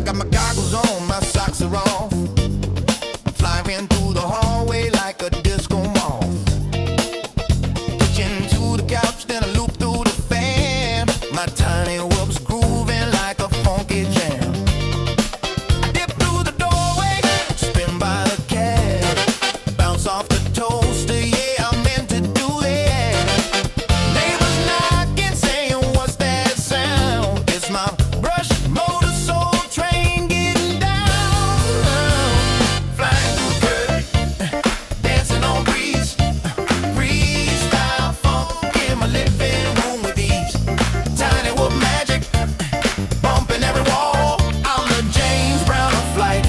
got my goggles on, my socks are off. Flying through the hallway like a disco moth. Pitching to the couch, then I loop through the fan. My tiny whoops grooving like a funky jam. I dip through the doorway, spin by the cab, bounce off the toaster, yeah, I'm meant to do that. Neighbors knocking, saying, what's that sound? It's my brush motor soul train getting down. Flying through the curtain, dancing on breeze. Freestyle funk in my living room with ease. Tiny whoop magic, bumping every wall. I'm the James Brown of flight.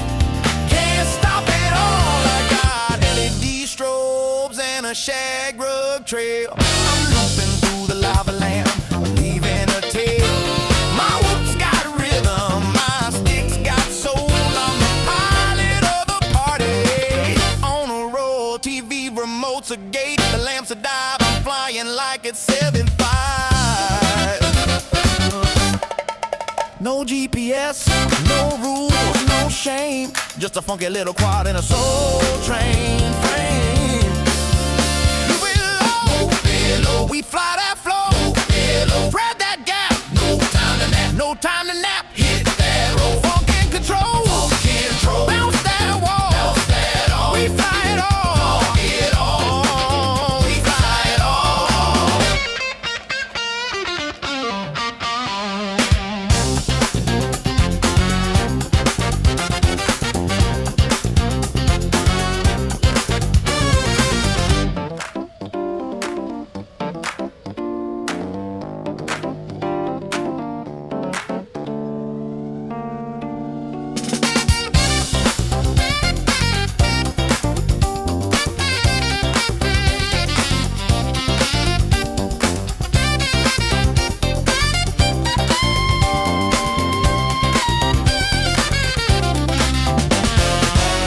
Can't stop it all. I got LED strobes and a shag rug trail. I'm looping through the lava lamp, leaving a tail. My whoops got rhythm, my sticks got soul. I'm the pilot of the party. On a roll, TV remotes a gate, the lamps a dive. I'm flying like it's 7.5. No GPS, no rules, no shame. Just a funky little quad in a soul train frame. We fly that flow, thread that gap. No time to nap. Hit that roll. Funk and control. Bounce that wall. We fly it all. We fly it all.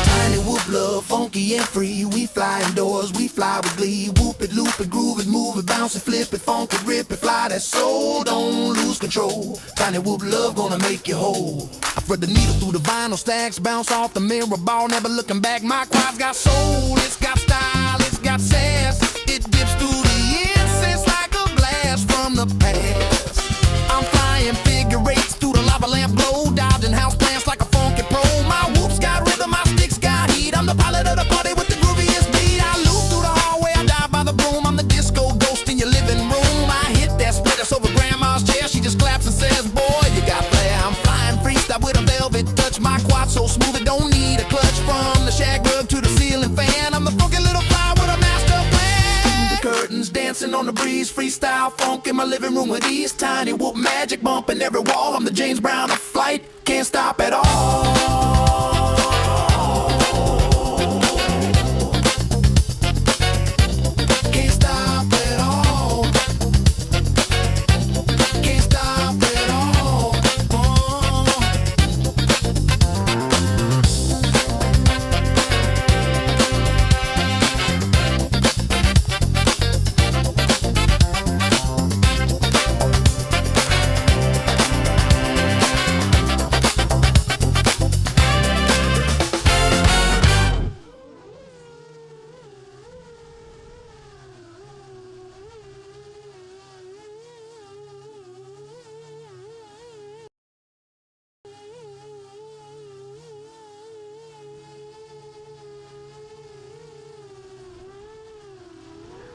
Tiny whoop love, funky and free. We fly indoors, we fly with glee. Whoop it, loop it, groove it, move it, bounce it, flip it, funk it, rip it, fly that soul, don't lose control. Tiny whoop love gonna make you whole. I thread the needle through the vinyl stacks, bounce off the mirror ball, never looking back. My quad's got soul, it's got style, it's got sass. It dips through the incense like a blast from the past. I'm flying figure eights through the lava lamp glow, dodging house plants like a funky pro. My whoops got rhythm, my sticks got heat. I'm the pilot of the party with the grooviest beat. I loop through the hallway, I dive by the broom. I'm the disco ghost in your living room. I hit that split that's over grandma's chair. She just claps and says, boy, you got flair. I'm flying freestyle with a velvet touch. My quad so smooth it don't need a clutch. From the shag rug to the ceiling fan, I'm the funky little fly with a master plan. The curtains dancing on the breeze. Freestyle funk in my living room with ease. Tiny whoop magic bumping every wall. I'm the James Brown of flight. Can't stop at all. Can't stop at all. Can't stop at all.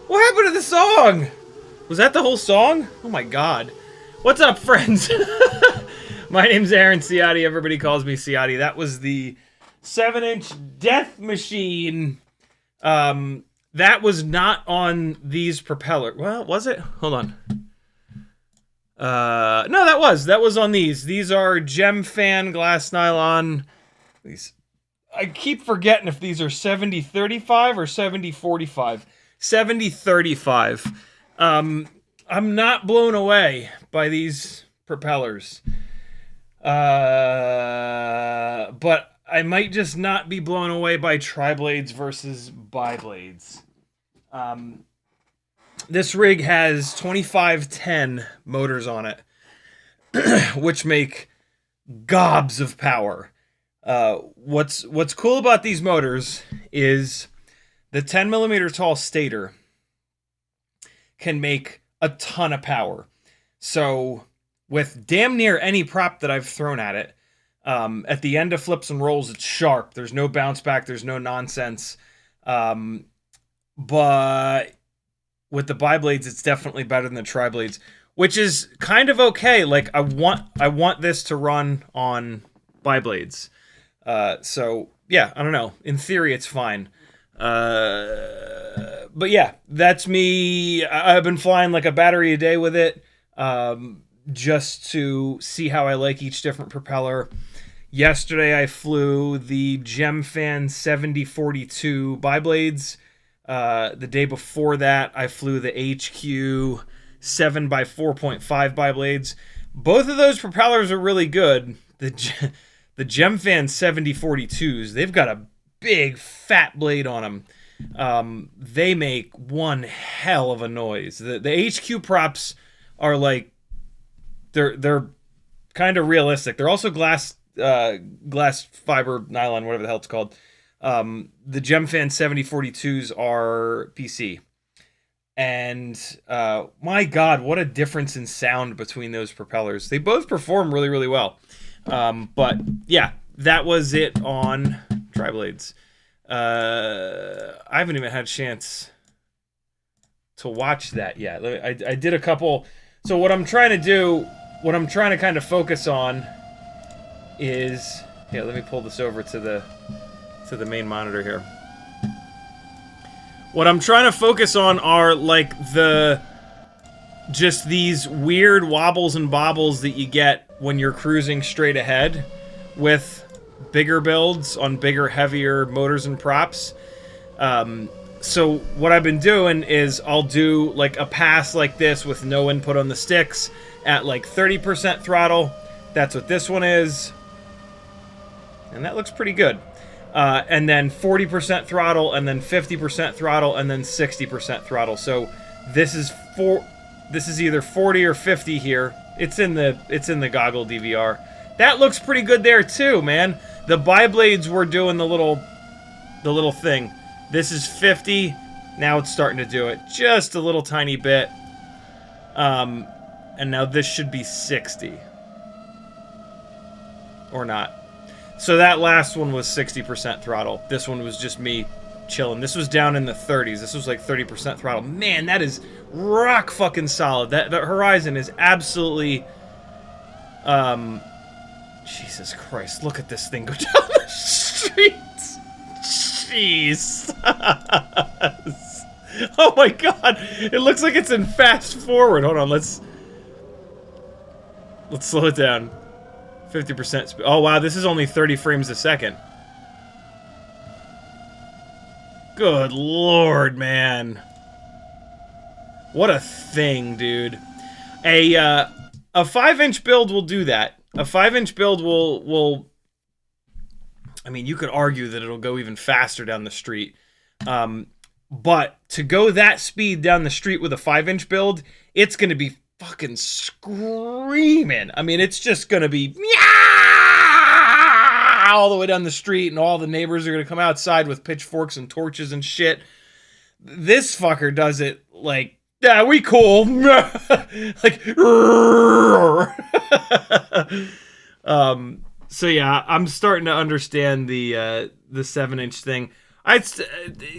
What happened to the song? Was that the whole song? Oh my god. What's up, friends? My name's Aaron Ciotti. Everybody calls me Ciotti. That was the 7-inch Death Machine. That was not on these propeller. Well, was it? Hold on. No, that was on these. These are Gemfan glass nylon. These, I keep forgetting if these are 7035 or 7045. 7035. I'm not blown away by these propellers. But I might just not be blown away by tri-blades versus bi-blades. This rig has 2510 motors on it, which make gobs of power. What's cool about these motors is the 10mm tall stator can make a ton of power. So with damn near any prop that I've thrown at it, at the end of flips and rolls, it's sharp. There's no bounce back. There's no nonsense. But with the bi-blades, it's definitely better than the tri-blades, which is kind of okay. Like I want this to run on bi-blades. So yeah, I don't know. In theory, it's fine. But yeah, that's me. I've been flying like a battery a day with it, just to see how I like each different propeller. Yesterday, I flew the Gemfan 7042 bi-blades. The day before that, I flew the HQ 7x4.5 bi-blades. Both of those propellers are really good. The Gemfan 7042s, they've got a big fat blade on them. They make one hell of a noise. The HQ props are like, they're kind of realistic. They're also glass fiber nylon, whatever the hell it's called. The Gemfan 7042s are PC. And my God, what a difference in sound between those propellers. They both perform really, really well. But yeah, that was it on tri-blades. I haven't even had a chance to watch that yet. I did a couple. So what I'm trying to do, what I'm trying to kind of focus on is, yeah, let me pull this over to the main monitor here. What I'm trying to focus on are like just these weird wobbles and bobbles that you get when you're cruising straight ahead with bigger builds on bigger, heavier motors and props. So what I've been doing is I'll do like a pass like this with no input on the sticks at like 30% throttle. That's what this one is. And that looks pretty good. And then 40% throttle, and then 50% throttle, and then 60% throttle. So this is either 40 or 50 here. It's in the goggle DVR. That looks pretty good there too, man. The bi-blades were doing the little thing. This is 50. Now it's starting to do it just a little tiny bit. And now this should be 60. Or not. So that last one was 60% throttle. This one was just me chilling. This was down in the 30s. This was like 30% throttle. Man, that is rock fucking solid. That Horizon is absolutely... Jesus Christ, look at this thing go down the street. Jeez. Oh my God. It looks like it's in fast forward. Hold on, let's slow it down. 50% speed. Oh wow, this is only 30 frames a second. Good Lord, man. What a thing, dude. A 5-inch build will do that. A 5-inch build will... I mean, you could argue that it'll go even faster down the street. But to go that speed down the street with a 5-inch build, it's going to be fucking screaming. I mean, it's just going to be... all the way down the street, and all the neighbors are going to come outside with pitchforks and torches and shit. This fucker does it like... Yeah, we cool. Like, so yeah, I'm starting to understand the 7-inch thing.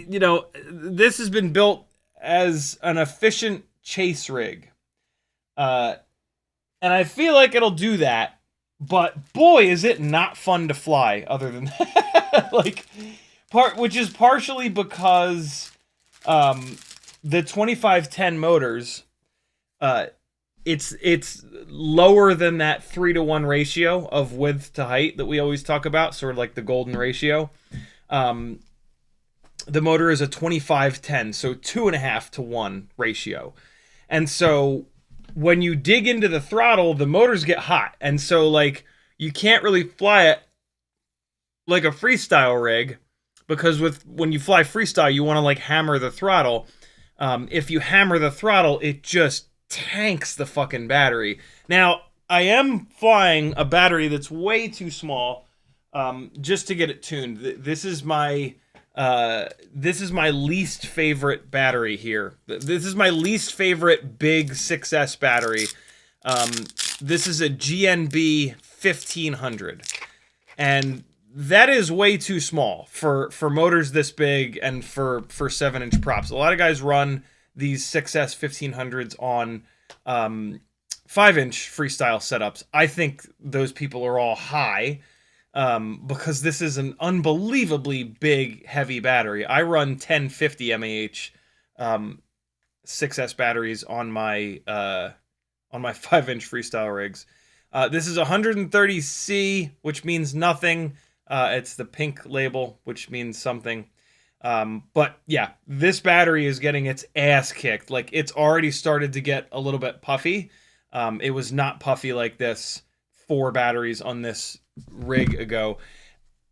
You know, this has been built as an efficient chase rig, and I feel like it'll do that. But boy, is it not fun to fly. Other than that, like, which is partially because the 2510 motors, it's lower than that 3-to-1 ratio of width to height that we always talk about, sort of like the golden ratio. The motor is a 2510, so 2.5-to-1 ratio. And so when you dig into the throttle, the motors get hot. And so, like, you can't really fly it like a freestyle rig, because when you fly freestyle, you want to, like, hammer the throttle. If you hammer the throttle, it just tanks the fucking battery. Now, I am flying a battery that's way too small, just to get it tuned. This is my least favorite battery here. This is my least favorite big 6S battery. This is a GNB 1500, and that is way too small for motors this big and for 7-inch props. A lot of guys run these 6S 1500s on 5-inch freestyle setups. I think those people are all high, because this is an unbelievably big, heavy battery. I run 1050 mAh 6S batteries on my 5-inch freestyle rigs. This is 130C, which means nothing. It's the pink label, which means something. But yeah, this battery is getting its ass kicked. Like, it's already started to get a little bit puffy. It was not puffy like this 4 batteries on this rig ago.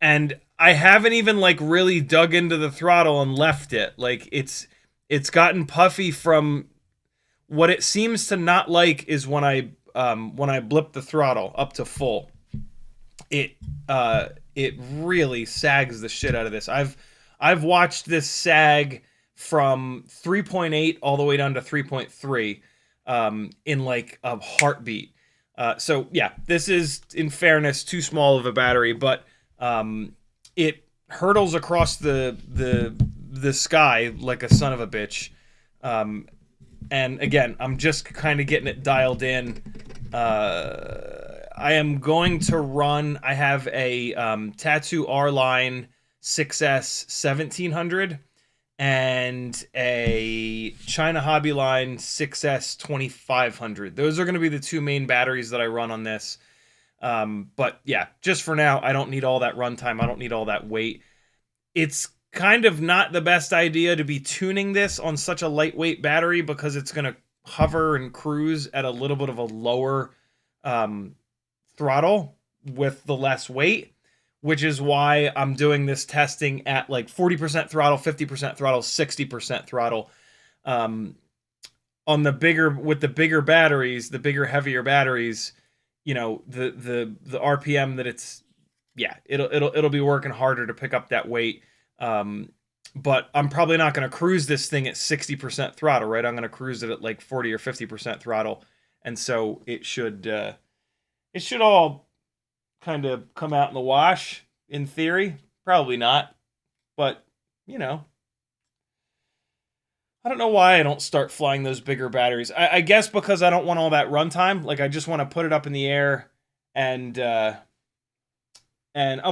And I haven't even like really dug into the throttle and left it. Like, it's gotten puffy from what it seems to not like is when I blip the throttle up to full. It really sags the shit out of this. I've watched this sag from 3.8 all the way down to 3.3 in like a heartbeat. So yeah, this is, in fairness, too small of a battery, but it hurtles across the sky like a son of a bitch. And again, I'm just kind of getting it dialed in. I am going to run, I have a Tattoo R-Line 6S 1700 and a China Hobby Line 6S 2500. Those are going to be the 2 main batteries that I run on this. But yeah, just for now, I don't need all that runtime. I don't need all that weight. It's kind of not the best idea to be tuning this on such a lightweight battery because it's going to hover and cruise at a little bit of a lower throttle with the less weight, which is why I'm doing this testing at like 40% throttle, 50% throttle, 60% throttle. On the bigger batteries, the bigger, heavier batteries, you know, the RPM that it's, yeah, it'll be working harder to pick up that weight. But I'm probably not going to cruise this thing at 60% throttle, right? I'm going to cruise it at like 40 or 50% throttle. And so it should all kind of come out in the wash in theory. Probably not, but you know, I don't know why I don't start flying those bigger batteries. I guess because I don't want all that runtime. Like, I just want to put it up in the air, and I'm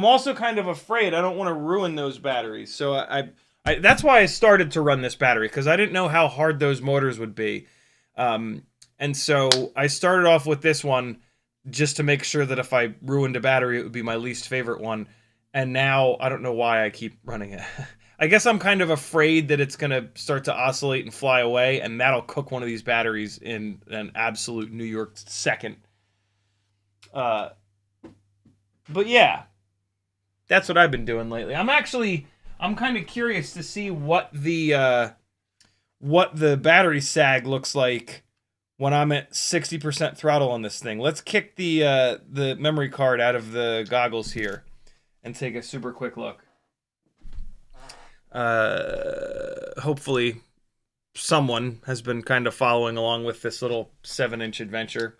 also kind of afraid I don't want to ruin those batteries. So I that's why I started to run this battery, because I didn't know how hard those motors would be. And so I started off with this one just to make sure that if I ruined a battery, it would be my least favorite one. And now I don't know why I keep running it. I guess I'm kind of afraid that it's going to start to oscillate and fly away, and that'll cook one of these batteries in an absolute New York second. But yeah, that's what I've been doing lately. I'm kind of curious to see what the battery sag looks like when I'm at 60% throttle on this thing. Let's kick the memory card out of the goggles here and take a super quick look. Hopefully someone has been kind of following along with this little 7-inch adventure.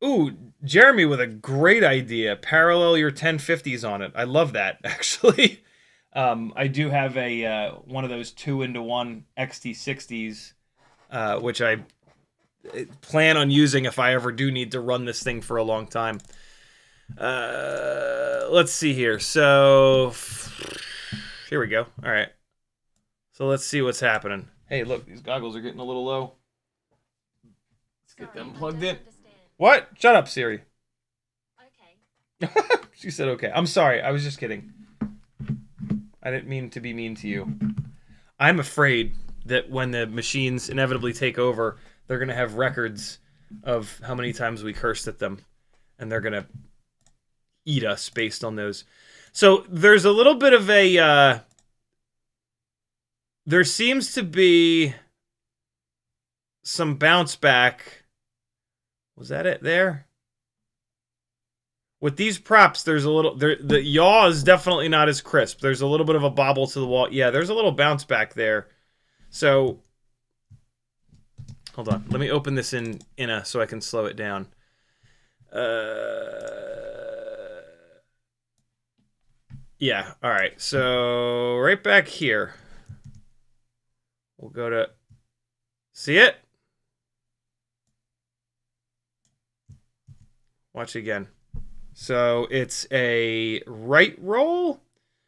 Ooh, Jeremy with a great idea. Parallel your 1050s on it. I love that, actually. I do have a one of those 2-into-1 XT60s, which I plan on using if I ever do need to run this thing for a long time. Let's see here. So here we go. All right. So let's see what's happening. Hey, look, these goggles are getting a little low. Let's get them plugged in. What? Shut up, Siri. Okay. She said okay. I'm sorry. I was just kidding. I didn't mean to be mean to you. I'm afraid that when the machines inevitably take over, they're going to have records of how many times we cursed at them, and they're going to eat us based on those. So there's a little bit of a... there seems to be some bounce back Was that it there? With these props, there's a little... the yaw is definitely not as crisp. There's a little bit of a bobble to the wall. Yeah, there's a little bounce back there. So... Hold on. Let me open this in a so I can slow it down. Yeah, all right. So right back here, we'll go to... See it? Watch again. So it's a right roll.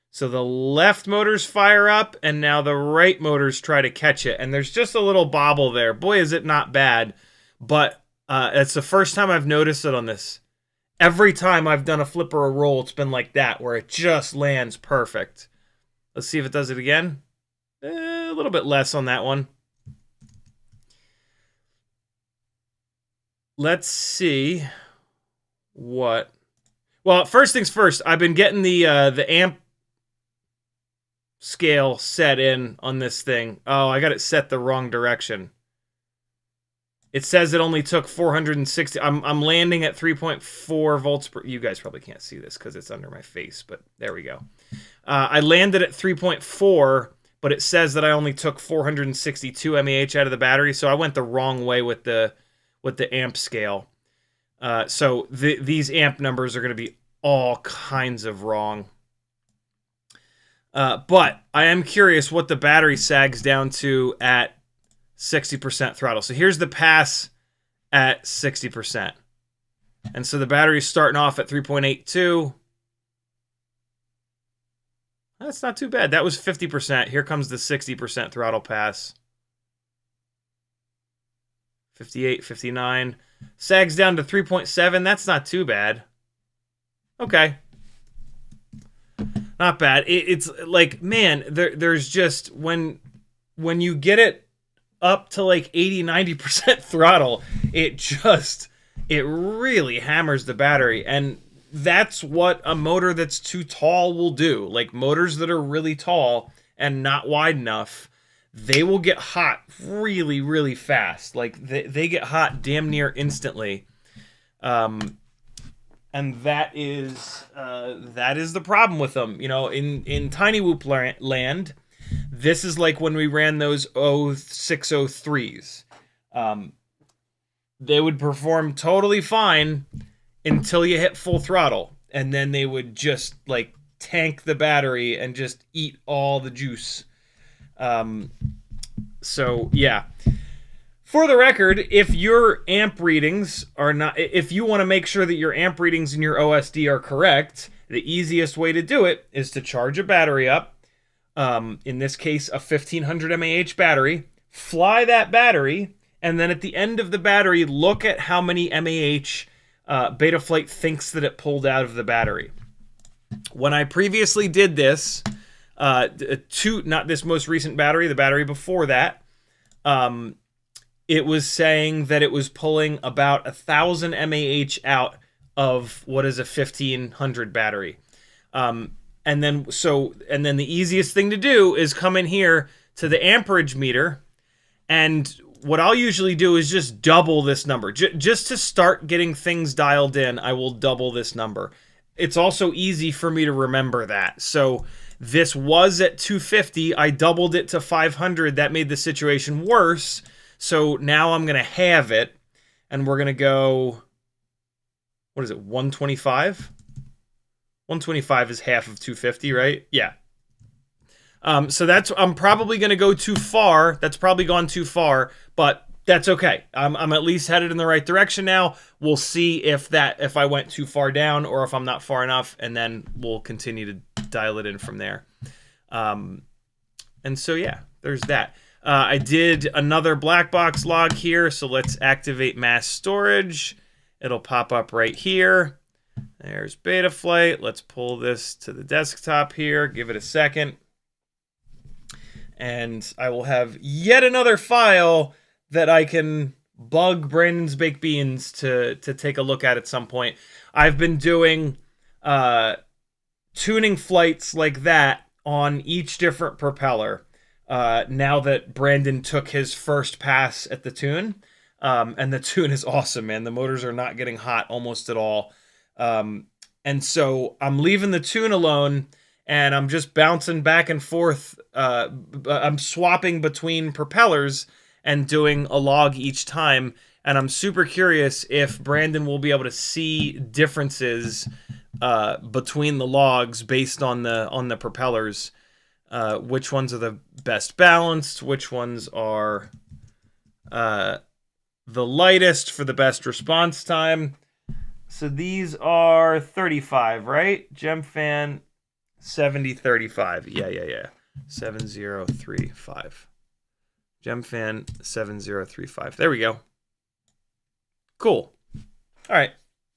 So the left motors fire up, and now the right motors try to catch it. And there's just a little bobble there. Boy, is it not bad. But it's the first time I've noticed it on this. Every time I've done a flip or a roll, it's been like that, where it just lands perfect. Let's see if it does it again. A little bit less on that one. Let's see what... Well, first things first, I've been getting the amp scale set in on this thing. Oh, I got it set the wrong direction. It says it only took 460. I'm landing at 3.4 volts per... You guys probably can't see this because it's under my face, but there we go. I landed at 3.4, but it says that I only took 462 mAh out of the battery, so I went the wrong way with the amp scale. So these amp numbers are going to be all kinds of wrong. But I am curious what the battery sags down to at 60% throttle. So here's the pass at 60%. And so the battery's starting off at 3.82. That's not too bad. That was 50%. Here comes the 60% throttle pass. 58, 59. Sags down to 3.7. That's not too bad. Okay. Not bad. It's like, man, there's just... When you get it up to like 80, 90% throttle, it really hammers the battery. And that's what a motor that's too tall will do. Like motors that are really tall and not wide enough, they will get hot really, really fast. Like they get hot damn near instantly. And that is the problem with them. You know, in Tiny Whoop land, this is like when we ran those 0603s. They would perform totally fine until you hit full throttle. And then they would just like tank the battery and just eat all the juice. So yeah. For the record, if your amp readings are not... If you want to make sure that your amp readings in your OSD are correct, the easiest way to do it is to charge a battery up. In this case, a 1500 mAh battery. Fly that battery, and then at the end of the battery, look at how many mAh Betaflight thinks that it pulled out of the battery. When I previously did this, not this most recent battery, the battery before that, it was saying that it was pulling about 1,000 mAh out of what is a 1500 battery. And then the easiest thing to do is come in here to the amperage meter, and what I'll usually do is just double this number. Just to start getting things dialed in, I will double this number. It's also easy for me to remember that. So this was at 250. I doubled it to 500. That made the situation worse. So now I'm going to halve it, and we're going to go, what is it, 125? 125 is half of 250, right? Yeah. So I'm probably going to go too far. That's probably gone too far, but that's okay. I'm at least headed in the right direction now. We'll see if I went too far down or if I'm not far enough, and then we'll continue to dial it in from there. And so, yeah, there's that. I did another black box log here, so let's activate mass storage. It'll pop up right here. There's Betaflight. Let's pull this to the desktop here. Give it a second. And I will have yet another file that I can bug Brandon's Baked Beans to take a look at some point. I've been doing tuning flights like that on each different propeller. Now that Brandon took his first pass at the tune, And the tune is awesome, man. The motors are not getting hot almost at all. And so I'm leaving the tune alone, and I'm just bouncing back and forth. I'm swapping between propellers and doing a log each time. And I'm super curious if Brandon will be able to see differences between the logs based on the propellers. Which ones are the best balanced? Which ones are the lightest for the best response time? So these are 35, right? Gemfan 7035. Yeah. 7035. Gemfan 7035. There we go. Cool. All right.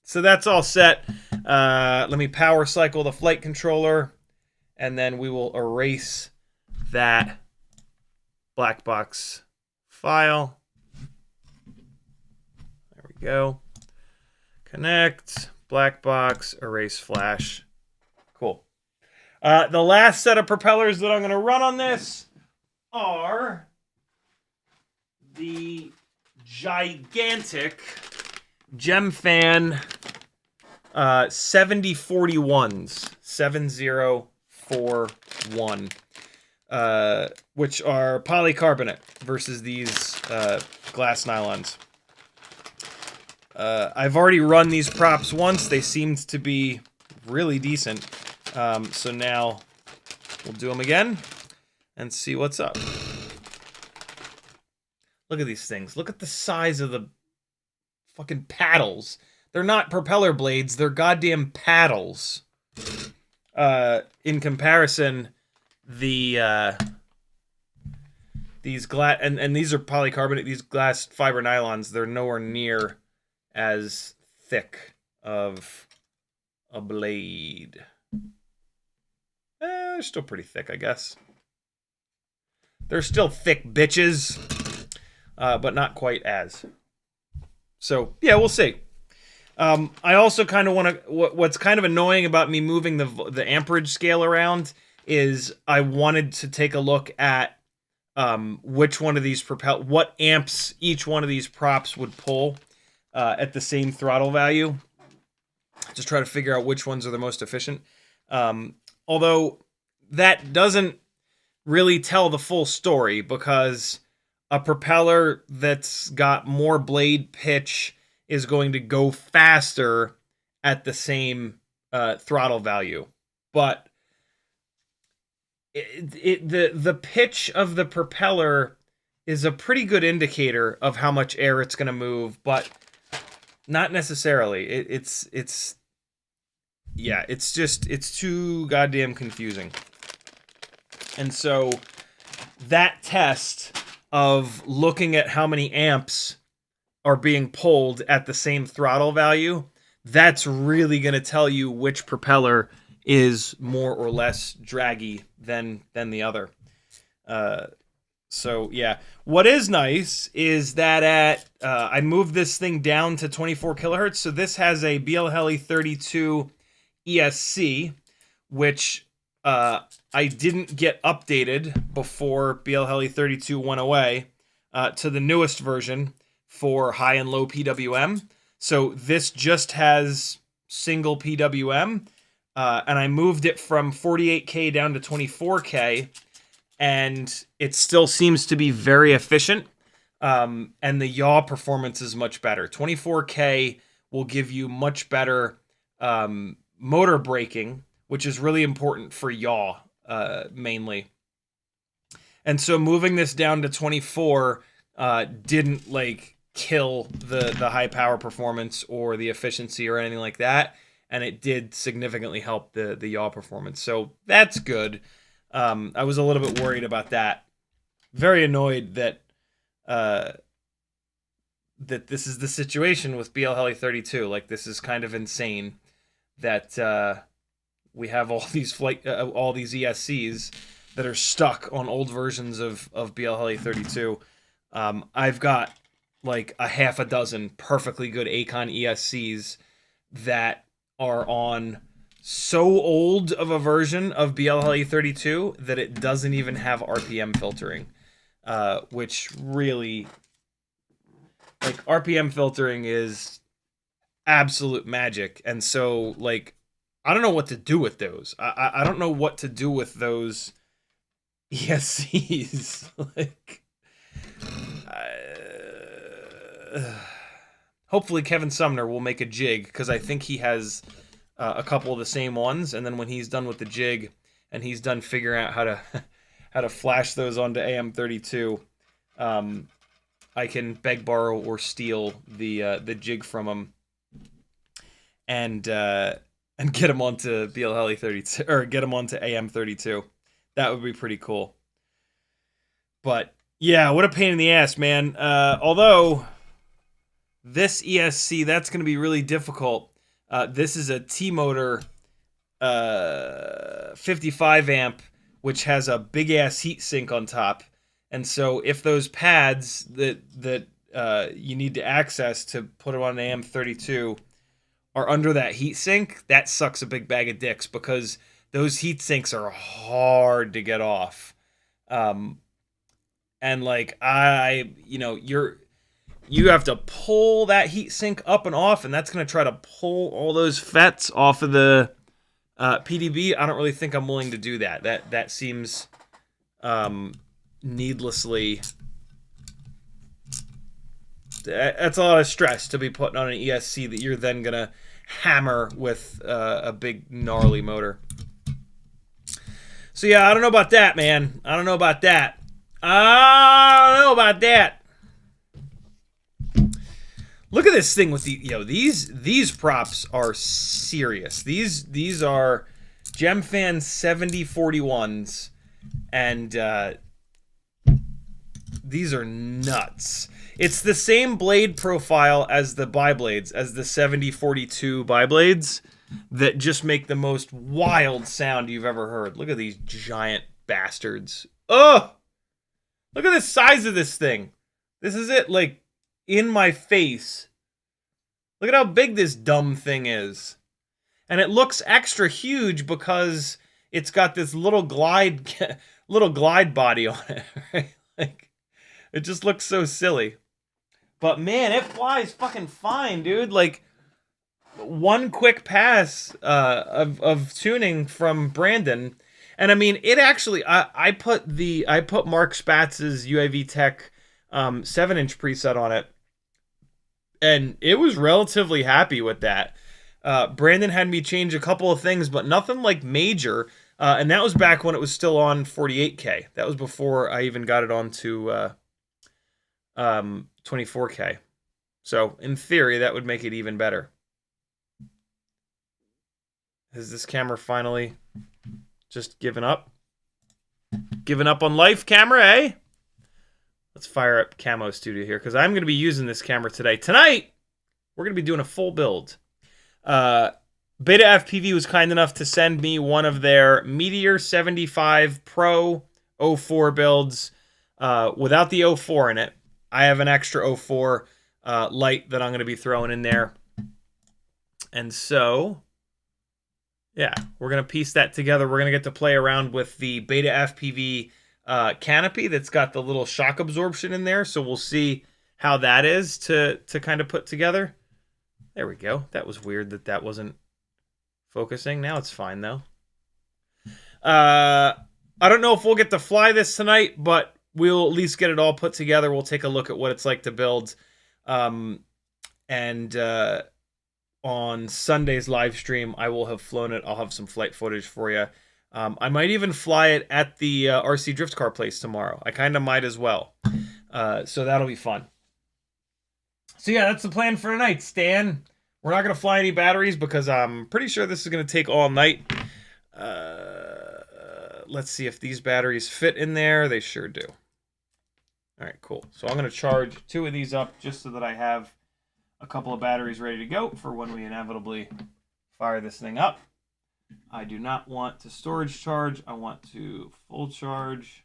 So that's all set. Let me power cycle the flight controller, and then we will erase that black box file. There we go. Connect, black box, erase flash. Cool. The last set of propellers that I'm going to run on this are the gigantic Gemfan 7041s, 7041, which are polycarbonate versus these glass nylons. I've already run these props once. They seemed to be really decent. So now we'll do them again and see what's up. Look at these things. Look at the size of the fucking paddles. They're not propeller blades. They're goddamn paddles. In comparison, these glass and these are polycarbonate. These glass fiber nylons, they're nowhere near as thick of a blade. They're still pretty thick, I guess. They're still thick bitches, but not quite as. So, yeah, we'll see. I also kind of want to... What's kind of annoying about me moving the amperage scale around is I wanted to take a look at which one of these what amps each one of these props would pull at the same throttle value. Just try to figure out which ones are the most efficient. Although that doesn't really tell the full story, because a propeller that's got more blade pitch is going to go faster at the same throttle value. But the pitch of the propeller is a pretty good indicator of how much air it's going to move, but not necessarily. It's too goddamn confusing. And so that test of looking at how many amps are being pulled at the same throttle value, that's really going to tell you which propeller is more or less draggy than the other. So yeah, what is nice is that I moved this thing down to 24 kilohertz. So this has a BLHeli32 ESC, which I didn't get updated before BLHeli32 went away to the newest version for high and low PWM. So this just has single PWM, and I moved it from 48K down to 24K, and it still seems to be very efficient, and the yaw performance is much better. 24K will give you much better motor braking, which is really important for yaw, mainly. And so moving this down to 24 didn't kill the high power performance or the efficiency or anything like that, and it did significantly help the yaw performance. So that's good. I was a little bit worried about that. Very annoyed that that this is the situation with BLHeli32. This is kind of insane that we have all these all these ESCs that are stuck on old versions of BLHeli32. I've got a half a dozen perfectly good Acon ESCs that are on so old of a version of BLHeli32 that it doesn't even have RPM filtering, which really like RPM filtering is absolute magic, and so like I don't know what to do with those. I don't know what to do with those ESCs. Like, hopefully Kevin Sumner will make a jig, because I think he has a couple of the same ones, and then when he's done with the jig and he's done figuring out how to how to flash those onto AM32, I can beg, borrow, or steal the jig from him and get him onto BLHeli32 or get him onto AM32. That would be pretty cool. But yeah, what a pain in the ass, man. Although this ESC, that's going to be really difficult. This is a T-motor 55 amp, which has a big ass heat sink on top. And so if those pads that you need to access to put it on an AM32 are under that heat sink, that sucks a big bag of dicks, because those heat sinks are hard to get off. And like you have to pull that heat sink up and off, and that's going to try to pull all those FETs off of the PDB. I don't really think I'm willing to do that. That seems needlessly... That's a lot of stress to be putting on an ESC that you're then going to hammer with a big gnarly motor. So yeah, I don't know about that, man. I don't know about that. Look at this thing with the these props are serious. These are Gemfan 7041s, and these are nuts. It's the same blade profile as the biblades, as the 7042 biblades, that just make the most wild sound you've ever heard. Look at these giant bastards. Oh! Look at the size of this thing. This is it, like, in my face. Look at how big this dumb thing is. And it looks extra huge because it's got this little glide body on it, right? Like, it just looks so silly. But man, it flies fucking fine, dude. Like, one quick pass of tuning from Brandon, and I mean, it actually, I put Mark Spatz's UAV Tech 7-inch preset on it, and it was relatively happy with that. Brandon had me change a couple of things, but nothing like major. And that was back when it was still on 48K. That was before I even got it onto 24K. So in theory, that would make it even better. Has this camera finally just given up? Given up on life, camera, eh? Let's fire up Camo Studio here, because I'm going to be using this camera today. Tonight, we're going to be doing a full build. BetaFPV was kind enough to send me one of their Meteor75 Pro O4 builds without the O4 in it. I have an extra O4 Lite that I'm going to be throwing in there. And so, yeah, we're going to piece that together. We're going to get to play around with the BetaFPV canopy that's got the little shock absorption in there. So we'll see how that is to kind of put together. There we go. That was weird that wasn't focusing. Now it's fine, though. I don't know if we'll get to fly this tonight, but we'll at least get it all put together. We'll take a look at what it's like to build. And on Sunday's live stream, I will have flown it. I'll have some flight footage for you. I might even fly it at the RC Drift Car place tomorrow. I kind of might as well. So that'll be fun. So yeah, that's the plan for tonight, Stan. We're not going to fly any batteries because I'm pretty sure this is going to take all night. Let's see if these batteries fit in there. They sure do. All right, cool. So I'm going to charge 2 of these up just so that I have a couple of batteries ready to go for when we inevitably fire this thing up. I do not want to storage charge. I want to full charge.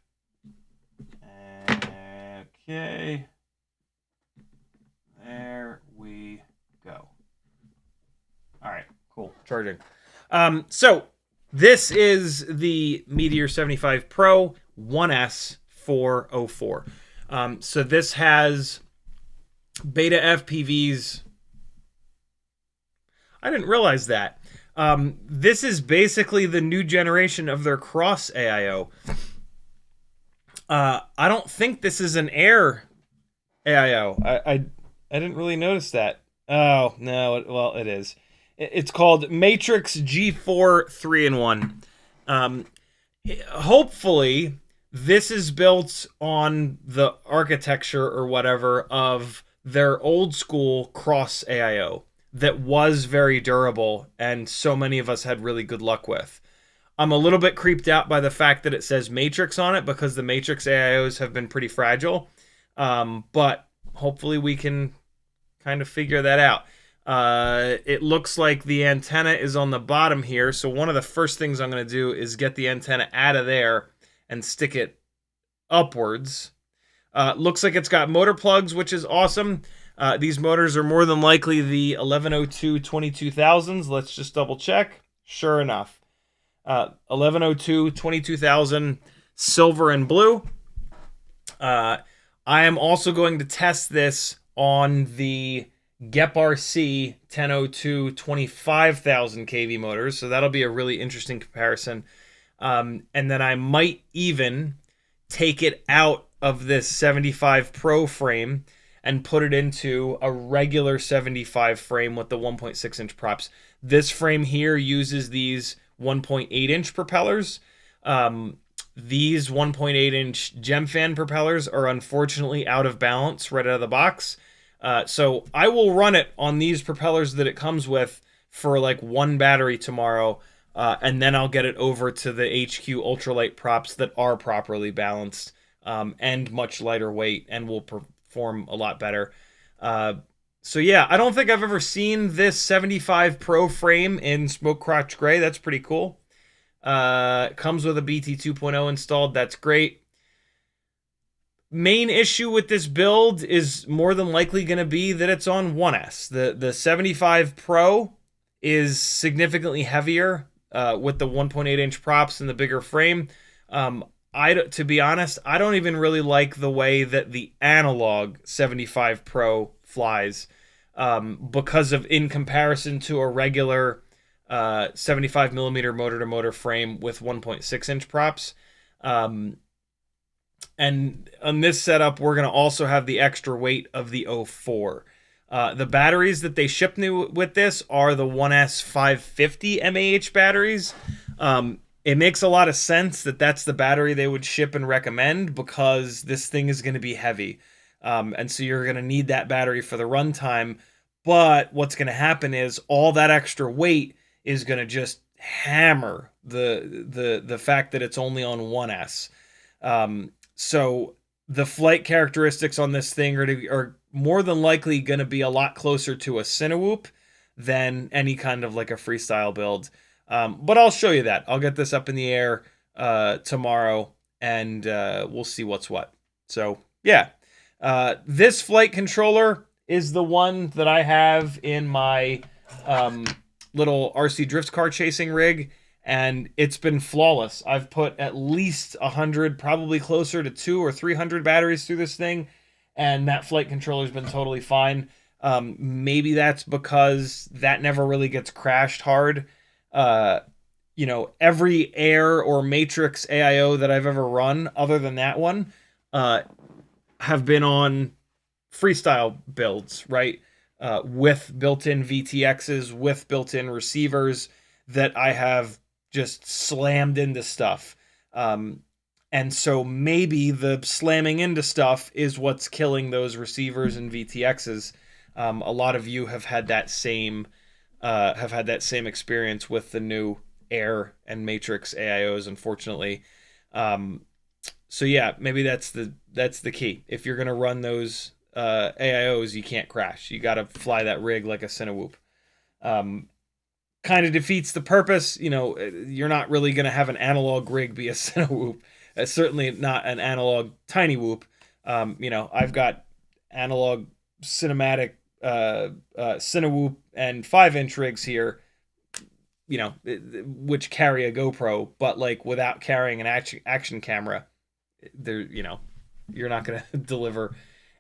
Okay. There we go. All right, cool. Charging. So this is the Meteor75 Pro 1S 404. So this has BetaFPV's. I didn't realize that. This is basically the new generation of their cross AIO. I don't think this is an air AIO. I didn't really notice that. Oh, no. Well, it is. It's called Matrix G4 3-in-1. Hopefully, this is built on the architecture or whatever of their old school cross AIO that was very durable and so many of us had really good luck with. I'm a little bit creeped out by the fact that it says Matrix on it because the Matrix AIOs have been pretty fragile. But hopefully we can kind of figure that out. It looks like the antenna is on the bottom here, so one of the first things I'm going to do is get the antenna out of there and stick it upwards. Looks like it's got motor plugs, which is awesome. These motors are more than likely the 1102 22,000s. Let's just double check. Sure enough. 1102 22,000 silver and blue. I am also going to test this on the GEP-RC 1002 25,000 kV motors, so that'll be a really interesting comparison. And then I might even take it out of this 75 Pro frame and put it into a regular 75 frame with the 1.6 inch props. This frame here uses these 1.8 inch propellers. These 1.8 inch Gemfan propellers are unfortunately out of balance right out of the box. So I will run it on these propellers that it comes with for like one battery tomorrow. And then I'll get it over to the HQ ultralight props that are properly balanced and much lighter weight and will perform a lot better. So yeah, I don't think I've ever seen this 75 Pro frame in Smoke Crotch Gray. That's pretty cool. Comes with a BT 2.0 installed. That's great. Main issue with this build is more than likely going to be that it's on 1S. The 75 Pro is significantly heavier with the 1.8 inch props and the bigger frame. To be honest, I don't even really like the way that the analog 75 Pro flies because of, in comparison to a regular 75 millimeter motor-to-motor frame with 1.6 inch props. And on this setup, we're going to also have the extra weight of the O4. The batteries that they ship new with this are the 1S 550 mAh batteries. It makes a lot of sense that that's the battery they would ship and recommend because this thing is going to be heavy. And so you're going to need that battery for the runtime. But what's going to happen is all that extra weight is going to just hammer the fact that it's only on 1S. So the flight characteristics on this thing are more than likely going to be a lot closer to a Cinewhoop than any kind of like a freestyle build. But I'll show you that. I'll get this up in the air tomorrow, and we'll see what's what. So yeah, this flight controller is the one that I have in my little RC drift car chasing rig, and it's been flawless. I've put at least 100, probably closer to 200 or 300 batteries through this thing, and that flight controller's been totally fine. Maybe that's because that never really gets crashed hard. You know, every Air or Matrix AIO that I've ever run, other than that one, have been on freestyle builds, right? With built-in VTXs, with built-in receivers that I have just slammed into stuff. And so maybe the slamming into stuff is what's killing those receivers and VTXs. A lot of you have had that same experience with the new Air and Matrix AIOs, unfortunately. So yeah, maybe that's the key. If you're gonna run those AIOs, you can't crash. You got to fly that rig like a Cinewhoop. Kind of defeats the purpose. You know, you're not really going to have an analog rig be a Cinewhoop. Certainly not an analog tiny whoop. You know, I've got analog cinematic Cinewhoop and 5-inch rigs here, you know, which carry a GoPro, but like without carrying an action camera, there, you know, you're not going to deliver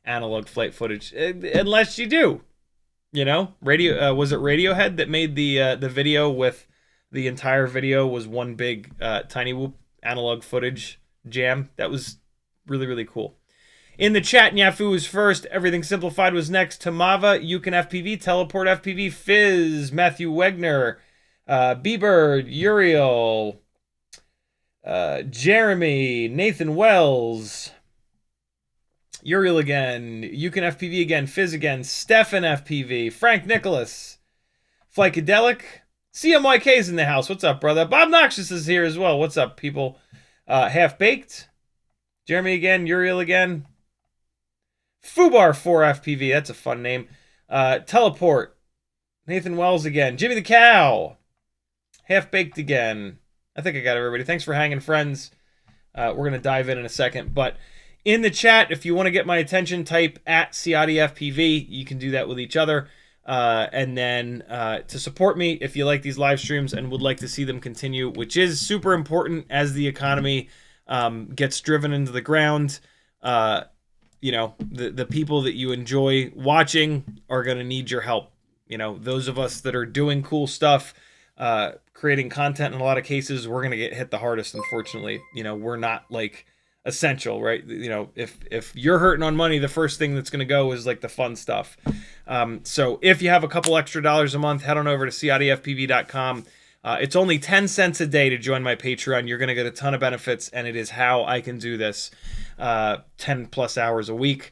analog flight footage, unless you do. You know, was it Radiohead that made the video with the entire video was one big tiny whoop analog footage jam? That was really, really cool. In the chat, Nyafu was first. Everything Simplified was next. Tamava, Yukon FPV, Teleport FPV, Fizz, Matthew Wegner, B-Bird, Uriel, Jeremy, Nathan Wells, Uriel again, Yukon FPV again, Fizz again, Stefan FPV, Frank Nicholas, Flycadelic, CMYK's in the house. What's up, brother? Bob Noxious is here as well. What's up, people? Half Baked, Jeremy again, Uriel again, Fubar 4 FPV, that's a fun name. Teleport, Nathan Wells again, Jimmy the Cow, Half Baked again. I think I got everybody. Thanks for hanging, friends. We're going to dive in a second, but in the chat, if you want to get my attention, type at CiottiFPV. You can do that with each other. And then to support me, if you like these live streams and would like to see them continue, which is super important as the economy gets driven into the ground. You know, the people that you enjoy watching are going to need your help. You know, those of us that are doing cool stuff, creating content in a lot of cases, we're going to get hit the hardest, unfortunately. You know, we're not like essential, right? You know, if you're hurting on money, the first thing that's going to go is like the fun stuff. So if you have a couple extra dollars a month, head on over to CiottiFPV.com. It's only 10 cents a day to join my Patreon. You're going to get a ton of benefits, and it is how I can do this 10 plus hours a week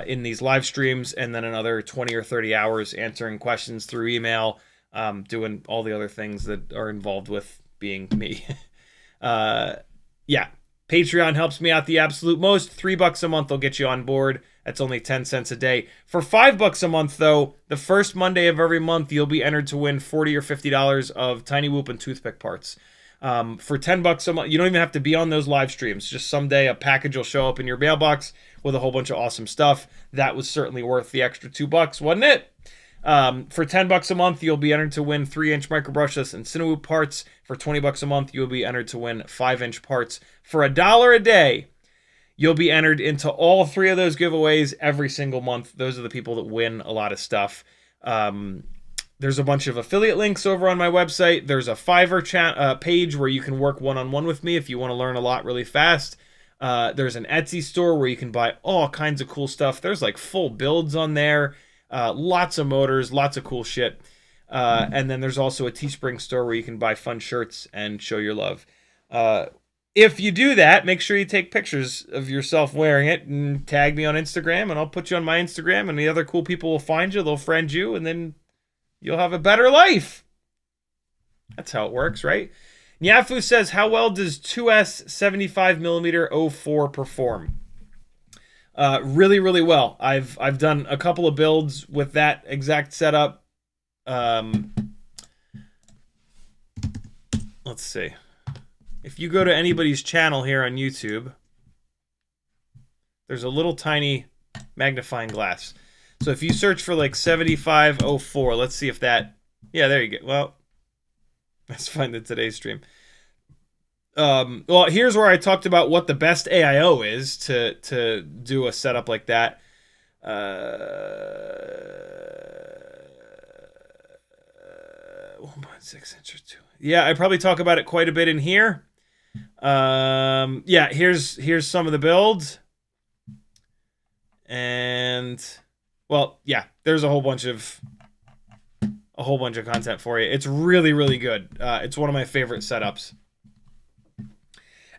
in these live streams, and then another 20 or 30 hours answering questions through email, doing all the other things that are involved with being me. Yeah. Patreon helps me out the absolute most. $3 a month will get you on board. That's only 10 cents a day. For $5 a month, though, the first Monday of every month, you'll be entered to win $40 or $50 of Tiny Whoop and toothpick parts. For $10 a month, you don't even have to be on those live streams. Just someday a package will show up in your mailbox with a whole bunch of awesome stuff. That was certainly worth the extra $2, wasn't it? For $10 a month, you'll be entered to win 3-inch micro brushless and Cinewoop parts. For $20 a month, you'll be entered to win 5-inch parts. For $1 a day, you'll be entered into all 3 of those giveaways every single month. Those are the people that win a lot of stuff. There's a bunch of affiliate links over on my website. There's a Fiverr page where you can work one-on-one with me if you want to learn a lot really fast. There's an Etsy store where you can buy all kinds of cool stuff. There's like full builds on there. Lots of motors, lots of cool shit. And then there's also a Teespring store where you can buy fun shirts and show your love. If you do that, make sure you take pictures of yourself wearing it and tag me on Instagram, and I'll put you on my Instagram, and the other cool people will find you, they'll friend you, and then you'll have a better life. That's how it works, right? Nyafu says, how well does 2S 75mm O4 perform? Really, really well. I've done a couple of builds with that exact setup. Let's see. If you go to anybody's channel here on YouTube, there's a little tiny magnifying glass. So if you search for like 7504, let's see if that... Yeah, there you go. Well, let's find the today's stream. Well, here's where I talked about what the best AIO is to do a setup like that. 1.6 inch or 2. Yeah, I probably talk about it quite a bit in here. Yeah, here's some of the builds. And well, yeah, there's a whole bunch of content for you. It's really, really good. It's one of my favorite setups.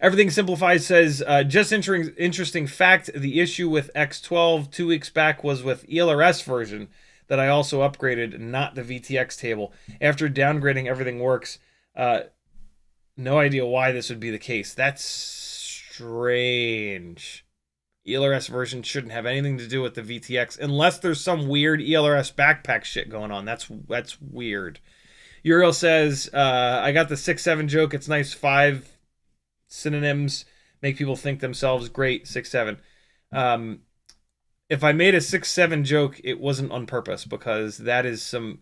Everything Simplified says, just interesting fact, the issue with X12 2 weeks back was with ELRS version that I also upgraded, not the VTX table. After downgrading, everything works. No idea why this would be the case. That's strange. ELRS version shouldn't have anything to do with the VTX unless there's some weird ELRS backpack shit going on. That's weird. Uriel says, I got the 6-7 joke. It's nice. 5 synonyms make people think themselves great. 6-7. If I made a 6-7 joke, it wasn't on purpose because that is some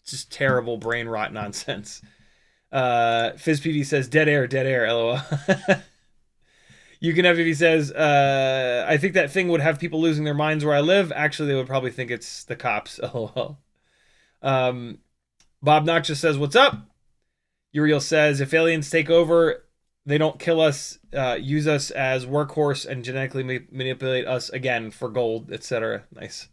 just terrible brain rot nonsense. FizzPV says dead air, lol. You can have if he says, I think that thing would have people losing their minds where I live. Actually, they would probably think it's the cops. LOL. Bob Noxious says, what's up? Uriel says, if aliens take over, they don't kill us, use us as workhorse and genetically manipulate us again for gold, etc. Nice.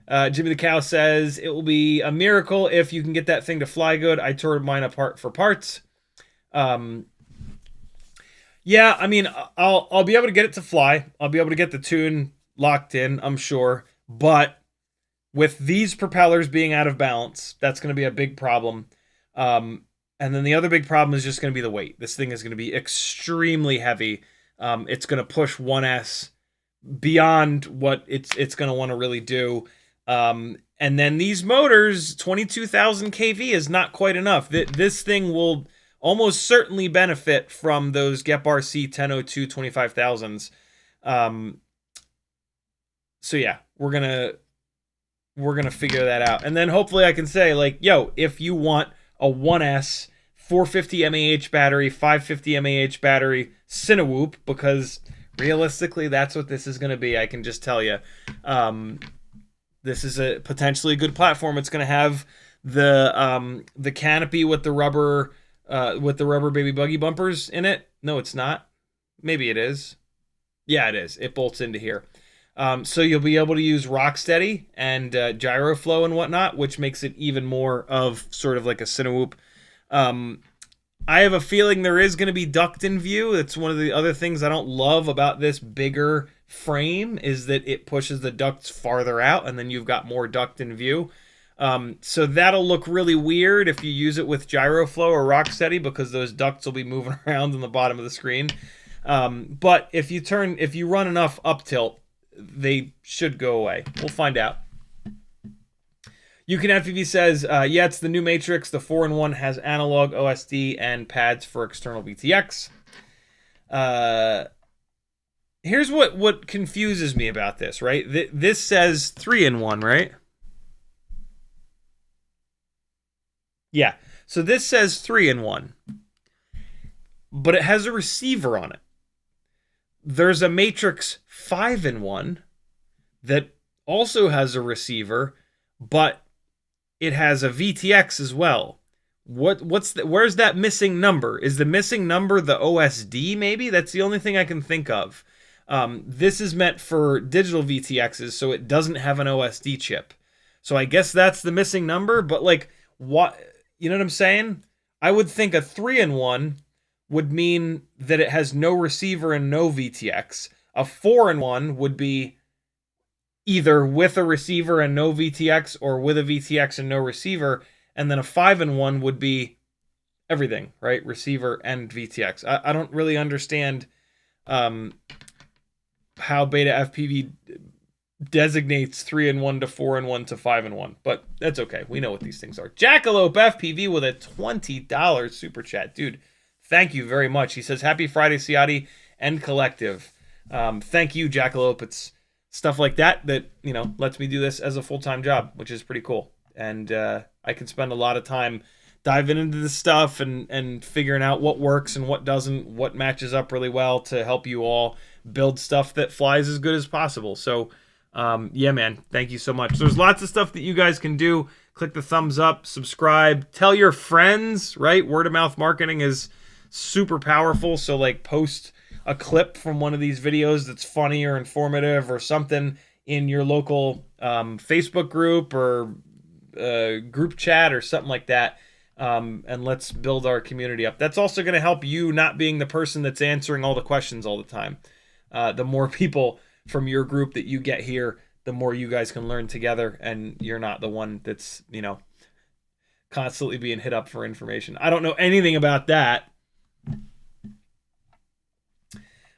Jimmy the Cow says, it will be a miracle if you can get that thing to fly good. I tore mine apart for parts. Yeah, I mean, I'll be able to get it to fly. I'll be able to get the tune locked in, I'm sure. But with these propellers being out of balance, that's going to be a big problem. And then the other big problem is just going to be the weight. This thing is going to be extremely heavy. It's going to push 1S beyond what it's going to want to really do. And then these motors, 22,000 kV is not quite enough. This thing will almost certainly benefit from those GEP-RC 1002 25,000s. So yeah, we're gonna figure that out. And then hopefully I can say, like, yo, if you want a 1S 450 mAh battery, 550 mAh battery, Cinewhoop, because realistically that's what this is going to be. I can just tell you, this is a potentially good platform. It's going to have the canopy with the rubber baby buggy bumpers in it. No, it's not. Maybe it is. Yeah, it is. It bolts into here. So you'll be able to use Rocksteady and gyro flow and whatnot, which makes it even more of sort of like a Cinewhoop. I have a feeling there is going to be duct in view. It's one of the other things I don't love about this bigger frame is that it pushes the ducts farther out, and then you've got more duct in view. So that'll look really weird if you use it with gyro flow or Rocksteady, because those ducts will be moving around on the bottom of the screen. But if you run enough up tilt, they should go away. We'll find out. You Can FPV says, yeah, it's the new Matrix. The 4-in-1 has analog OSD and pads for external VTx. Here's what confuses me about this, right? This says 3-in-1, right? Yeah. So this says 3-in-1. But it has a receiver on it. There's a Matrix 5-in-1 that also has a receiver, but it has a VTx as well. Where's that missing number? Is the missing number the OSD maybe? That's the only thing I can think of. This is meant for digital VTXs, so it doesn't have an OSD chip. So I guess that's the missing number, but like, what, you know what I'm saying? I would think a 3-in-1 would mean that it has no receiver and no VTX. A 4-in-1 would be either with a receiver and no VTX, or with a VTX and no receiver. And then a 5-in-1 would be everything, right? Receiver and VTX. I don't really understand how BetaFPV designates 3-in-1 to 4-in-1 to 5-in-1, but that's okay. We know what these things are. Jackalope FPV with a $20 super chat. Dude, thank you very much. He says, happy Friday, Ciotti and Collective. Thank you, Jackalope. It's stuff like that, you know, lets me do this as a full-time job, which is pretty cool. And I can spend a lot of time diving into this stuff and figuring out what works and what doesn't, what matches up really well to help you all build stuff that flies as good as possible. So, yeah, man, thank you so much. There's lots of stuff that you guys can do. Click the thumbs up, subscribe, tell your friends, right? Word of mouth marketing is super powerful. So, like, post a clip from one of these videos that's funny or informative or something in your local Facebook group or group chat or something like that, and let's build our community up. That's also going to help you not being the person that's answering all the questions all the time. The more people from your group that you get here, the more you guys can learn together, and you're not the one that's, you know, constantly being hit up for information. I don't know anything about that.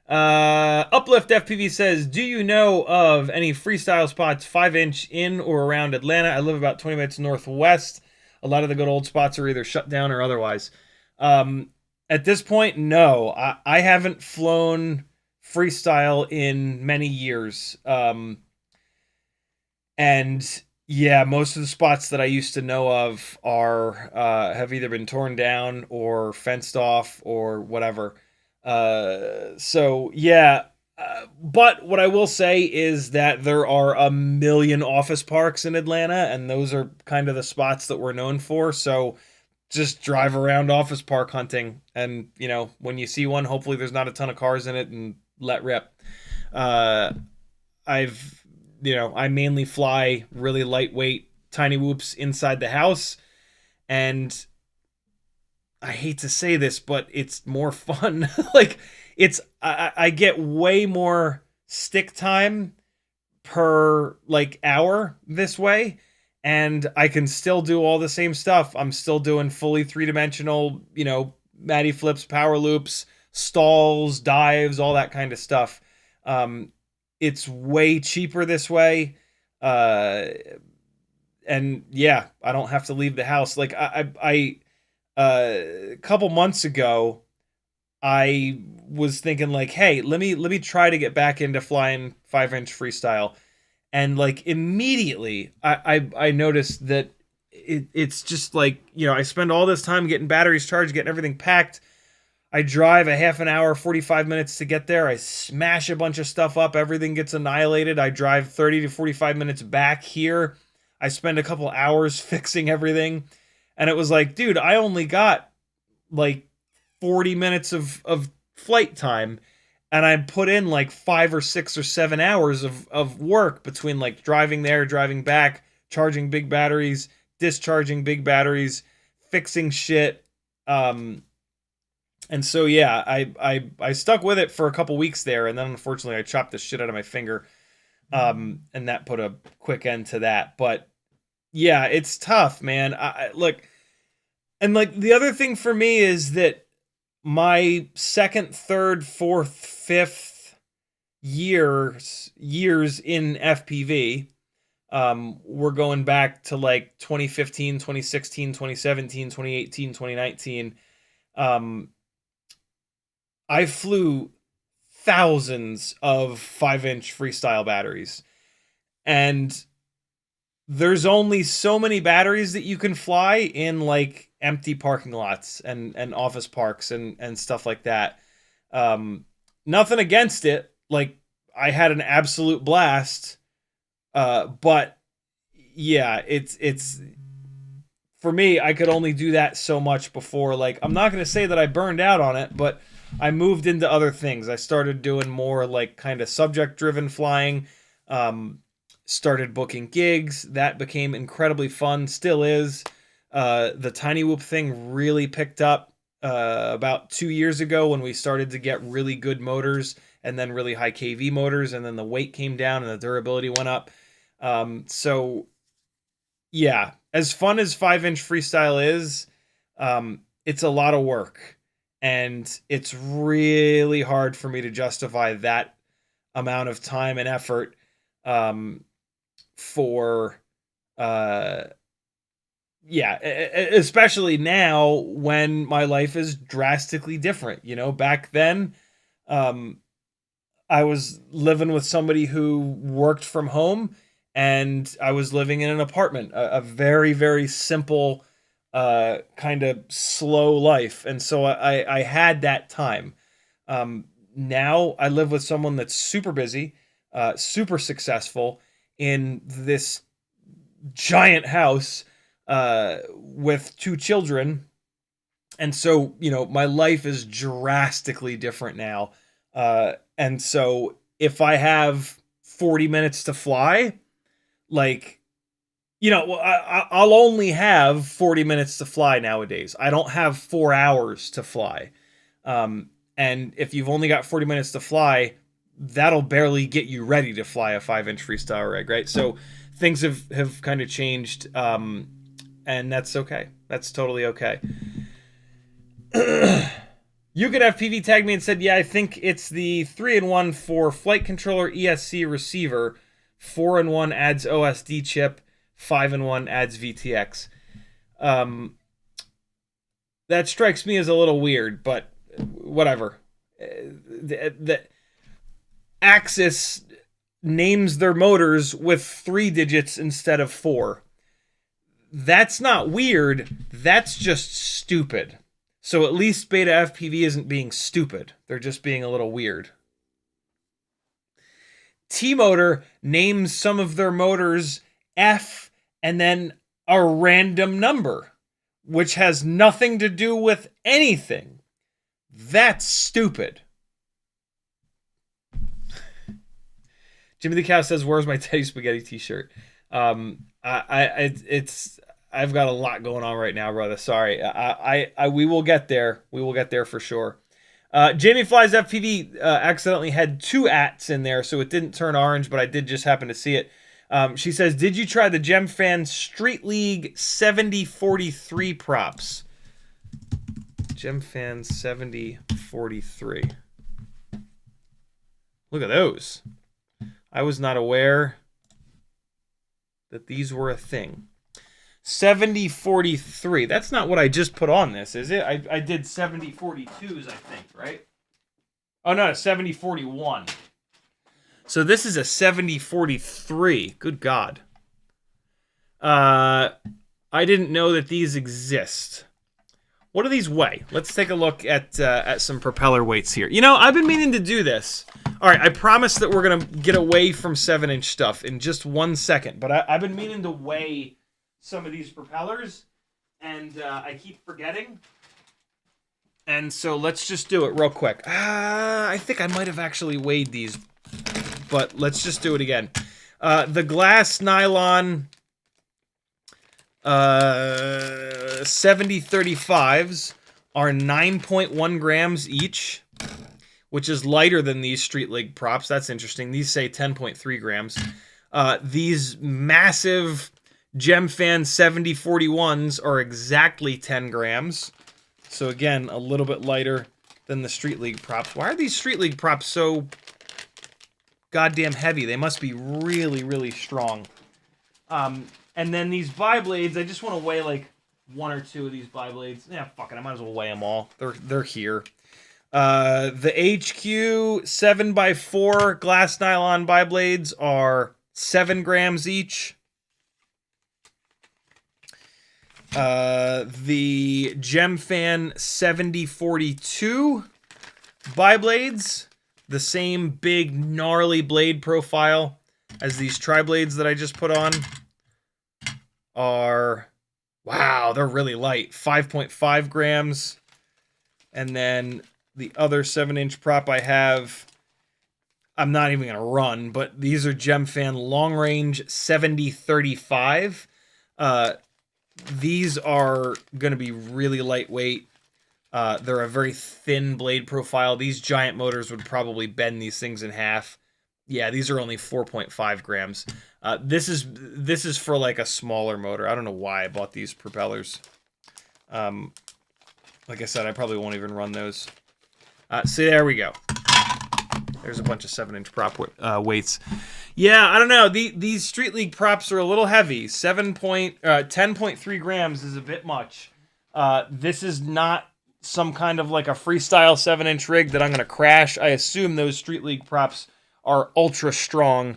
Uplift FPV says, do you know of any freestyle spots 5-inch in or around Atlanta? I live about 20 minutes northwest. A lot of the good old spots are either shut down or otherwise. At this point, no. I haven't flown freestyle in many years. And yeah, most of the spots that I used to know of are have either been torn down or fenced off or whatever. So yeah. But what I will say is that there are a million office parks in Atlanta, and those are kind of the spots that we're known for. So just drive around office park hunting, and when you see one, hopefully there's not a ton of cars in it, and let rip. Uh, I've I mainly fly really lightweight tiny whoops inside the house, and I hate to say this, but it's more fun. Like I get way more stick time per like hour this way, and I can still do all the same stuff. I'm still doing fully three-dimensional, Matty flips, power loops, stalls, dives, all that kind of stuff. It's way cheaper this way. And yeah, I don't have to leave the house. Like a couple months ago, I was thinking like, hey, let me try to get back into flying 5-inch freestyle, and like immediately I noticed that it's just like, I spend all this time getting batteries charged, getting everything packed. I drive a half an hour, 45 minutes to get there. I smash a bunch of stuff up. Everything gets annihilated. I drive 30 to 45 minutes back here. I spend a couple hours fixing everything. And it was like, dude, I only got like 40 minutes of flight time. And I put in like 5 or 6 or 7 hours of work between like driving there, driving back, charging big batteries, discharging big batteries, fixing shit. And so yeah, I stuck with it for a couple weeks there, and then unfortunately I chopped the shit out of my finger, and that put a quick end to that. But yeah, it's tough, man. I look, and like the other thing for me is that my second, third, fourth, fifth years in FPV, we're going back to like 2015, 2016, 2017, 2018, 2019. I flew thousands of 5-inch freestyle batteries, and there's only so many batteries that you can fly in like empty parking lots and office parks and stuff like that. Nothing against it. Like, I had an absolute blast. But yeah, it's for me, I could only do that so much before, like, I'm not going to say that I burned out on it, but I moved into other things. I started doing more like kind of subject driven flying, started booking gigs. That became incredibly fun, still is. The tiny whoop thing really picked up about 2 years ago when we started to get really good motors, and then really high kV motors, and then the weight came down and the durability went up. So yeah, as fun as 5-inch freestyle is, it's a lot of work. And it's really hard for me to justify that amount of time and effort for, especially now when my life is drastically different. Back then, I was living with somebody who worked from home, and I was living in an apartment, a very, very simple kind of slow life. And so I had that time. Now I live with someone that's super busy, super successful in this giant house with 2 children. And so, my life is drastically different now. And so if I have 40 minutes to fly, like, I'll only have 40 minutes to fly nowadays. I don't have 4 hours to fly. And if you've only got 40 minutes to fly, that'll barely get you ready to fly a 5-inch freestyle rig, right? So things have kind of changed, and that's okay. That's totally okay. You could have PV tagged me and said, yeah, I think it's the 3-in-1 for flight controller ESC receiver. 4-in-1 adds OSD chip. 5-in-1 adds VTx. That strikes me as a little weird, but whatever. The Axis names their motors with 3 digits instead of 4. That's not weird. That's just stupid. So at least BetaFPV isn't being stupid. They're just being a little weird. T-Motor names some of their motors F and then a random number, which has nothing to do with anything. That's stupid. Jimmy the Cow says, "Where's my Teddy Spaghetti t-shirt?" I've got a lot going on right now, brother. Sorry. We will get there. We will get there for sure. Jamie Flies FPV accidentally had 2 ats in there, so it didn't turn orange, but I did just happen to see it. She says, "Did you try the Gemfan Streetleague 7043 props?" Gemfan 7043. Look at those. I was not aware that these were a thing. 7043. That's not what I just put on this, is it? I did 7042s, I think, right? Oh, no, 7041. So this is a 7043. Good God. I didn't know that these exist. What do these weigh? Let's take a look at some propeller weights here. You know, I've been meaning to do this. All right, I promise that we're going to get away from 7-inch stuff in just 1 second. But I've been meaning to weigh some of these propellers, and I keep forgetting. And so let's just do it real quick. I think I might have actually weighed these, but let's just do it again. The glass nylon 7035s are 9.1 grams each, which is lighter than these Streetleague props. That's interesting. These say 10.3 grams. These massive Gemfan 7041s are exactly 10 grams. So again, a little bit lighter than the Streetleague props. Why are these Streetleague props so goddamn heavy? They must be really, really strong. And then these bi-blades, I just want to weigh like 1 or 2 of these bi-blades. Yeah, fuck it, I might as well weigh them all. They're here. The HQ 7x4 glass nylon bi-blades are 7 grams each. The Gemfan 7042 bi-blades, the same big gnarly blade profile as these tri-blades that I just put on, are, wow, they're really light, 5.5 grams. And then the other 7-inch prop I have, I'm not even going to run, but these are Gemfan Long Range 7035. These are going to be really lightweight. They're a very thin blade profile. These giant motors would probably bend these things in half. Yeah, these are only 4.5 grams. This is for like a smaller motor. I don't know why I bought these propellers. Like I said, I probably won't even run those. So there we go. There's a bunch of 7-inch prop weights. Yeah, I don't know. These Streetleague props are a little heavy. 10.3 grams is a bit much. This is not some kind of like a freestyle 7-inch rig that I'm going to crash. I assume those Streetleague props are ultra strong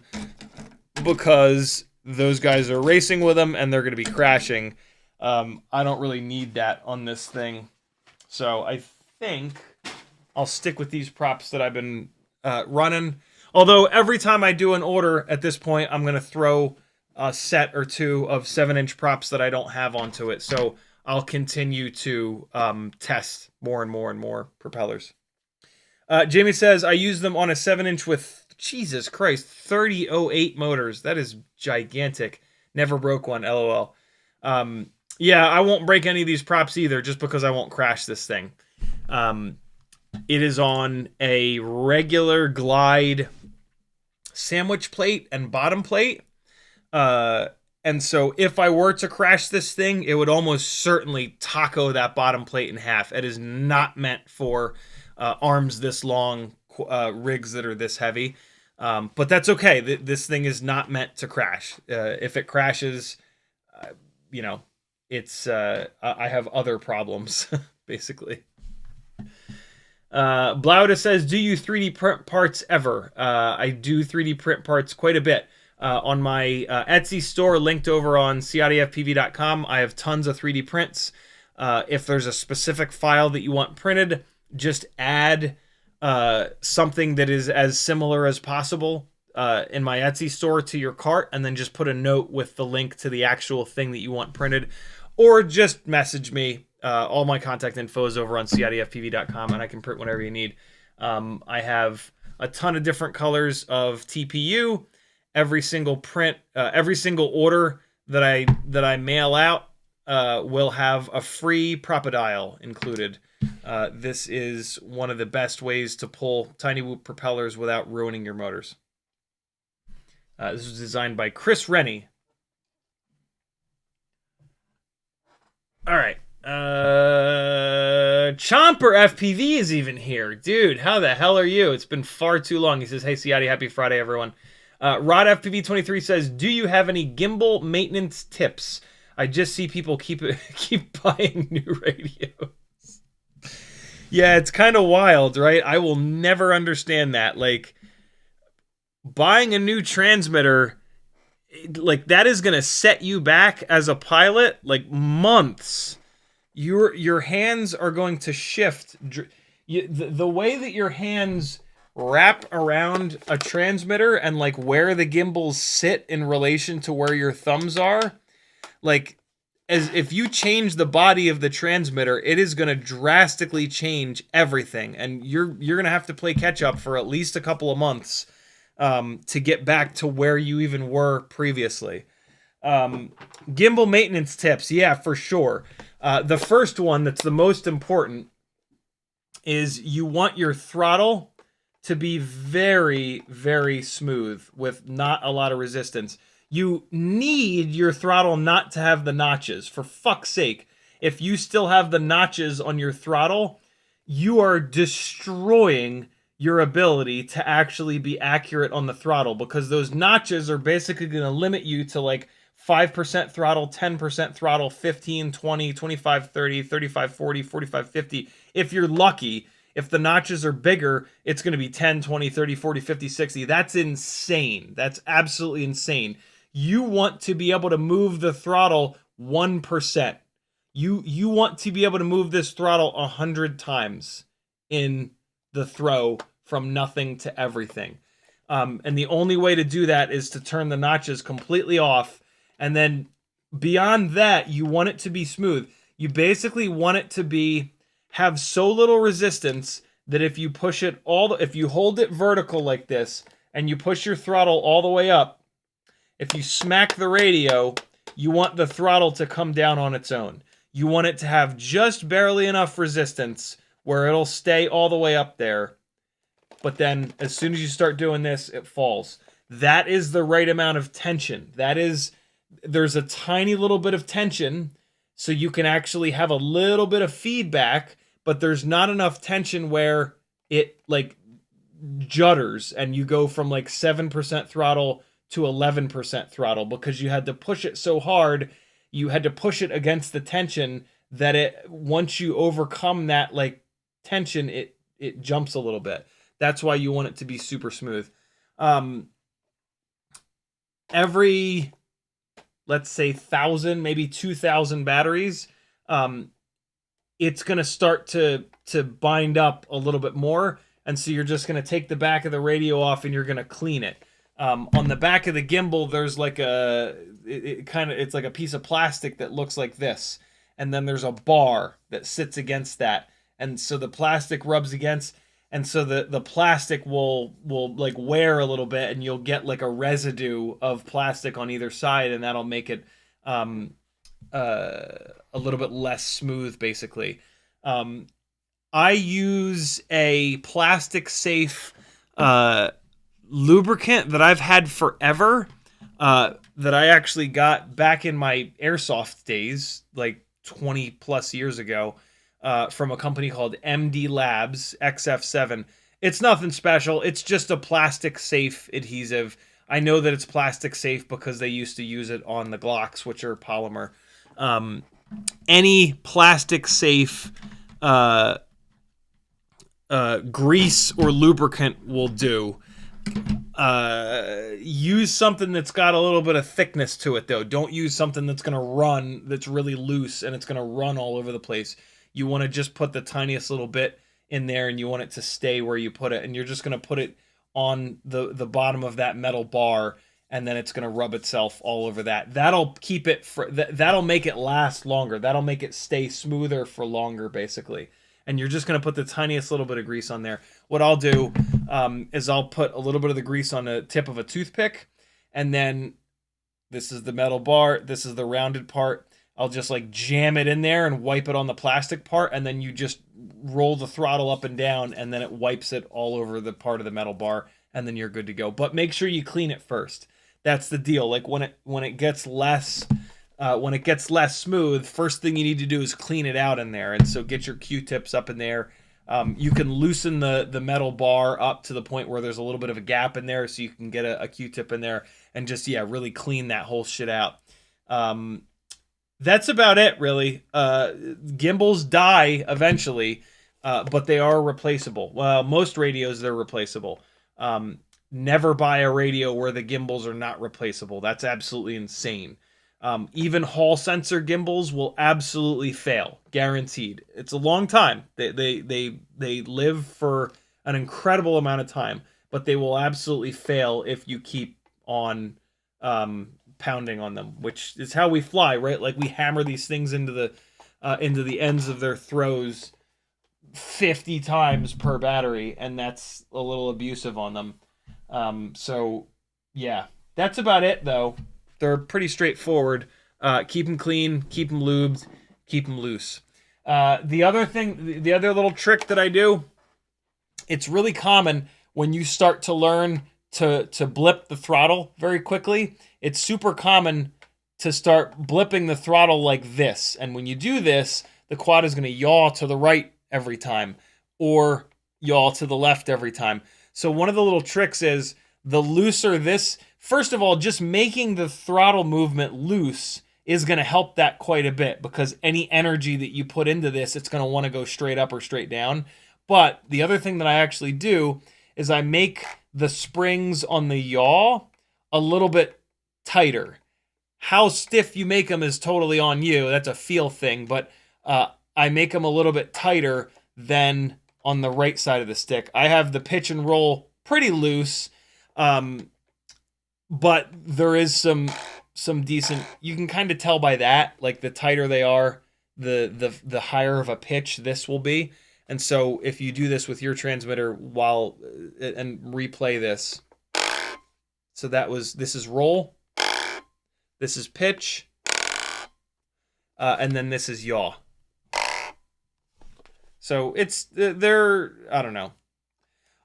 because those guys are racing with them and they're going to be crashing. I don't really need that on this thing. So I think I'll stick with these props that I've been running. Although every time I do an order at this point, I'm going to throw a set or 2 of 7-inch props that I don't have onto it. So I'll continue to test more and more and more propellers. Jamie says, I use them on a 7-inch with, Jesus Christ, 3008 motors. That is gigantic. Never broke one, LOL. Yeah, I won't break any of these props either, just because I won't crash this thing. It is on a regular glide sandwich plate and bottom plate. And so if I were to crash this thing, it would almost certainly taco that bottom plate in half. It is not meant for arms this long, rigs that are this heavy. But that's okay. This thing is not meant to crash. If it crashes, you know, it's I have other problems, basically. Blauda says, do you 3D print parts ever? I do 3D print parts quite a bit. On my Etsy store, linked over on CiottiFPV.com, I have tons of 3D prints. If there's a specific file that you want printed, just add something that is as similar as possible in my Etsy store to your cart, and then just put a note with the link to the actual thing that you want printed, or just message me. All my contact info is over on CiottiFPV.com, and I can print whatever you need. I have a ton of different colors of TPU. Every single print, every single order that I mail out will have a free propodial included. This is one of the best ways to pull tiny whoop propellers without ruining your motors. This was designed by Chris Rennie. All right. Chomper FPV is even here. Dude, how the hell are you? It's been far too long. He says, hey, Ciotti, happy Friday, everyone. Rod FPV23 says, do you have any gimbal maintenance tips? I just see people keep buying new radios. Yeah, it's kind of wild, right? I will never understand that. Like, buying a new transmitter, like, that is going to set you back as a pilot, like, months. Your hands are going to shift. The way that your hands wrap around a transmitter and, like, where the gimbals sit in relation to where your thumbs are, like, as if you change the body of the transmitter, it is going to drastically change everything, and you're going to have to play catch up for at least a couple of months to get back to where you even were previously. Gimbal maintenance tips, yeah, for sure. The first one that's the most important is you want your throttle to be very, very smooth with not a lot of resistance. You need your throttle not to have the notches. For fuck's sake, if you still have the notches on your throttle, you are destroying your ability to actually be accurate on the throttle, because those notches are basically going to limit you to like 5% throttle, 10% throttle, 15, 20, 25, 30, 35, 40, 45, 50. If you're lucky, if the notches are bigger, it's going to be 10, 20, 30, 40, 50, 60. That's insane. That's absolutely insane. You want to be able to move the throttle 1%. You want to be able to move this throttle 100 times in the throw from nothing to everything. And the only way to do that is to turn the notches completely off. And then beyond that, you want it to be smooth. You basically want it to have so little resistance that if you push it if you hold it vertical like this and you push your throttle all the way up, if you smack the radio, you want the throttle to come down on its own. You want it to have just barely enough resistance where it'll stay all the way up there. But then as soon as you start doing this, it falls. That is the right amount of tension. There's a tiny little bit of tension, so you can actually have a little bit of feedback, but there's not enough tension where it like judders and you go from like 7% throttle to 11% throttle, because you had to push it so hard, you had to push it against the tension that once you overcome that like tension, it jumps a little bit. That's why you want it to be super smooth. Every, let's say 1,000, maybe 2,000 batteries, it's going to start to bind up a little bit more. And so you're just going to take the back of the radio off and you're going to clean it. On the back of the gimbal, there's like it's like a piece of plastic that looks like this. And then there's a bar that sits against that. And so the plastic rubs against, and so the plastic will like wear a little bit, and you'll get like a residue of plastic on either side, and that'll make it a little bit less smooth, basically. I use a plastic safe lubricant that I've had forever, that I actually got back in my airsoft days, like 20 plus years ago, from a company called MD Labs XF7. It's nothing special. It's just a plastic safe adhesive. I know that it's plastic safe because they used to use it on the Glocks, which are polymer. Any plastic safe grease or lubricant will do. Use something that's got a little bit of thickness to it, though. Don't use something that's going to run, that's really loose, and it's going to run all over the place. You want to just put the tiniest little bit in there, and you want it to stay where you put it, and you're just going to put it on the bottom of that metal bar, and then it's going to rub itself all over that. That'll keep it, that'll make it last longer. That'll make it stay smoother for longer, basically. And you're just going to put the tiniest little bit of grease on there. What I'll do is I'll put a little bit of the grease on the tip of a toothpick, and then this is the metal bar, this is the rounded part. I'll just like jam it in there and wipe it on the plastic part, and then you just roll the throttle up and down, and then it wipes it all over the part of the metal bar, and then you're good to go. But make sure you clean it first. That's the deal. Like when it gets less smooth, first thing you need to do is clean it out in there. And so get your Q-tips up in there. You can loosen the metal bar up to the point where there's a little bit of a gap in there, so you can get a Q-tip in there and just, yeah, really clean that whole shit out. That's about it, really. Gimbals die eventually, but they are replaceable. Well, most radios, they're replaceable. Never buy a radio where the gimbals are not replaceable. That's absolutely insane. Even Hall sensor gimbals will absolutely fail, guaranteed. It's a long time. They live for an incredible amount of time, but they will absolutely fail if you keep on pounding on them, which is how we fly, right? Like we hammer these things into the ends of their throws 50 times per battery, and that's a little abusive on them. So yeah, that's about it though. They're pretty straightforward. Keep them clean, keep them lubed, keep them loose. The other little trick that I do, it's really common when you start to learn to blip the throttle very quickly. It's super common to start blipping the throttle like this. And when you do this, the quad is going to yaw to the right every time or yaw to the left every time. So one of the little tricks is the looser this, first of all, just making the throttle movement loose is going to help that quite a bit, because any energy that you put into this, it's going to want to go straight up or straight down. But the other thing that I actually do is I make the springs on the yaw a little bit tighter. How stiff you make them is totally on you. That's a feel thing, but I make them a little bit tighter than on the right side of the stick. I have the pitch and roll pretty loose, but there is some decent, you can kind of tell by that, like the tighter they are, the higher of a pitch this will be. And so if you do this with your transmitter and replay this, so this is roll, this is pitch, and then this is yaw. So they're, I don't know.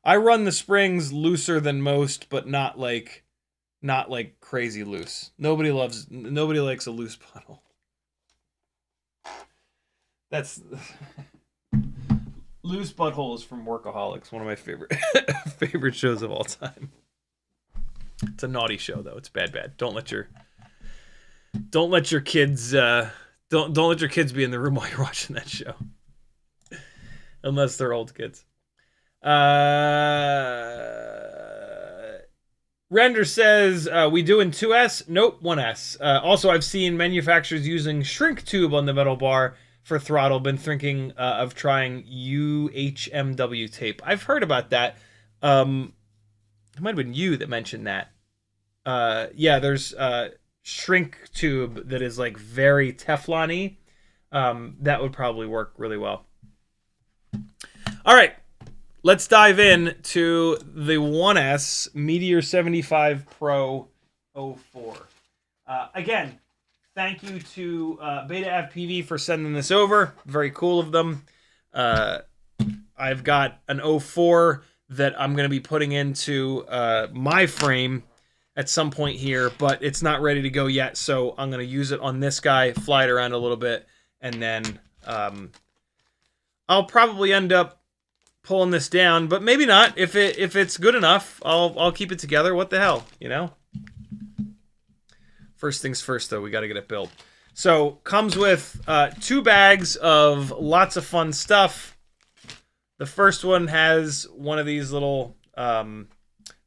I run the springs looser than most, but not like crazy loose. Nobody likes a loose puddle. That's Loose Buttholes from Workaholics, one of my favorite shows of all time. It's a naughty show though. It's bad. Don't let your kids don't let your kids be in the room while you're watching that show. Unless they're old kids. Render says, we doing 2S? Nope, 1S. Also, I've seen manufacturers using shrink tube on the metal bar for throttle. Been thinking of trying UHMW tape. I've heard about that. It might have been you that mentioned that. Yeah, there's shrink tube that is like very Teflon-y. That would probably work really well. All right. Let's dive in to the 1S Meteor75 Pro 04. Again, thank you to BetaFPV for sending this over. Very cool of them. I've got an 04 that I'm going to be putting into my frame at some point here, but it's not ready to go yet, so I'm going to use it on this guy, fly it around a little bit, and then I'll probably end up pulling this down, but maybe not. If it's good enough, I'll keep it together. What the hell, you know? First things first, though, we got to get it built. So, comes with 2 bags of lots of fun stuff. The first one has one of these little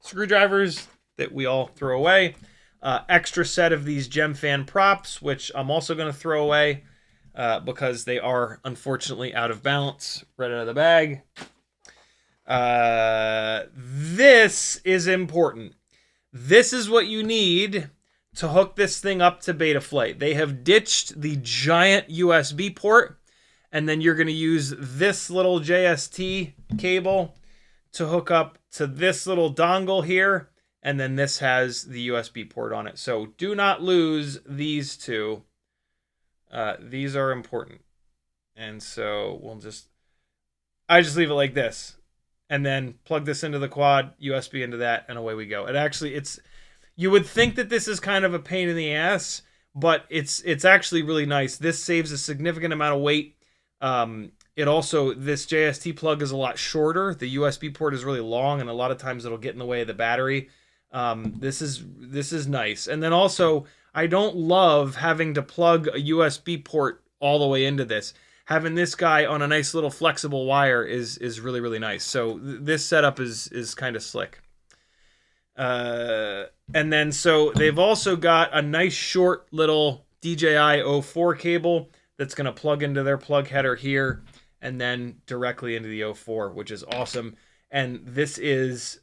screwdrivers that we all throw away. Extra set of these Gemfan props, which I'm also going to throw away because they are unfortunately out of balance right out of the bag. This is important. This is what you need to hook this thing up to Betaflight. They have ditched the giant USB port, and then you're going to use this little JST cable to hook up to this little dongle here, and then this has the USB port on it. So do not lose these two. These are important. And so I just leave it like this, and then plug this into the quad, USB into that, and away we go. You would think that this is kind of a pain in the ass, but it's actually really nice. This saves a significant amount of weight. This JST plug is a lot shorter. The USB port is really long, and a lot of times it'll get in the way of the battery. This is nice. And then also, I don't love having to plug a USB port all the way into this. Having this guy on a nice little flexible wire is really, really nice. So this setup is kind of slick. And then so they've also got a nice short little DJI O4 cable that's going to plug into their plug header here and then directly into the O4, which is awesome. And this is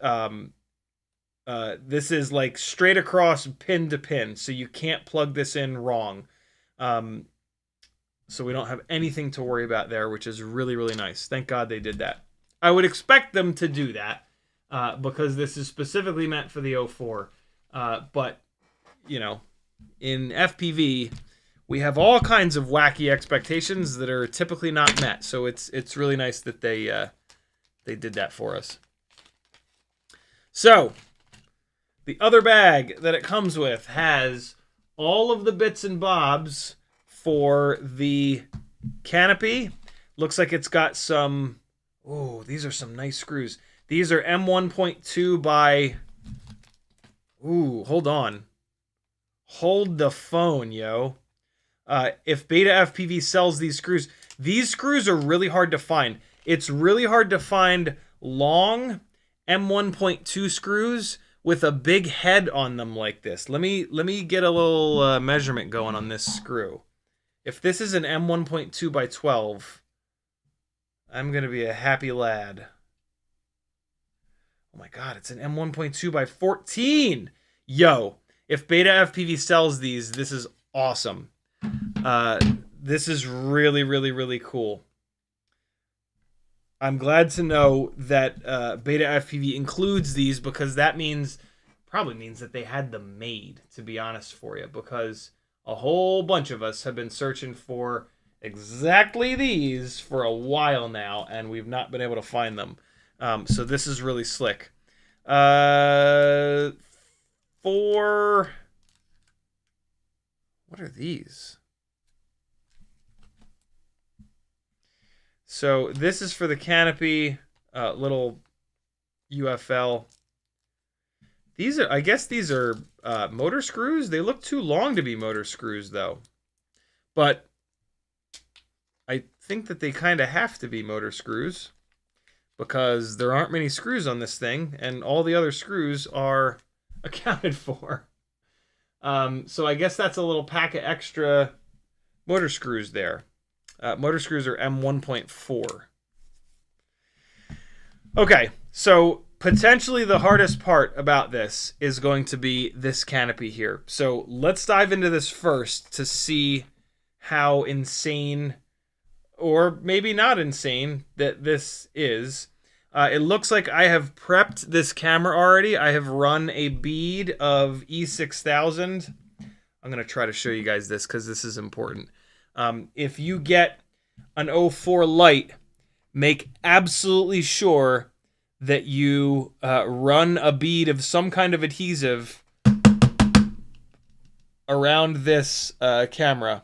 like straight across pin to pin, so you can't plug this in wrong. So we don't have anything to worry about there, which is really, really nice. Thank God they did that. I would expect them to do that because this is specifically meant for the O4. But, you know, in FPV, we have all kinds of wacky expectations that are typically not met. So it's really nice that they did that for us. So the other bag that it comes with has all of the bits and bobs for the canopy. Looks like it's got some... Oh, these are some nice screws. These are M1.2 by... Ooh, hold on. Hold the phone, yo. If BetaFPV sells these screws are really hard to find. It's really hard to find long M1.2 screws with a big head on them like this. Let me get a little measurement going on this screw. If this is an M1.2 by 12, I'm going to be a happy lad. Oh my God, it's an M1.2 by 14. Yo, if BetaFPV sells these, this is awesome. This is really, really, really cool. I'm glad to know that BetaFPV includes these because that probably means that they had them made, to be honest for you, because a whole bunch of us have been searching for exactly these for a while now, and we've not been able to find them. So this is really slick. What are these? So this is for the canopy, little UFL. I guess these are motor screws. They look too long to be motor screws, though. But I think that they kind of have to be motor screws because there aren't many screws on this thing, and all the other screws are accounted for. So I guess that's a little pack of extra motor screws there. Motor screws are M1.4. Okay, so potentially the hardest part about this is going to be this canopy here. So let's dive into this first to see how insane, or maybe not insane, that this is. It looks like I have prepped this camera already. I have run a bead of E6000. I'm going to try to show you guys this because this is important. If you get an O4 Lite, make absolutely sure that you run a bead of some kind of adhesive around this camera.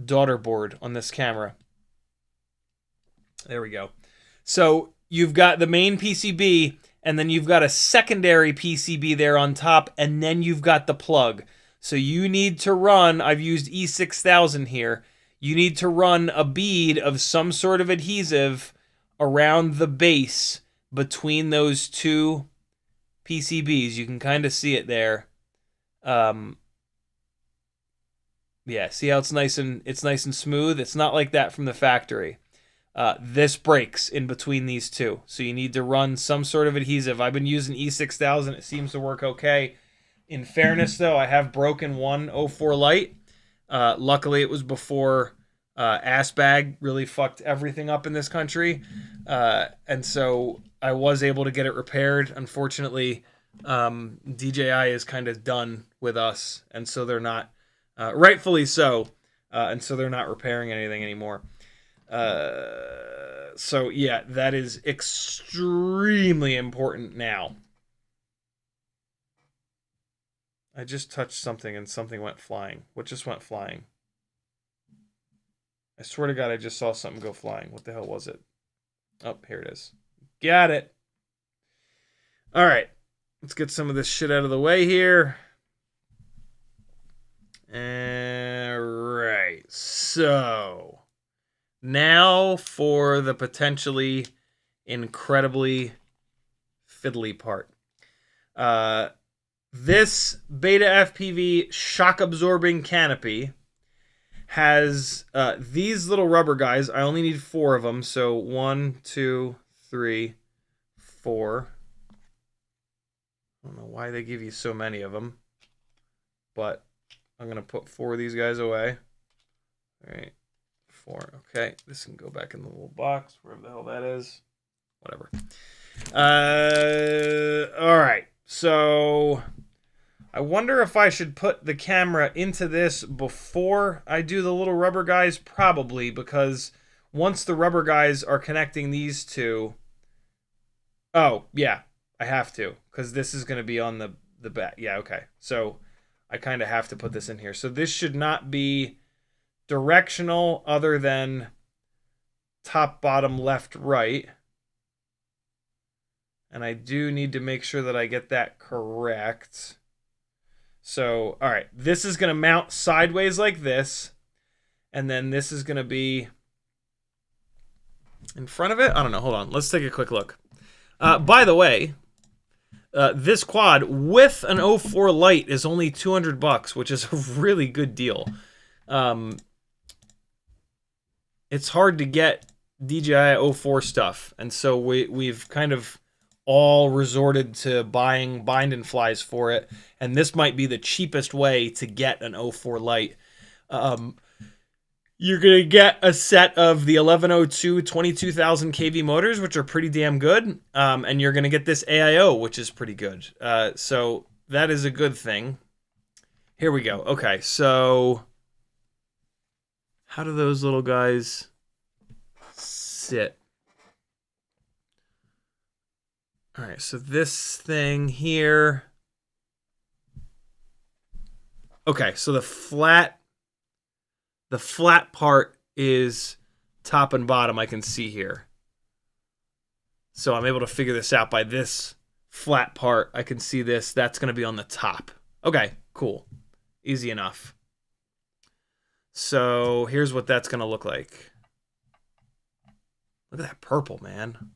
Daughter board on this camera. There we go. So you've got the main PCB, and then you've got a secondary PCB there on top, and then you've got the plug. So you need to run, I've used E6000 here, you need to run a bead of some sort of adhesive around the base between those two PCBs. You can kind of see it there. Yeah, see how it's nice and smooth? It's not like that from the factory. This breaks in between these two, so you need to run some sort of adhesive. I've been using E6000. It seems to work okay. In fairness, though, I have broken one O4 Lite. Luckily, it was before Assbag really fucked everything up in this country, and so I was able to get it repaired. Unfortunately, DJI is kind of done with us, and so they're not, rightfully so, and so they're not repairing anything anymore. So yeah, that is extremely important now. I just touched something and something went flying. What just went flying? I swear to God, I just saw something go flying. What the hell was it? Oh, here it is. Got it. All right. Let's get some of this shit out of the way here. All right. So now for the potentially incredibly fiddly part. This BetaFPV shock absorbing canopy has these little rubber guys. I only need 4 of them. So 1, 2, 3, 4. I don't know why they give you so many of them, but I'm going to put 4 of these guys away. All right. 4. Okay. This can go back in the little box, wherever the hell that is. Whatever. All right. So I wonder if I should put the camera into this before I do the little rubber guys. Probably, because once the rubber guys are connecting these two... Oh, yeah. I have to, because this is going to be on the back. Yeah, okay. So I kind of have to put this in here. So this should not be directional other than top, bottom, left, right. And I do need to make sure that I get that correct. So, all right. This is going to mount sideways like this. And then this is going to be in front of it. I don't know. Hold on. Let's take a quick look. By the way, this quad with an O4 Lite is only $200, which is a really good deal. It's hard to get DJI O4 stuff, and so we've kind of all resorted to buying bind and flies for it, and this might be the cheapest way to get an O4 Lite. You're going to get a set of the 1102 22,000 kV motors, which are pretty damn good, and you're going to get this AIO, which is pretty good. So that is a good thing. Here we go. Okay, so how do those little guys sit? All right, so this thing here. Okay, so the flat part is top and bottom, I can see here. So I'm able to figure this out by this flat part. I can see this. That's going to be on the top. Okay, cool. Easy enough. So here's what that's going to look like. Look at that purple, man.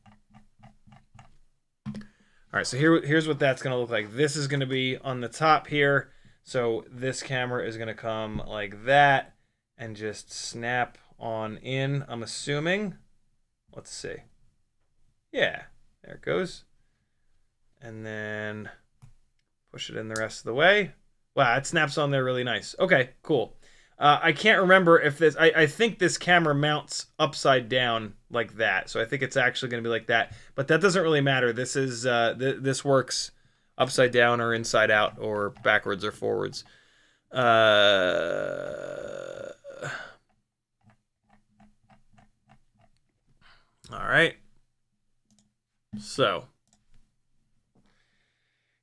All right, so here's what that's going to look like. This is going to be on the top here. So this camera is going to come like that and just snap on in, I'm assuming. Let's see. Yeah, there it goes. And then push it in the rest of the way. Wow, it snaps on there really nice. Okay, cool. I can't remember if this... I think this camera mounts upside down like that. So I think it's actually going to be like that. But that doesn't really matter. This is this works upside down or inside out or backwards or forwards. All right. So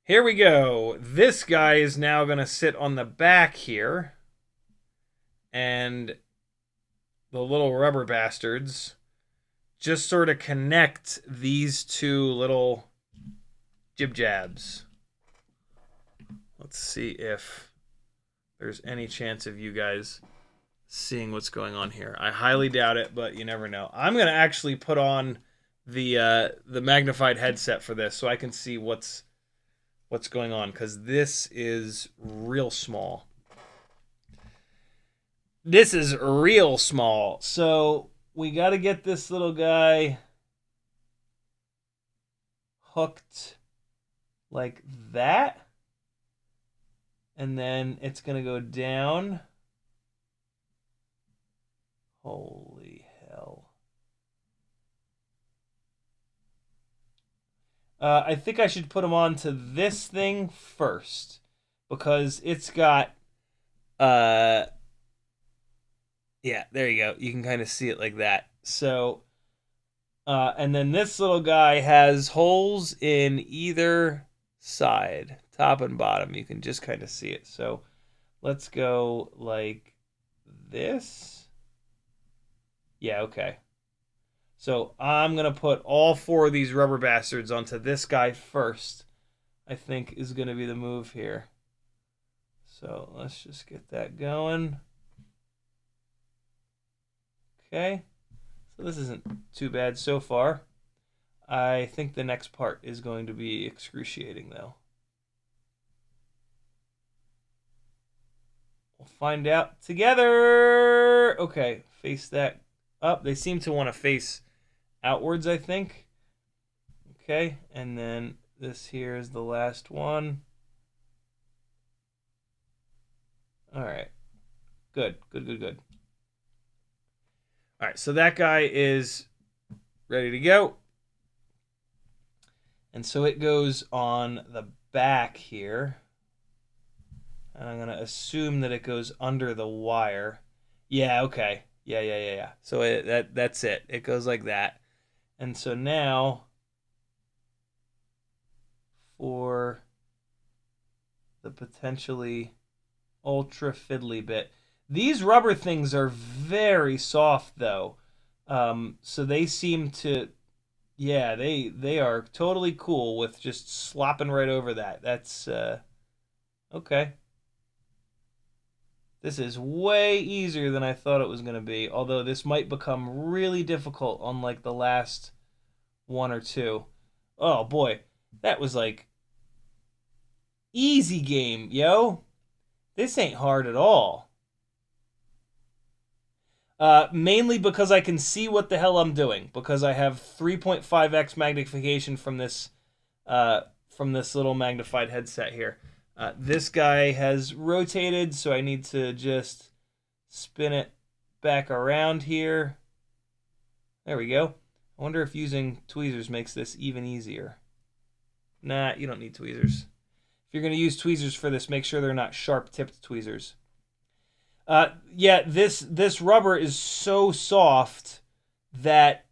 here we go. This guy is now going to sit on the back here. And the little rubber bastards just sort of connect these two little jib jabs. Let's see if there's any chance of you guys seeing what's going on here. I highly doubt it, but you never know. I'm going to actually put on the magnified headset for this so I can see what's going on, because this is real small. This is real small. So we got to get this little guy hooked like that. And then it's going to go down. Holy hell. I think I should put him onto this thing first, because it's got, yeah, there you go. You can kind of see it like that. So, and then this little guy has holes in either side, top and bottom. You can just kind of see it. So let's go like this. Yeah, okay. So I'm going to put all 4 of these rubber bastards onto this guy first, I think is going to be the move here. So let's just get that going. Okay. So this isn't too bad so far. I think the next part is going to be excruciating, though. We'll find out together. Okay, face that up. They seem to want to face outwards, I think. Okay, and then this here is the last one. All right, good. All right, so that guy is ready to go. And so it goes on the back here. And I'm going to assume that it goes under the wire. Yeah, okay. Yeah. So that's it. It goes like that. And so now, for the potentially ultra fiddly bit. These rubber things are very soft, though. So they seem to, yeah, they are totally cool with just slopping right over that. That's, okay. This is way easier than I thought it was going to be, although this might become really difficult on like the last 1 or 2. Oh boy, that was like easy game, yo. This ain't hard at all. Mainly because I can see what the hell I'm doing, because I have 3.5x magnification from this little magnified headset here. This guy has rotated, so I need to just spin it back around here. There we go. I wonder if using tweezers makes this even easier. Nah, you don't need tweezers. If you're going to use tweezers for this, make sure they're not sharp-tipped tweezers. Yeah, this rubber is so soft that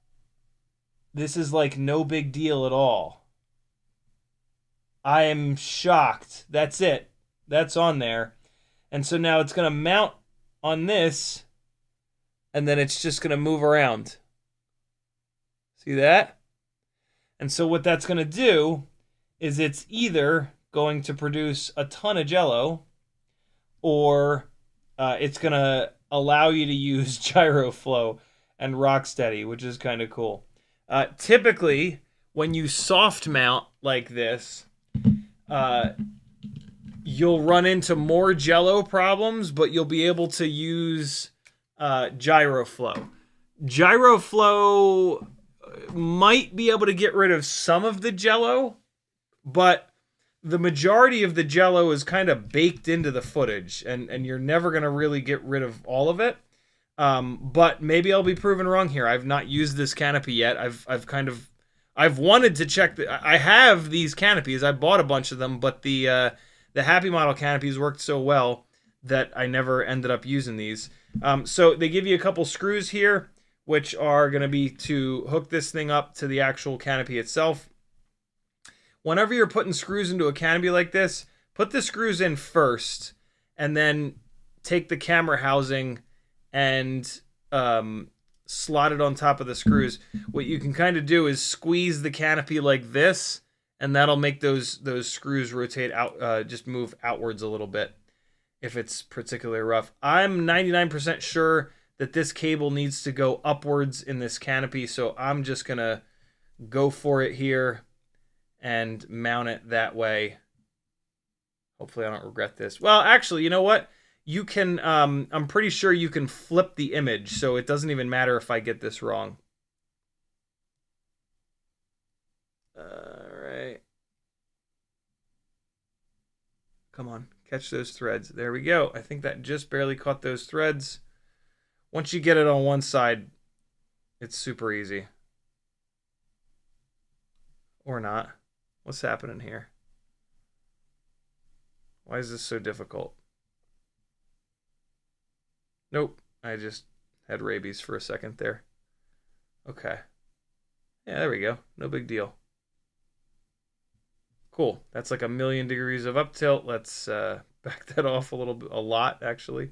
this is like no big deal at all. I am shocked. That's it. That's on there. And so now it's going to mount on this, and then it's just going to move around. See that? And so what that's going to do is it's either going to produce a ton of jello, or it's going to allow you to use gyro flow and rock steady, which is kind of cool. Typically, when you soft mount like this, you'll run into more jello problems, but you'll be able to use gyro flow. Gyro flow might be able to get rid of some of the jello, but the majority of the jello is kind of baked into the footage, and you're never going to really get rid of all of it. But maybe I'll be proven wrong here. I've not used this canopy yet. I've wanted to check. I have these canopies. I bought a bunch of them, but the Happy Model canopies worked so well that I never ended up using these. So they give you a couple screws here, which are going to be to hook this thing up to the actual canopy itself. Whenever you're putting screws into a canopy like this, put the screws in first, and then take the camera housing and slot it on top of the screws. What you can kind of do is squeeze the canopy like this, and that'll make those screws rotate out, just move outwards a little bit if it's particularly rough. I'm 99% sure that this cable needs to go upwards in this canopy, so I'm just gonna go for it here and mount it that way. Hopefully I don't regret this. Well, actually, you know what? You can, I'm pretty sure you can flip the image, so it doesn't even matter if I get this wrong. All right. Come on, catch those threads. There we go. I think that just barely caught those threads. Once you get it on one side, it's super easy. Or not. What's happening here? Why is this so difficult? Nope. I just had rabies for a second there. Okay. Yeah, there we go. No big deal. Cool. That's like 1,000,000 degrees of up tilt. Let's back that off a little bit, a lot actually.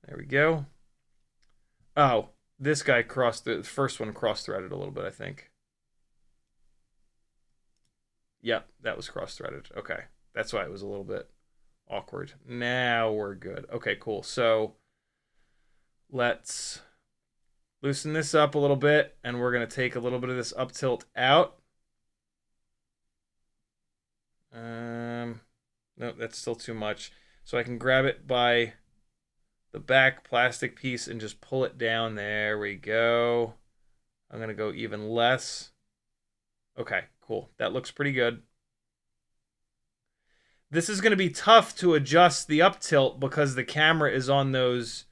There we go. Oh, this guy the first one cross-threaded a little bit, I think. Yep, that was cross-threaded. Okay. That's why it was a little bit awkward. Now we're good. Okay, cool. So let's loosen this up a little bit, and we're going to take a little bit of this up tilt out. No, that's still too much. So I can grab it by the back plastic piece and just pull it down. There we go. I'm going to go even less. Okay, cool. That looks pretty good. This is going to be tough to adjust the up tilt because the camera is on those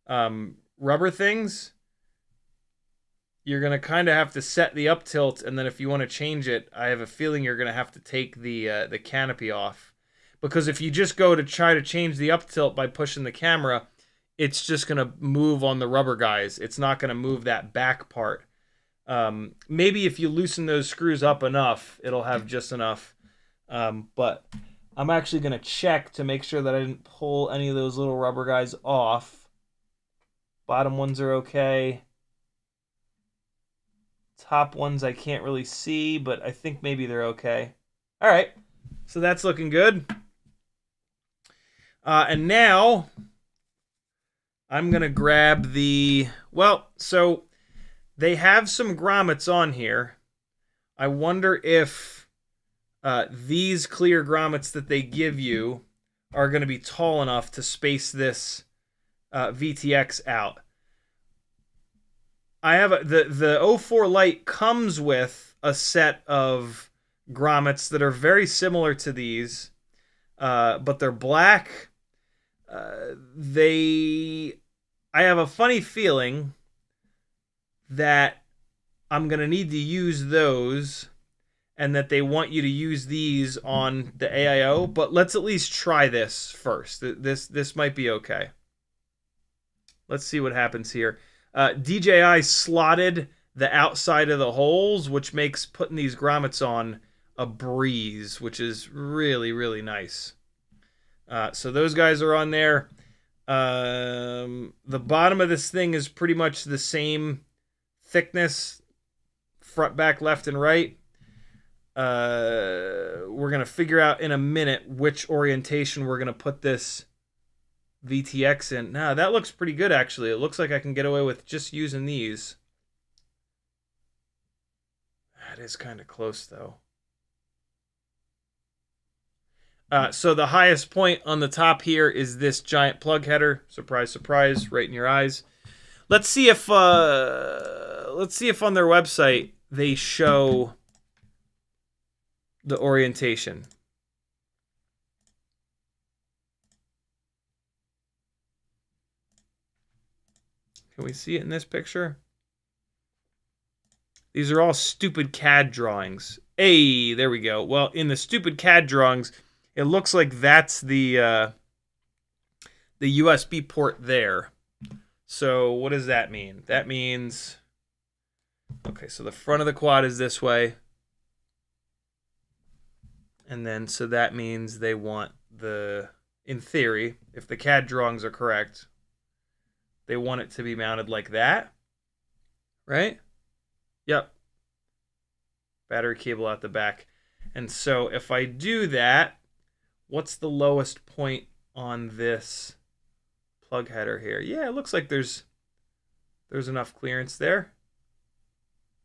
rubber things. You're going to kind of have to set the up tilt, and then if you want to change it, I have a feeling you're going to have to take the canopy off. Because if you just go to try to change the up tilt by pushing the camera, it's just going to move on the rubber guys. It's not going to move that back part. Maybe if you loosen those screws up enough, it'll have just enough. But I'm actually going to check to make sure that I didn't pull any of those little rubber guys off. Bottom ones are okay. Top ones I can't really see, but I think maybe they're okay. All right, so that's looking good. And now I'm going to grab the... Well, so they have some grommets on here. I wonder if these clear grommets that they give you are going to be tall enough to space this VTx out. I have the O4 Lite comes with a set of grommets that are very similar to these, but they're black. I have a funny feeling that I'm going to need to use those and that they want you to use these on the AIO, but let's at least try this first. This might be okay. Let's see what happens here. DJI slotted the outside of the holes, which makes putting these grommets on a breeze, which is really, really nice. So those guys are on there. The bottom of this thing is pretty much the same thickness, front, back, left, and right. We're going to figure out in a minute which orientation we're going to put this VTx in. Nah, that looks pretty good, actually. It looks like I can get away with just using these. That is kind of close, though. So the highest point on the top here is this giant plug header. Surprise, surprise, right in your eyes. Let's see if on their website they show the orientation. Can we see it in this picture? These are all stupid CAD drawings. Hey, there we go. Well, in the stupid CAD drawings, it looks like that's the USB port there. So what does that mean? That means, okay, so the front of the quad is this way. And then, so that means they want in theory, if the CAD drawings are correct, they want it to be mounted like that, right? Yep. Battery cable out the back. And so if I do that, what's the lowest point on this plug header here? Yeah, it looks like there's enough clearance there.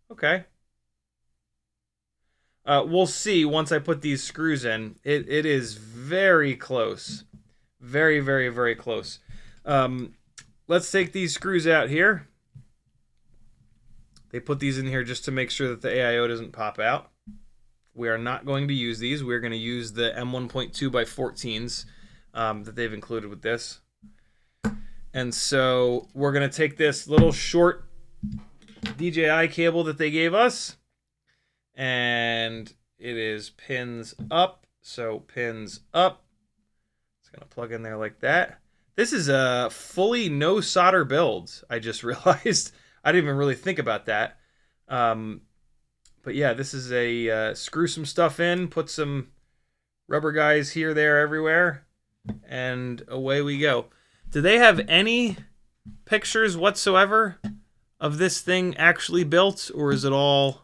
Okay. We'll see once I put these screws in. It is very close. Very, very, very close. Let's take these screws out here. They put these in here just to make sure that the AIO doesn't pop out. We are not going to use these. We're going to use the M1.2 by 14s that they've included with this. And so we're going to take this little short DJI cable that they gave us, and it is pins up. So pins up. It's going to plug in there like that. This is a fully no solder build. I just realized. I didn't even really think about that. But yeah, this is a screw some stuff in, put some rubber guys here, there, everywhere, and away we go. Do they have any pictures whatsoever of this thing actually built, or is it all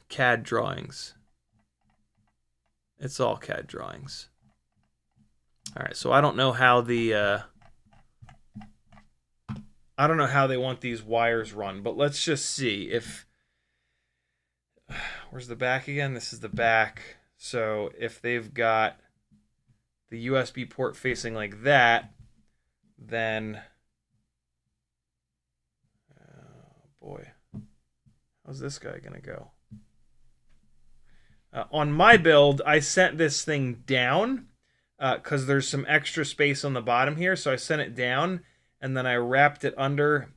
CAD drawings? It's all CAD drawings. All right, so I don't know how the I don't know how they want these wires run, but let's just see if... Where's the back again? This is the back. So if they've got the USB port facing like that, then... Oh, boy. How's this guy going to go? On my build, I sent this thing down because there's some extra space on the bottom here, so I sent it down. And then I wrapped it under,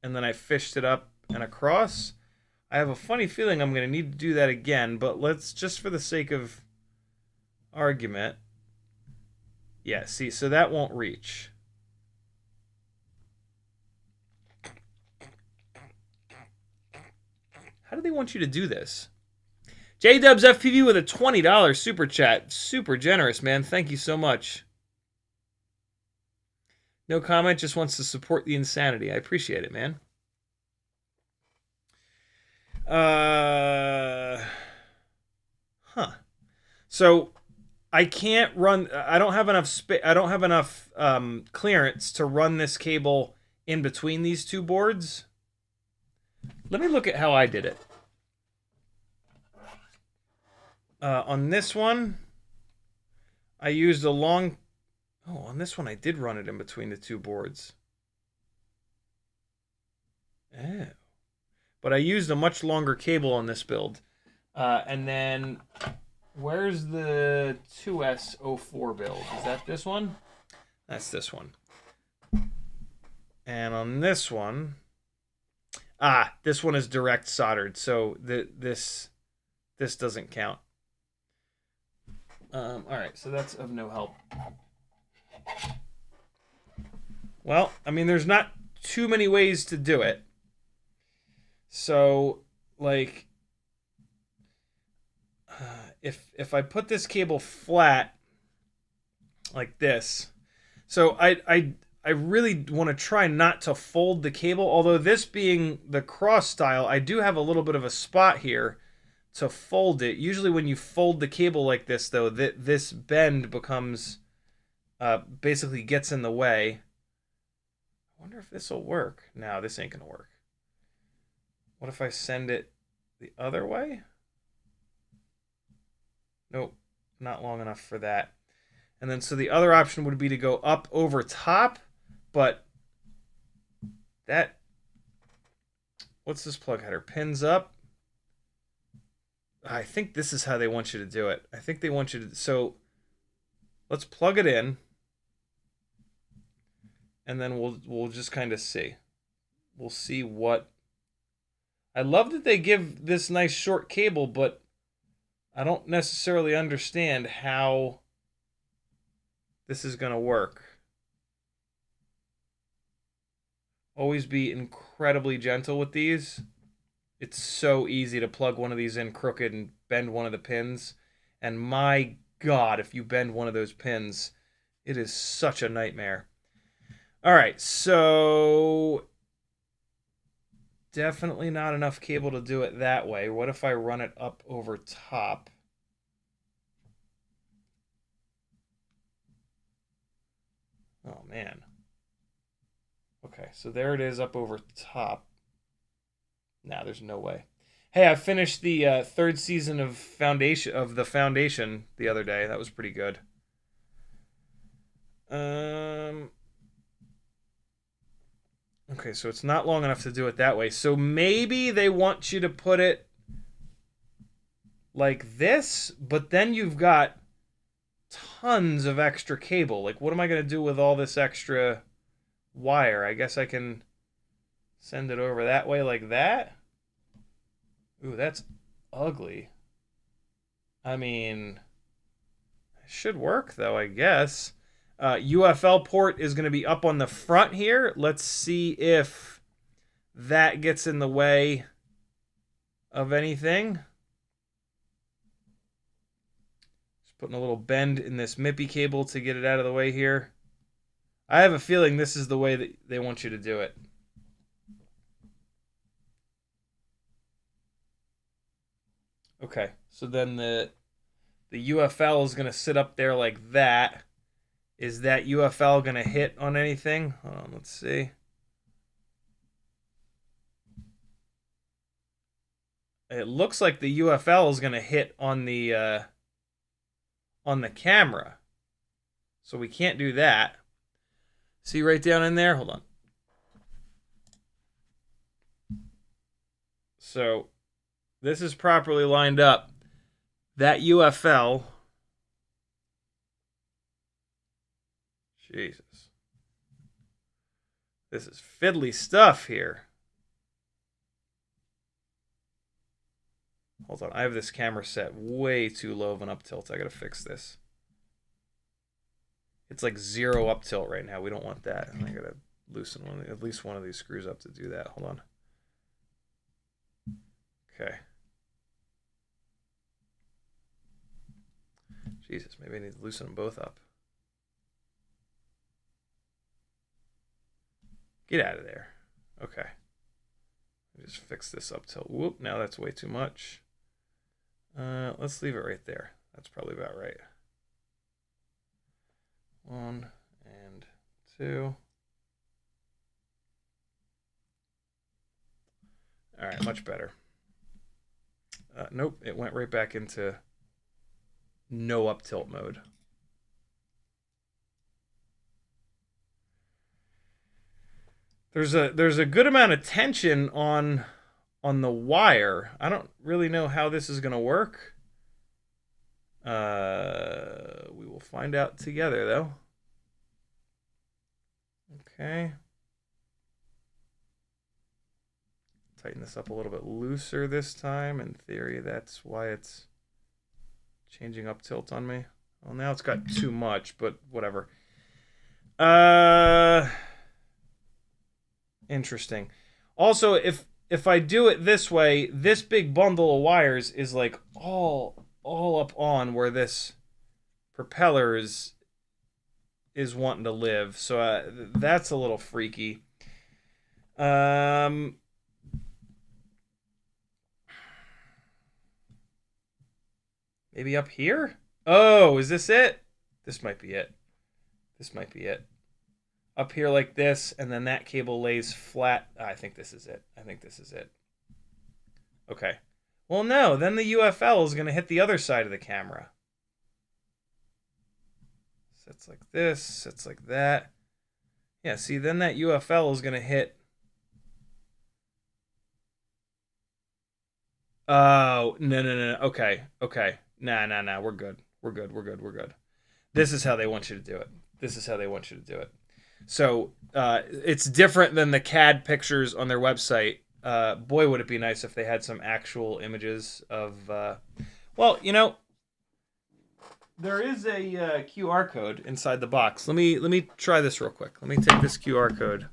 and then I fished it up and across. I have a funny feeling I'm going to need to do that again, but let's, just for the sake of argument. Yeah, see, so that won't reach. How do they want you to do this? J-Dubs FPV with a $20 super chat. Super generous, man. Thank you so much. No comment, just wants to support the insanity. I appreciate it, man. So I can't run. I don't have enough space. I don't have enough clearance to run this cable in between these two boards. Let me look at how I did it. On this one, I used a long... Oh, on this one I did run it in between the two boards. Oh. But I used a much longer cable on this build. And then, where's the 2S04 build? Is that this one? That's this one. And on this one... this one is direct soldered, so this doesn't count. Alright, so that's of no help. Well, I mean, there's not too many ways to do it. So, like, if I put this cable flat like this, so I really want to try not to fold the cable, although this being the cross style, I do have a little bit of a spot here to fold it. Usually when you fold the cable like this, though, this bend becomes... basically gets in the way. I wonder if this will work. No, this ain't gonna work. What if I send it the other way? Nope, not long enough for that. And then so the other option would be to go up over top, but that... What's this plug header? Pins up. I think this is how they want you to do it. I think they want you to... So let's plug it in. And then we'll just kind of see. We'll see what... I love that they give this nice short cable, but I don't necessarily understand how this is going to work. Always be incredibly gentle with these. It's so easy to plug one of these in crooked and bend one of the pins. And my God, if you bend one of those pins, it is such a nightmare. All right, so definitely not enough cable to do it that way. What if I run it up over top? Oh, man. Okay, so there it is up over top. Nah, there's no way. Hey, I finished the third season of the Foundation the other day. That was pretty good. Okay, so it's not long enough to do it that way. So maybe they want you to put it like this, but then you've got tons of extra cable. Like, what am I going to do with all this extra wire? I guess I can send it over that way like that. Ooh, that's ugly. I mean, it should work though, I guess. UFL port is going to be up on the front here. Let's see if that gets in the way of anything. Just putting a little bend in this MIPI cable to get it out of the way here. I have a feeling this is the way that they want you to do it. Okay, so then the UFL is going to sit up there like that. Is that UFL going to hit on anything? Hold on, let's see. It looks like the UFL is going to hit on the camera. So we can't do that. See right down in there? Hold on. So this is properly lined up. That UFL... Jesus. This is fiddly stuff here. Hold on. I have this camera set way too low of an up tilt. I gotta fix this. It's like 0 up tilt right now. We don't want that. I gotta loosen at least one of these screws up to do that. Hold on. Okay. Jesus, maybe I need to loosen them both up. Get out of there. Okay. Just fix this up tilt. Whoop, now that's way too much. Let's leave it right there. That's probably about right. 1 and 2. All right, much better. Nope, it went right back into no up tilt mode. There's a good amount of tension on the wire. I don't really know how this is gonna work. We will find out together though. Okay. Tighten this up a little bit looser this time. In theory, that's why it's changing up tilt on me. Well, now it's got too much, but whatever. Interesting. Also, if I do it this way, this big bundle of wires is like all up on where this propeller is wanting to live. So that's a little freaky. Maybe up here? Oh, is this it? This might be it. This might be it. Up here like this, and then that cable lays flat. I think this is it. I think this is it. Okay. Well, no, then the UFL is going to hit the other side of the camera. Sits like this, sits like that. Yeah, see, then that UFL is going to hit. Oh, no. Okay. Nah. We're good. We're good. This is how they want you to do it. So it's different than the CAD pictures on their website. Boy, would it be nice if they had some actual images of... well, you know, there is a QR code inside the box. Let me try this real quick. Let me take this QR code.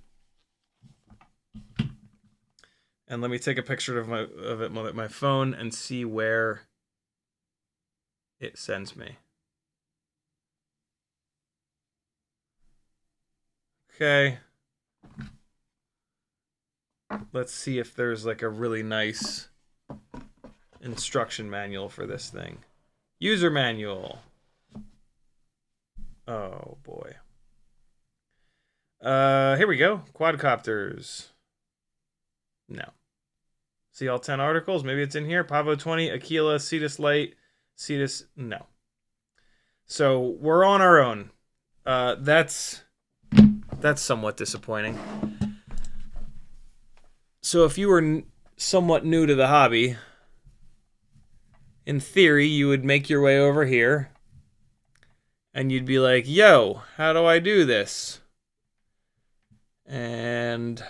And let me take a picture of it with my phone and see where it sends me. Okay. Let's see if there's like a really nice instruction manual for this thing. User manual. Oh boy. Here we go. Quadcopters. No. See all 10 articles? Maybe it's in here. Pavo 20, Aquila, Cetus Light, Cetus... No. So we're on our own. That's somewhat disappointing. So if you were somewhat new to the hobby, in theory, you would make your way over here, and you'd be like, yo, how do I do this? And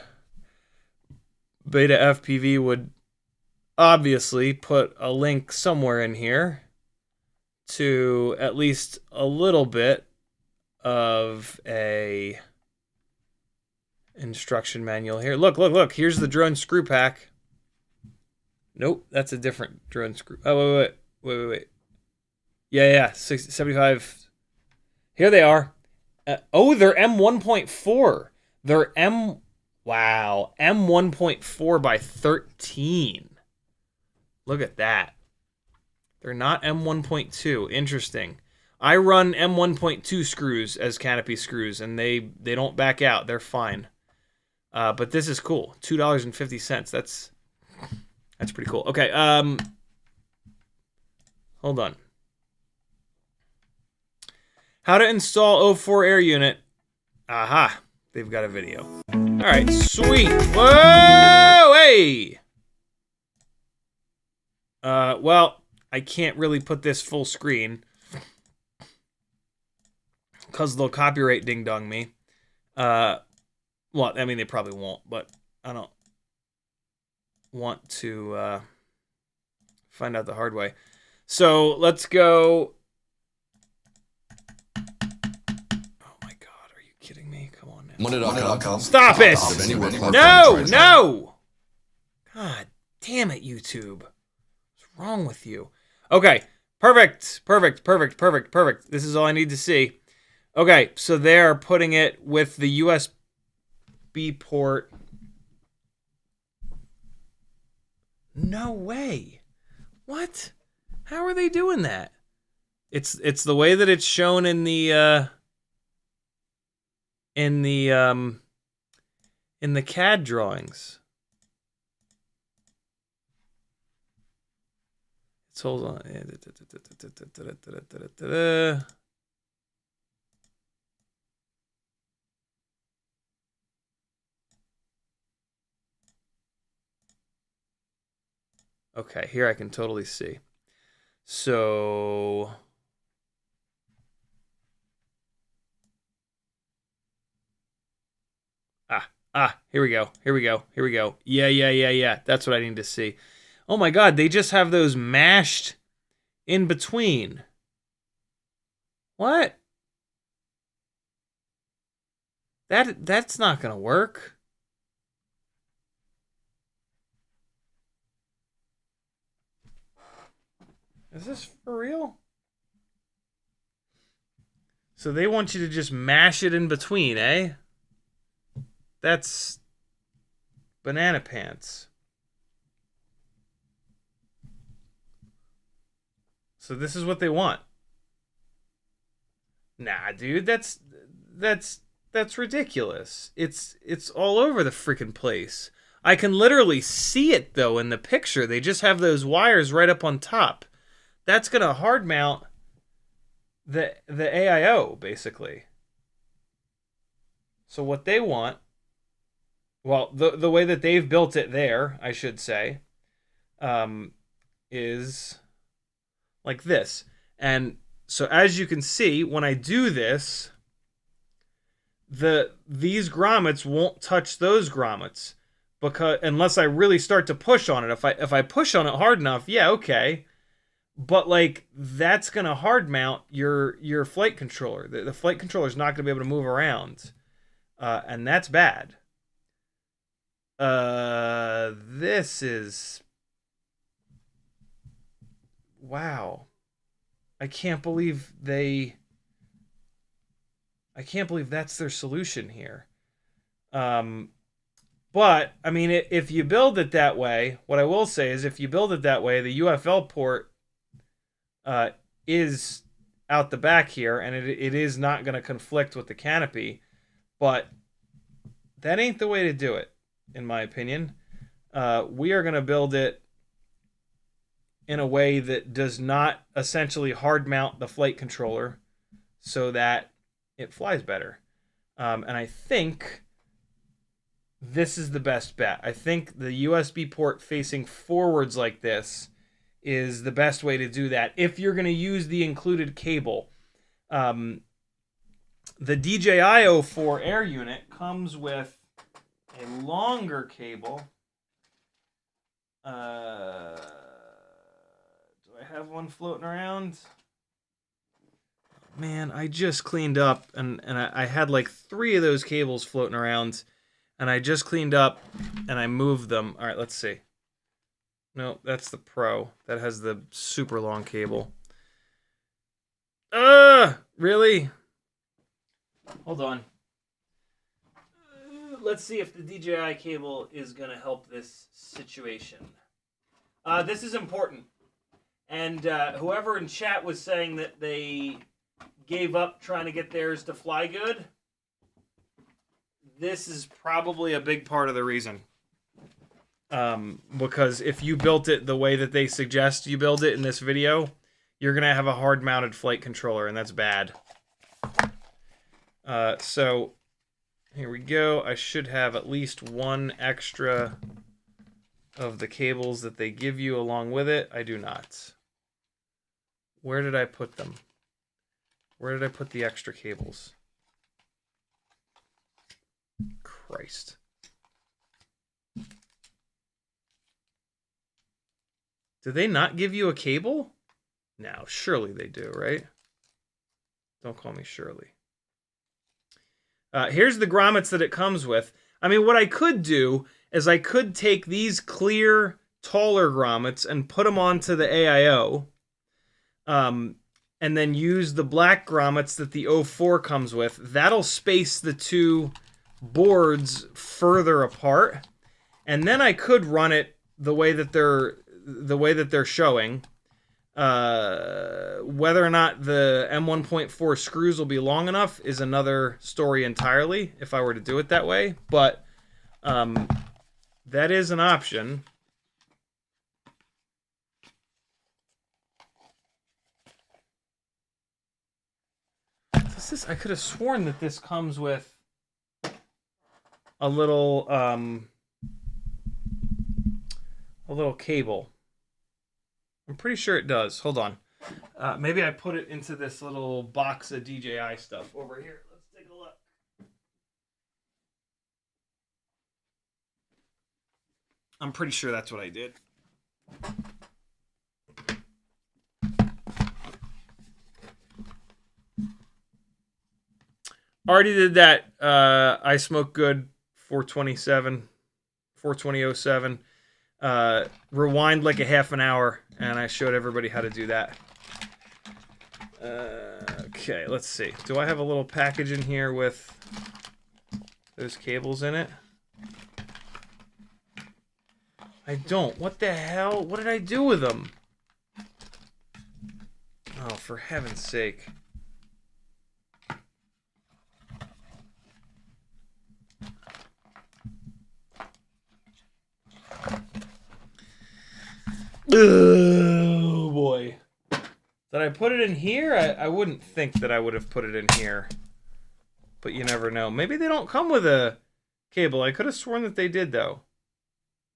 BetaFPV would obviously put a link somewhere in here to at least a little bit of a instruction manual here. Look. Here's the drone screw pack. Nope, that's a different drone screw. Oh, wait. Yeah, 75. Here they are. Oh, they're M1.4. They're M1.4 by 13. Look at that. They're not M1.2. Interesting. I run M1.2 screws as canopy screws, and they don't back out. They're fine. But this is cool. $2.50. That's pretty cool. Okay. Hold on. How to install O4 air unit. Aha. They've got a video. All right. Sweet. Whoa. Hey. Well, I can't really put this full screen because they'll copyright ding-dong me. Well, I mean, they probably won't, but I don't want to find out the hard way. So let's go. Oh my God, are you kidding me? Come on now. Money.com. Stop it! No! God damn it, YouTube. What's wrong with you? Okay, perfect. This is all I need to see. Okay, so they're putting it with the USB port. No way. What? How are they doing that? It's the way that it's shown in the CAD drawings. Let's hold on. Okay, here I can totally see. So here we go. Yeah. That's what I need to see. Oh my God, they just have those mashed in between. What? That's not gonna work. Is this for real? So they want you to just mash it in between, eh? That's banana pants. So this is what they want. Nah, dude, that's ridiculous. It's all over the freaking place. I can literally see it though in the picture. They just have those wires right up on top. That's gonna hard mount the AIO basically. So what they want, well, the way that they've built it there, I should say, is like this. And so as you can see, when I do this, these grommets won't touch those grommets, because unless I really start to push on it. If I push on it hard enough, yeah, okay. But like that's gonna hard mount your flight controller. The flight controller is not gonna be able to move around, and that's bad. This is, wow. I can't believe that's their solution here. But I mean, if you build it that way, what I will say is if you build it that way, the UFL port is out the back here, and it is not going to conflict with the canopy, but that ain't the way to do it, in my opinion. we are going to build it in a way that does not essentially hard mount the flight controller so that it flies better. And I think this is the best bet. I think the USB port facing forwards like this is the best way to do that if you're going to use the included cable. The DJI O4 Air unit comes with a longer cable. Do I have one floating around? Man, I just cleaned up, and I had like 3 of those cables floating around, and I just cleaned up, and I moved them. All right, let's see. No, that's the Pro. That has the super long cable. Really? Hold on. Let's see if the DJI cable is going to help this situation. This is important. And whoever in chat was saying that they gave up trying to get theirs to fly good, this is probably a big part of the reason. Because if you built it the way that they suggest you build it in this video, you're going to have a hard-mounted flight controller, and that's bad. So, here we go. I should have at least one extra of the cables that they give you along with it. I do not. Where did I put them? Where did I put the extra cables? Christ. Do they not give you a cable? No, surely they do, right? Don't call me Shirley. Here's the grommets that it comes with. I mean, what I could do is I could take these clear, taller grommets and put them onto the AIO, and then use the black grommets that the O4 comes with. That'll space the 2 boards further apart, and then I could run it the way that they're showing. Whether or not the M1.4 screws will be long enough is another story entirely, if I were to do it that way. But that is an option. I could have sworn that this comes with a little cable. I'm pretty sure it does. Hold on. Maybe I put it into this little box of DJI stuff over here. Let's take a look. I'm pretty sure that's what I did. Already did that. I Smoke Good 42007. Rewind like a half an hour, and I showed everybody how to do that. Okay, let's see. Do I have a little package in here with those cables in it? I don't. What the hell? What did I do with them? Oh, for heaven's sake. Oh boy. Did I put it in here? I wouldn't think that I would have put it in here. But you never know. Maybe they don't come with a cable. I could have sworn that they did, though.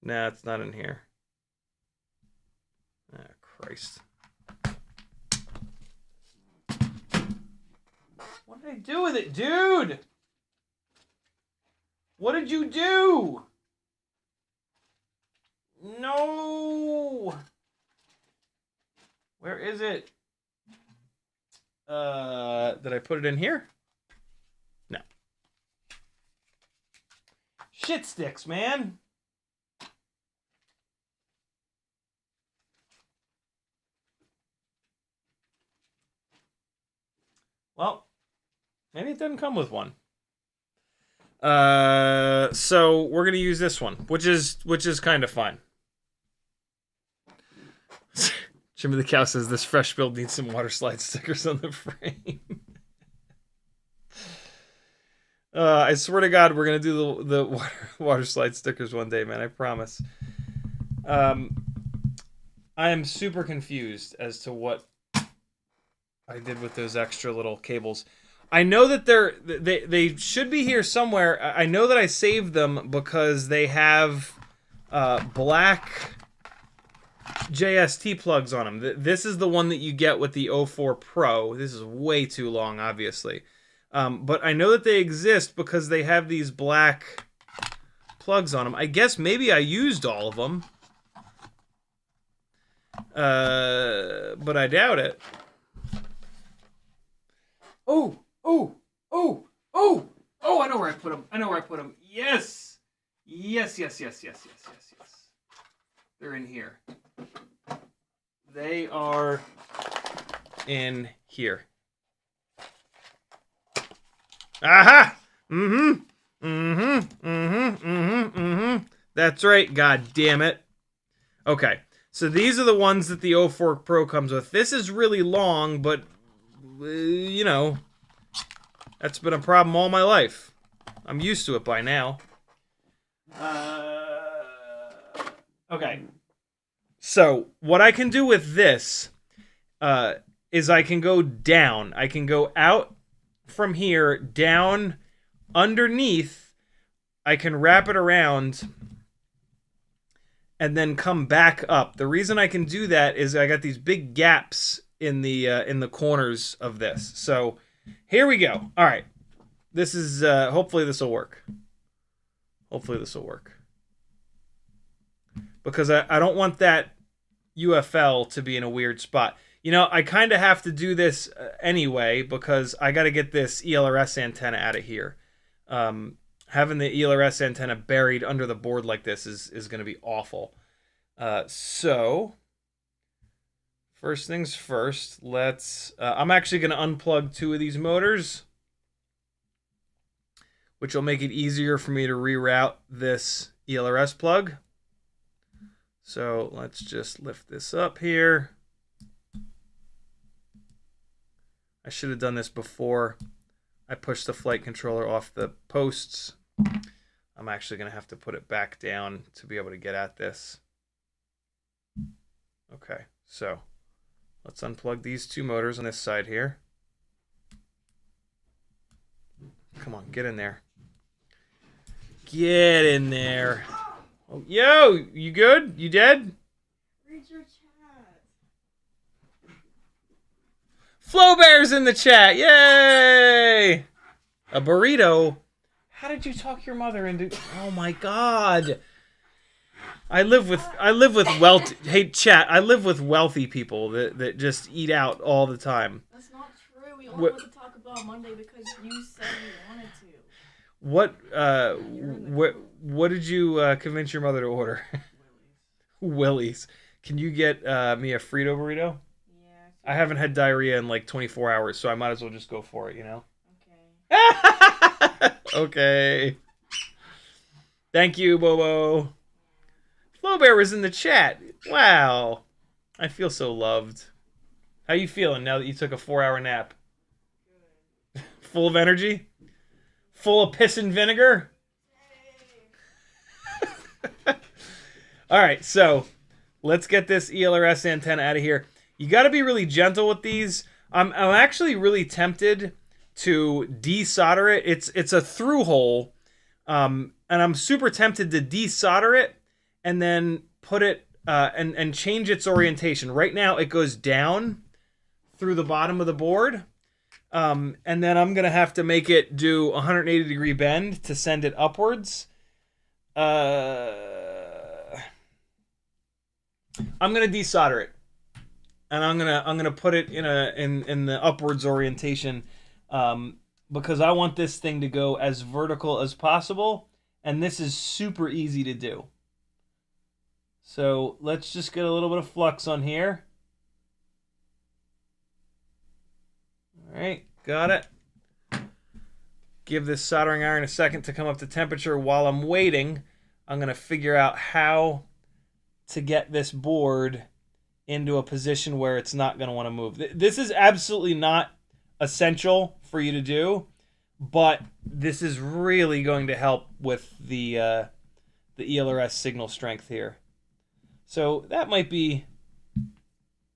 Nah, it's not in here. Ah, Christ. What did I do with it, dude? What did you do? No! Where is it? Did I put it in here? No. Shit sticks, man. Well, maybe it doesn't come with one. So we're gonna use this one, which is kind of fun. Jimmy the Cow says this fresh build needs some water slide stickers on the frame. I swear to God, we're gonna do the water slide stickers one day, man. I promise. I am super confused as to what I did with those extra little cables. I know that they should be here somewhere. I know that I saved them because they have black JST plugs on them. This is the one that you get with the O4 Pro. This is way too long, obviously. But I know that they exist because they have these black plugs on them. I guess maybe I used all of them. But I doubt it. Oh, I know where I put them. Yes. Yes. They're in here. They are in here. Aha! That's right, god damn it. Okay, so these are the ones that the O4 Pro comes with. This is really long, but, you know, that's been a problem all my life. I'm used to it by now. Okay. So, what I can do with this is I can go down. I can go out from here, down underneath. I can wrap it around and then come back up. The reason I can do that is I got these big gaps in the corners of this. So, here we go. All right. This is, hopefully this will work. Hopefully this will work. Because I don't want that UFL to be in a weird spot. You know, I kind of have to do this anyway because I got to get this ELRS antenna out of here. Having the ELRS antenna buried under the board like this is going to be awful. So, first things first, let's... I'm actually going to unplug 2 of these motors, which will make it easier for me to reroute this ELRS plug. So let's just lift this up here. I should have done this before I pushed the flight controller off the posts. I'm actually going to have to put it back down to be able to get at this. Okay, so let's unplug these 2 motors on this side here. Come on, get in there. Get in there. Oh, yo, you good? You dead? Read your chat. Flow Bear's in the chat. Yay! A burrito. How did you talk your mother into? Oh my god. I live with wealthy. Hey chat, I live with wealthy people that just eat out all the time. That's not true. We only want to talk about Monday because you said you wanted to. What did you convince your mother to order? Willie's. Can you get me a Frito burrito? Yeah. I haven't had diarrhea in like 24 hours, so I might as well just go for it, you know? Okay. Okay. Thank you, Bobo. Flow Bear was in the chat. Wow. I feel so loved. How you feeling now that you took a 4-hour nap? Good. Full of energy? Full of piss and vinegar? All right, so let's get this ELRS antenna out of here. You got to be really gentle with these. I'm actually really tempted to desolder it. It's a through hole, and I'm super tempted to desolder it and then put it and change its orientation. Right now, it goes down through the bottom of the board, and then I'm gonna have to make it do a 180-degree bend to send it upwards. I'm gonna desolder it, and I'm gonna put it in the upwards orientation, because I want this thing to go as vertical as possible, and this is super easy to do. So let's just get a little bit of flux on here. All right, got it. Give this soldering iron a second to come up to temperature. While I'm waiting, I'm gonna figure out how to get this board into a position where it's not going to want to move. This is absolutely not essential for you to do, but this is really going to help with the ELRS signal strength here. So that might be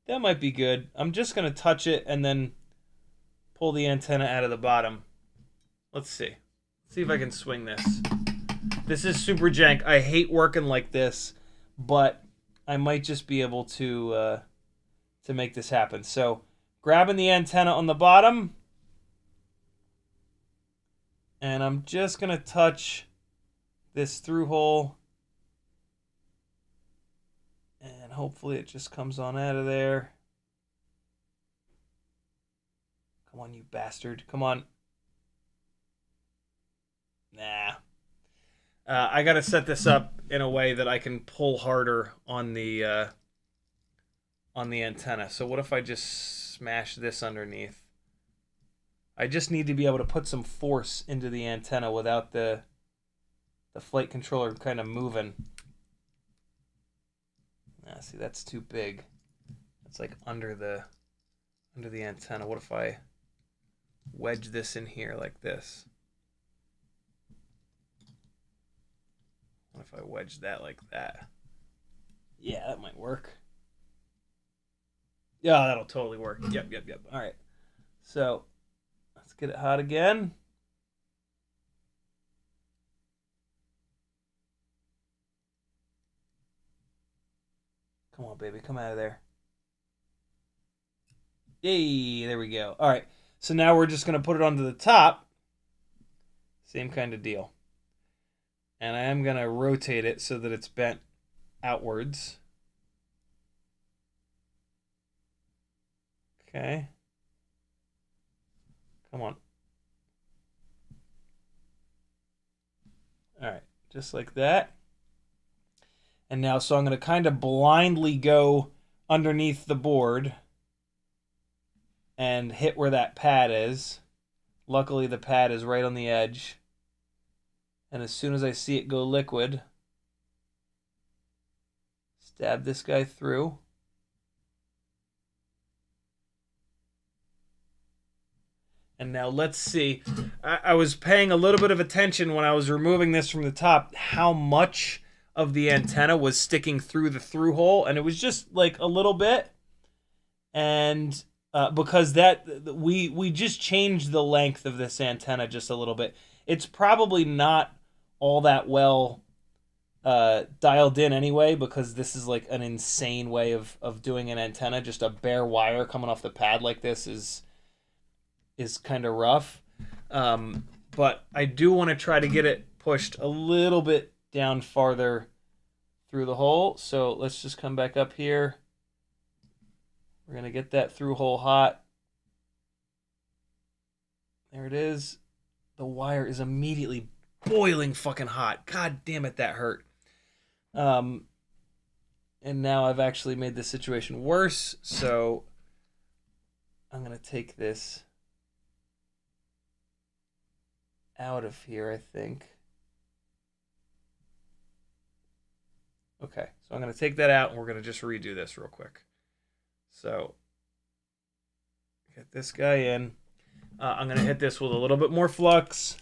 good. I'm just going to touch it and then pull the antenna out of the bottom. Let's see. See if I can swing this. This is super jank. I hate working like this, but I might just be able to make this happen. So grabbing the antenna on the bottom, and I'm just going to touch this through hole, and hopefully it just comes on out of there. Come on, you bastard. Come on. Nah. I got to set this up in a way that I can pull harder on the antenna. So what if I just smash this underneath? I just need to be able to put some force into the antenna without the flight controller kind of moving. Ah, see, that's too big. It's like under the antenna. What if I wedge this in here like this? What if I wedge that like that? Yeah, that might work. Yeah, that'll totally work. Yep. All right. So let's get it hot again. Come on, baby. Come out of there. Yay, there we go. All right. So now we're just going to put it onto the top. Same kind of deal. And I am going to rotate it so that it's bent outwards. Okay. Come on. All right, just like that. And now, so I'm going to kind of blindly go underneath the board and hit where that pad is. Luckily, the pad is right on the edge. And as soon as I see it go liquid, stab this guy through. And now let's see. I was paying a little bit of attention when I was removing this from the top, how much of the antenna was sticking through the through hole. And it was just like a little bit. And because that we just changed the length of this antenna just a little bit. It's probably not all that well dialed in anyway, because this is like an insane way of doing an antenna. Just a bare wire coming off the pad like this is kind of rough. But I do want to try to get it pushed a little bit down farther through the hole. So let's just come back up here. We're going to get that through hole hot. There it is. The wire is immediately boiling fucking hot. God damn it, that hurt. And now I've actually made the situation worse. So I'm going to take this out of here, I think. Okay, so I'm going to take that out and we're going to just redo this real quick. So get this guy in. I'm going to hit this with a little bit more flux.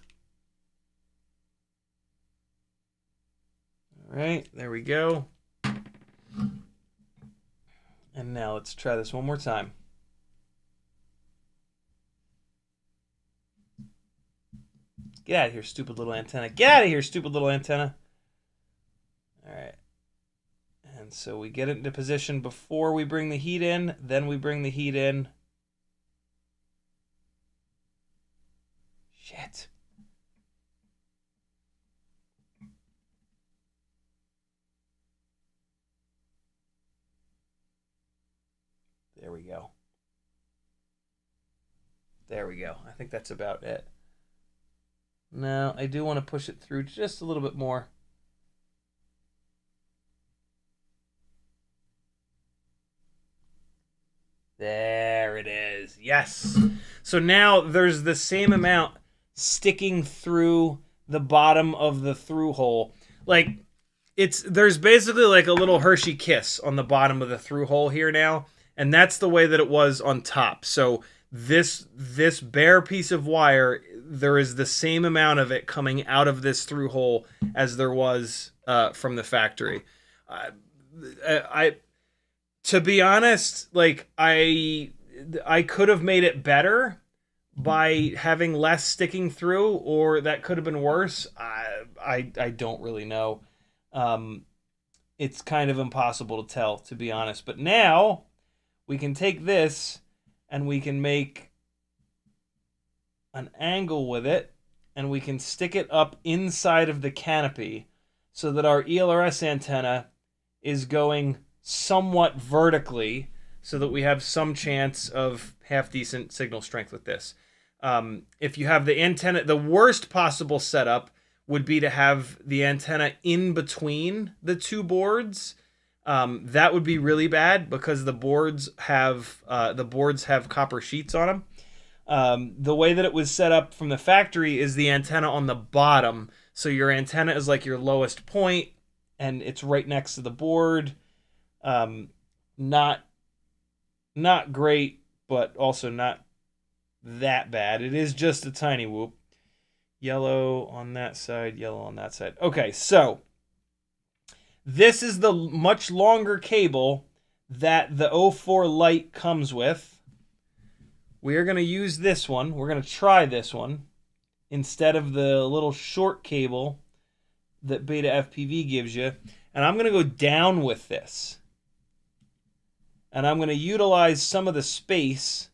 All right, there we go. And now let's try this one more time. Get out of here, stupid little antenna. Get out of here, stupid little antenna. All right. And so we get it into position before we bring the heat in. Then we bring the heat in. Shit. There we go. There we go. I think that's about it. Now, I do want to push it through just a little bit more. There it is. Yes. So now there's the same amount sticking through the bottom of the through hole. Like, there's basically like a little Hershey kiss on the bottom of the through hole here now. And that's the way that it was on top. So this bare piece of wire, there is the same amount of it coming out of this through hole as there was from the factory. I to be honest, like I could have made it better by having less sticking through, or that could have been worse. I don't really know. It's kind of impossible to tell, to be honest. But now we can take this and we can make an angle with it, and we can stick it up inside of the canopy so that our ELRS antenna is going somewhat vertically, so that we have some chance of half decent signal strength with this. If you have the antenna, the worst possible setup would be to have the antenna in between the two boards. That would be really bad because the boards have copper sheets on them. The way that it was set up from the factory is the antenna on the bottom, so your antenna is like your lowest point, and it's right next to the board. Not great, but also not that bad. It is just a tiny whoop. Yellow on that side, yellow on that side. Okay, so this is the much longer cable that the O4 Lite comes with. We are going to use this one. We're going to try this one instead of the little short cable that BetaFPV gives you. And I'm going to go down with this. And I'm going to utilize some of the space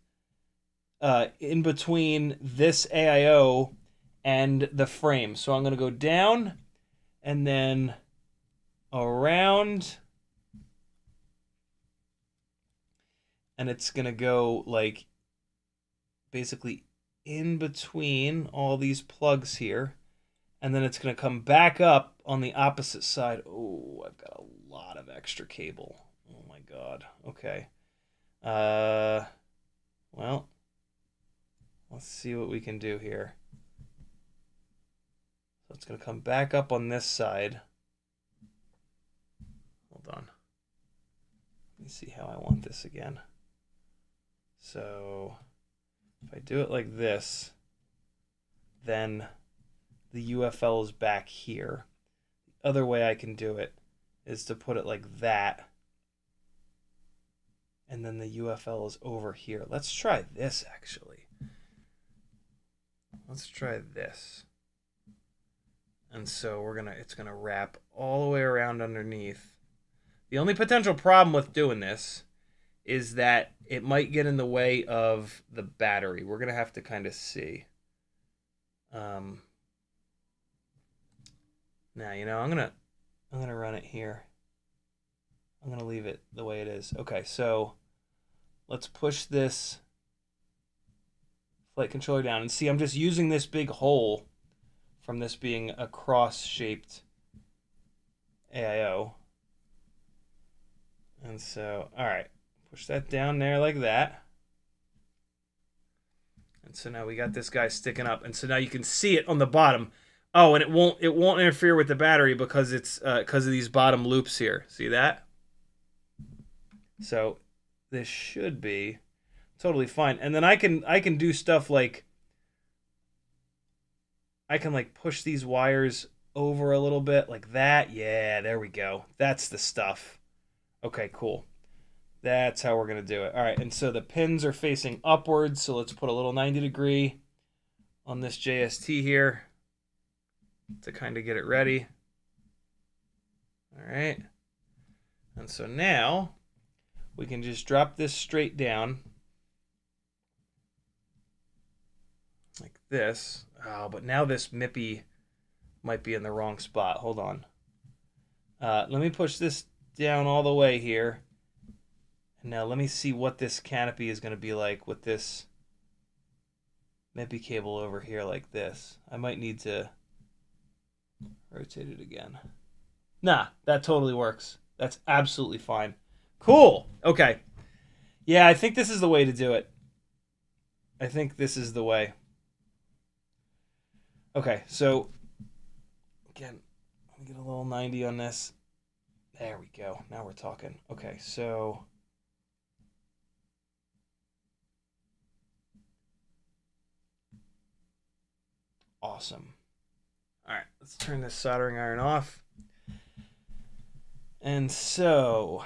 in between this AIO and the frame. So I'm going to go down and then around. And it's going to go like basically in between all these plugs here, and then it's going to come back up on the opposite side. Oh, I've got a lot of extra cable. Oh my god. Okay. Well, let's see what we can do here. So it's going to come back up on this side. Hold on. Let me see how I want this again. So if I do it like this, then the UFL is back here. The other way I can do it is to put it like that, and then the UFL is over here. Let's try this, actually. Let's try this. And so it's gonna wrap all the way around underneath. The only potential problem with doing this is that it might get in the way of the battery. We're gonna have to kind of see. Now, I'm gonna run it here. I'm gonna leave it the way it is. Okay, so let's push this flight controller down, and see, I'm just using this big hole from this being a cross-shaped AIO. And so, all right. Push that down there like that. And so now we got this guy sticking up. And so now you can see it on the bottom. Oh, and it won't interfere with the battery because it's because of these bottom loops here. See that? So this should be totally fine. And then I can do stuff like I can like push these wires over a little bit like that. Yeah, there we go. That's the stuff. Okay, cool. That's how we're going to do it. All right, and so the pins are facing upwards, so let's put a little 90-degree on this JST here to kind of get it ready. All right. And so now we can just drop this straight down like this. Oh, but now this MIPI might be in the wrong spot. Hold on. Let me push this down all the way here. And now let me see what this canopy is going to be like with this MIPI cable over here like this. I might need to rotate it again. Nah, that totally works. That's absolutely fine. Cool. Okay. Yeah, I think this is the way to do it. I think this is the way. Okay, so again, let me get a little 90 on this. There we go. Now we're talking. Okay, so awesome. All right, let's turn this soldering iron off. And so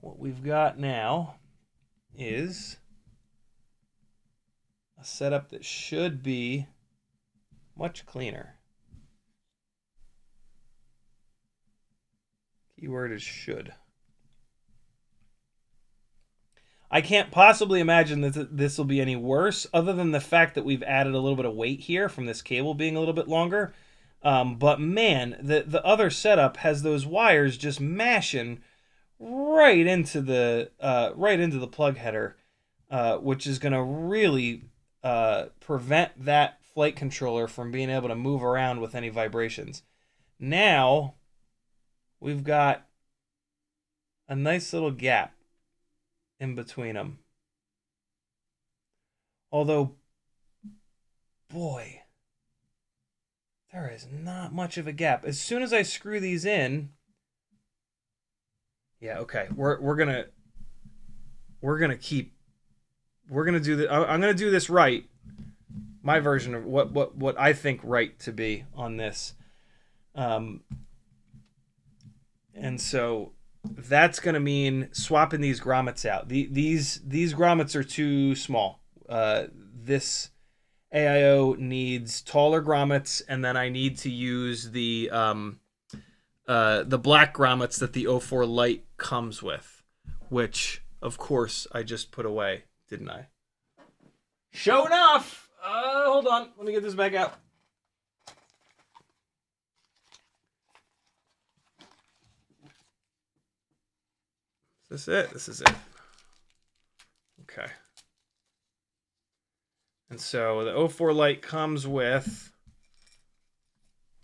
what we've got now is a setup that should be much cleaner. Keyword is should. I can't possibly imagine that this will be any worse, other than the fact that we've added a little bit of weight here from this cable being a little bit longer. But man, the other setup has those wires just mashing right into the plug header, which is going to really prevent that flight controller from being able to move around with any vibrations. Now we've got a nice little gap in between them. Although, boy, there is not much of a gap. As soon as I screw these in, yeah, okay, we're gonna do this. I'm gonna do this right. My version of what I think right to be on this, and so that's going to mean swapping these grommets out. These grommets are too small. This AIO needs taller grommets, and then I need to use the black grommets that the O4 Lite comes with, which of course I just put away, didn't I? Show enough. Hold on, let me get this back out. Is this it? This is it. Okay. And so the O4 Lite comes with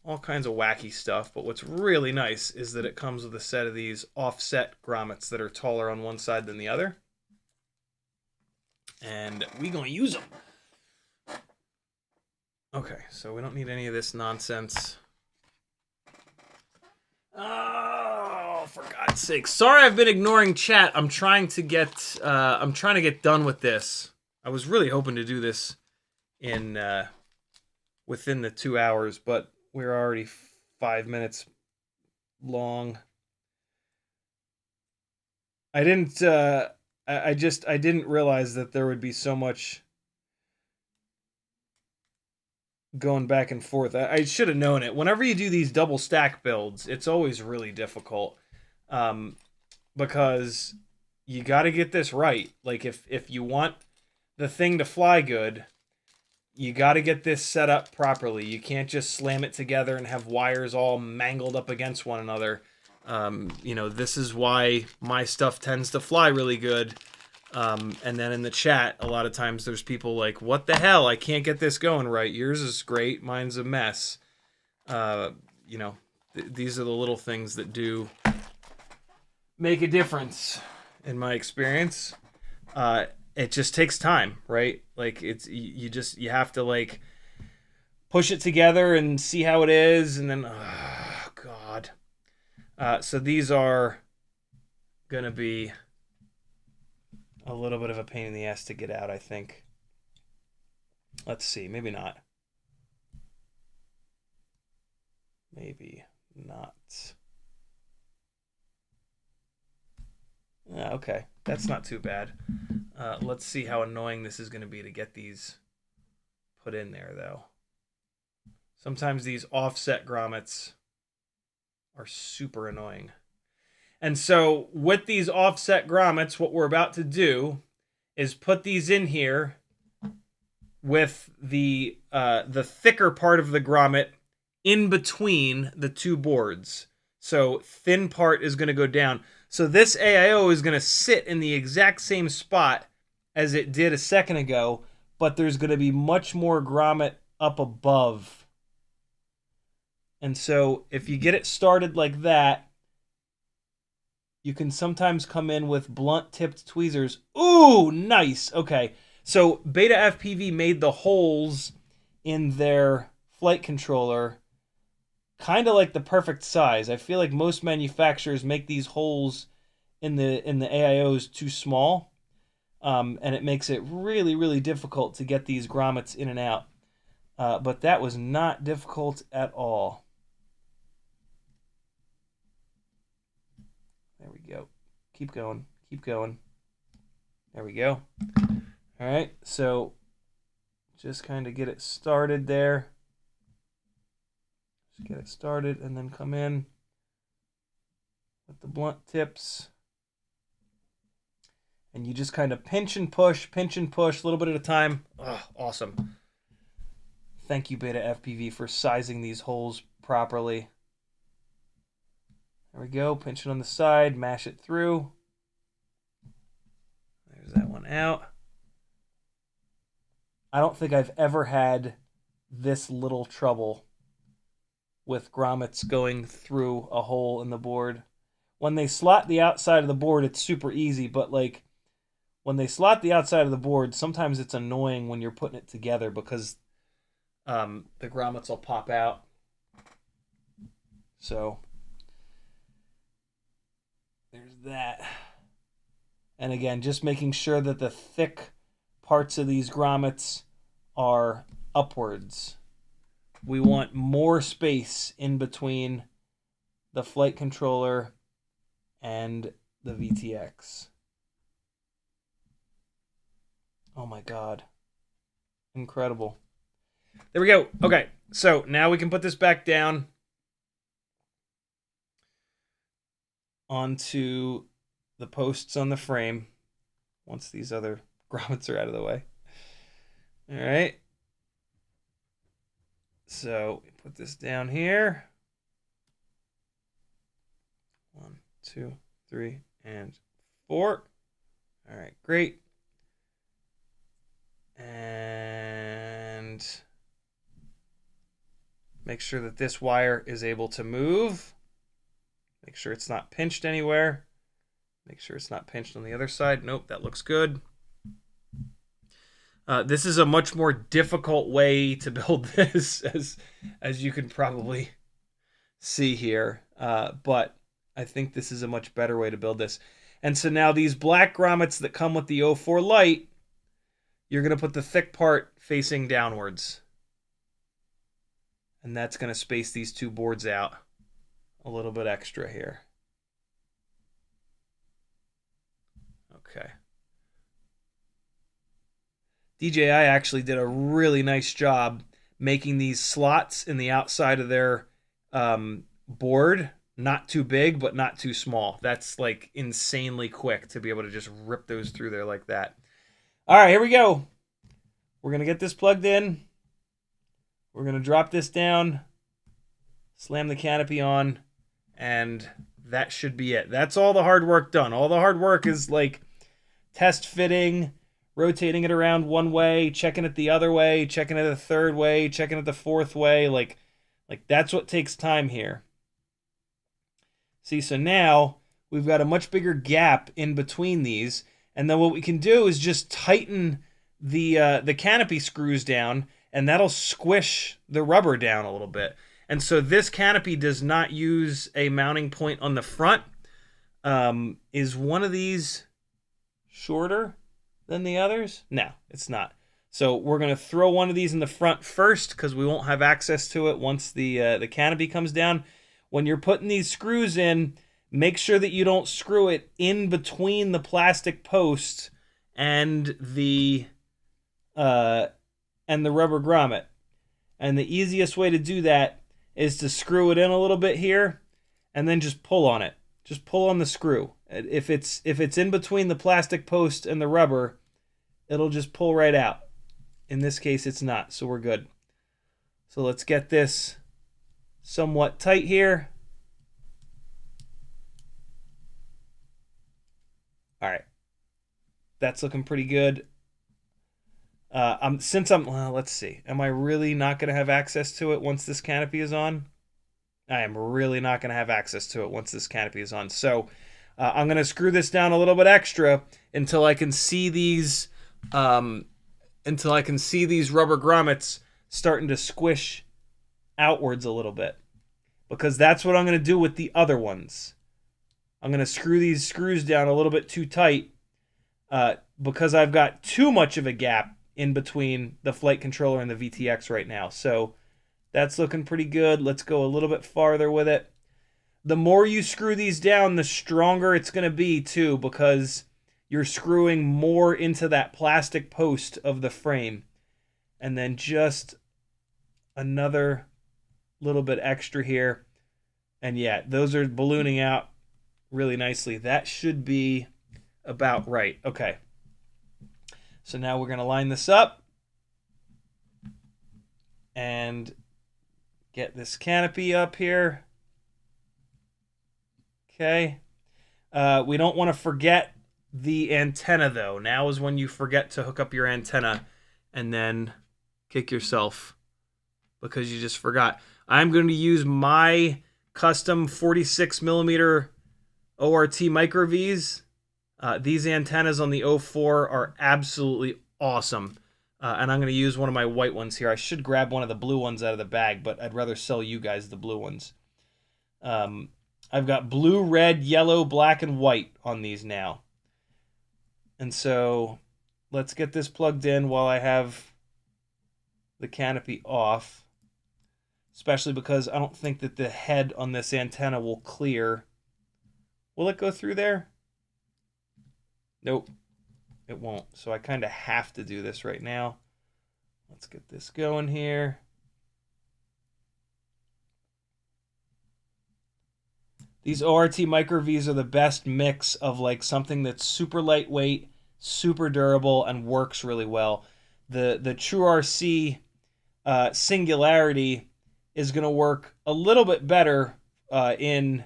all kinds of wacky stuff, but what's really nice is that it comes with a set of these offset grommets that are taller on one side than the other. And we're going to use them. Okay, so we don't need any of this nonsense. Oh, for God's sake. Sorry I've been ignoring chat. I'm trying to get done with this. I was really hoping to do this in within the 2 hours, but we're already 5 minutes long. I didn't realize that there would be so much going back and forth. I should have known it. Whenever you do these double stack builds, it's always really difficult, because you got to get this right. Like if you want the thing to fly good, you got to get this set up properly. You can't just slam it together and have wires all mangled up against one another. You know, this is why my stuff tends to fly really good. And then in the chat, a lot of times there's people like, what the hell? I can't get this going right. Yours is great. Mine's a mess. You know, these are the little things that do make a difference in my experience. It just takes time, right? Like you have to like push it together and see how it is. And then, oh God. So these are going to be a little bit of a pain in the ass to get out, I think. Let's see. Maybe not. Maybe not. Okay. That's not too bad. Let's see how annoying this is going to be to get these put in there, though. Sometimes these offset grommets are super annoying. And so with these offset grommets, what we're about to do is put these in here with the thicker part of the grommet in between the two boards. So thin part is going to go down. So this AIO is going to sit in the exact same spot as it did a second ago, but there's going to be much more grommet up above. And so if you get it started like that, you can sometimes come in with blunt-tipped tweezers. Ooh, nice. Okay, so BetaFPV made the holes in their flight controller kind of like the perfect size. I feel like most manufacturers make these holes in the AIOs too small, and it makes it really, really difficult to get these grommets in and out. But that was not difficult at all. Keep going. Keep going. There we go. All right, so just kind of get it started there. Just get it started and then come in with the blunt tips. And you just kind of pinch and push, a little bit at a time. Oh, awesome. Thank you, BetaFPV, for sizing these holes properly. There we go. Pinch it on the side, mash it through. There's that one out. I don't think I've ever had this little trouble with grommets going through a hole in the board. When they slot the outside of the board, it's super easy, but like when they slot the outside of the board, sometimes it's annoying when you're putting it together because the grommets will pop out. So there's that. And again, just making sure that the thick parts of these grommets are upwards. We want more space in between the flight controller and the VTx. Oh my God. Incredible. There we go. Okay, so now we can put this back down onto the posts on the frame once these other grommets are out of the way. All right. So we put this down here. 1, 2, 3, and 4. All right, great. And make sure that this wire is able to move. Make sure it's not pinched anywhere. Make sure it's not pinched on the other side. Nope, that looks good. This is a much more difficult way to build this, as you can probably see here. But I think this is a much better way to build this. And so now these black grommets that come with the O4 Lite, you're going to put the thick part facing downwards. And that's going to space these two boards out a little bit extra here. Okay. DJI actually did a really nice job making these slots in the outside of their board not too big, but not too small. That's like insanely quick to be able to just rip those through there like that. All right, here we go. We're going to get this plugged in. We're going to drop this down, slam the canopy on, and that should be it. That's all the hard work done. All the hard work is like test fitting, rotating it around one way, checking it the other way, checking it the third way, checking it the fourth way. Like that's what takes time here. See, so now we've got a much bigger gap in between these. And then what we can do is just tighten the canopy screws down, and that'll squish the rubber down a little bit. And so this canopy does not use a mounting point on the front. Is one of these shorter than the others? No, it's not. So we're going to throw one of these in the front first because we won't have access to it once the canopy comes down. When you're putting these screws in, make sure that you don't screw it in between the plastic posts and the rubber grommet. And the easiest way to do that is to screw it in a little bit here and then just pull on it. Just pull on the screw. If it's in between the plastic post and the rubber, it'll just pull right out. In this case, it's not, so we're good. So let's get this somewhat tight here. All right, that's looking pretty good. Let's see. Am I really not going to have access to it once this canopy is on? I am really not going to have access to it once this canopy is on. So I'm going to screw this down a little bit extra until I can see these rubber grommets starting to squish outwards a little bit, because that's what I'm going to do with the other ones. I'm going to screw these screws down a little bit too tight because I've got too much of a gap in between the flight controller and the VTX right now. So that's looking pretty good. Let's go a little bit farther with it. the more you screw these down, the stronger it's going to be too, because you're screwing more into that plastic post of the frame. And then just another little bit extra here. And yeah, those are ballooning out really nicely. That should be about right. Okay. So now we're going to line this up and get this canopy up here. Okay. We don't want to forget the antenna though. Now is when you forget to hook up your antenna and then kick yourself because you just forgot. I'm going to use my custom 46mm ORT Micro Vs. These antennas on the O4 are absolutely awesome. And I'm going to use one of my white ones here. I should grab one of the blue ones out of the bag, but I'd rather sell you guys the blue ones. I've got blue, red, yellow, black, and white on these now. And so let's get this plugged in while I have the canopy off. Especially because I don't think that the head on this antenna will clear. Will it go through there? Nope, it won't. So I kind of have to do this right now. Let's get this going here. These ORT Micro Vs are the best mix of like something that's super lightweight, super durable, and works really well. The True RC Singularity is going to work a little bit better in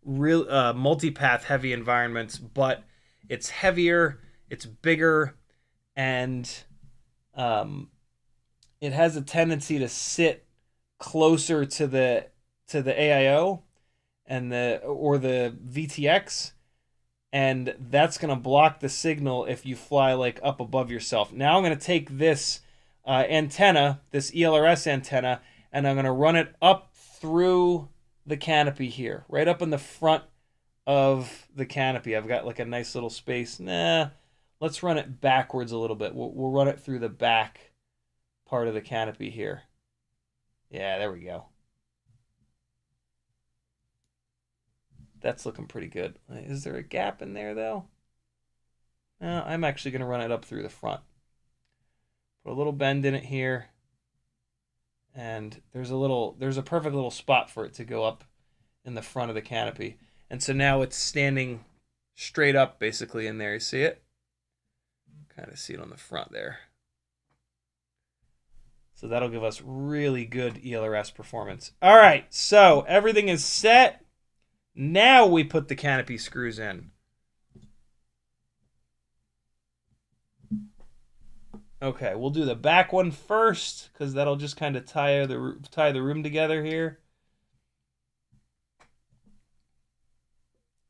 real multipath heavy environments, but it's heavier, it's bigger, and it has a tendency to sit closer to the AIO and the VTx, and that's going to block the signal if you fly like up above yourself. Now I'm going to take this antenna, this ELRS antenna, and I'm going to run it up through the canopy here, right up in the front of the canopy. I've got like a nice little space. Nah, let's run it backwards a little bit. We'll run it through the back part of the canopy here. Yeah, there we go. That's looking pretty good. Is there a gap in there though? No, I'm actually going to run it up through the front. Put a little bend in it here. And there's a perfect little spot for it to go up in the front of the canopy. And so now it's standing straight up basically in there. You see it? Kind of see it on the front there. So that'll give us really good ELRS performance. All right, so everything is set. Now we put the canopy screws in. Okay, we'll do the back one first because that'll just kind of tie the room together here.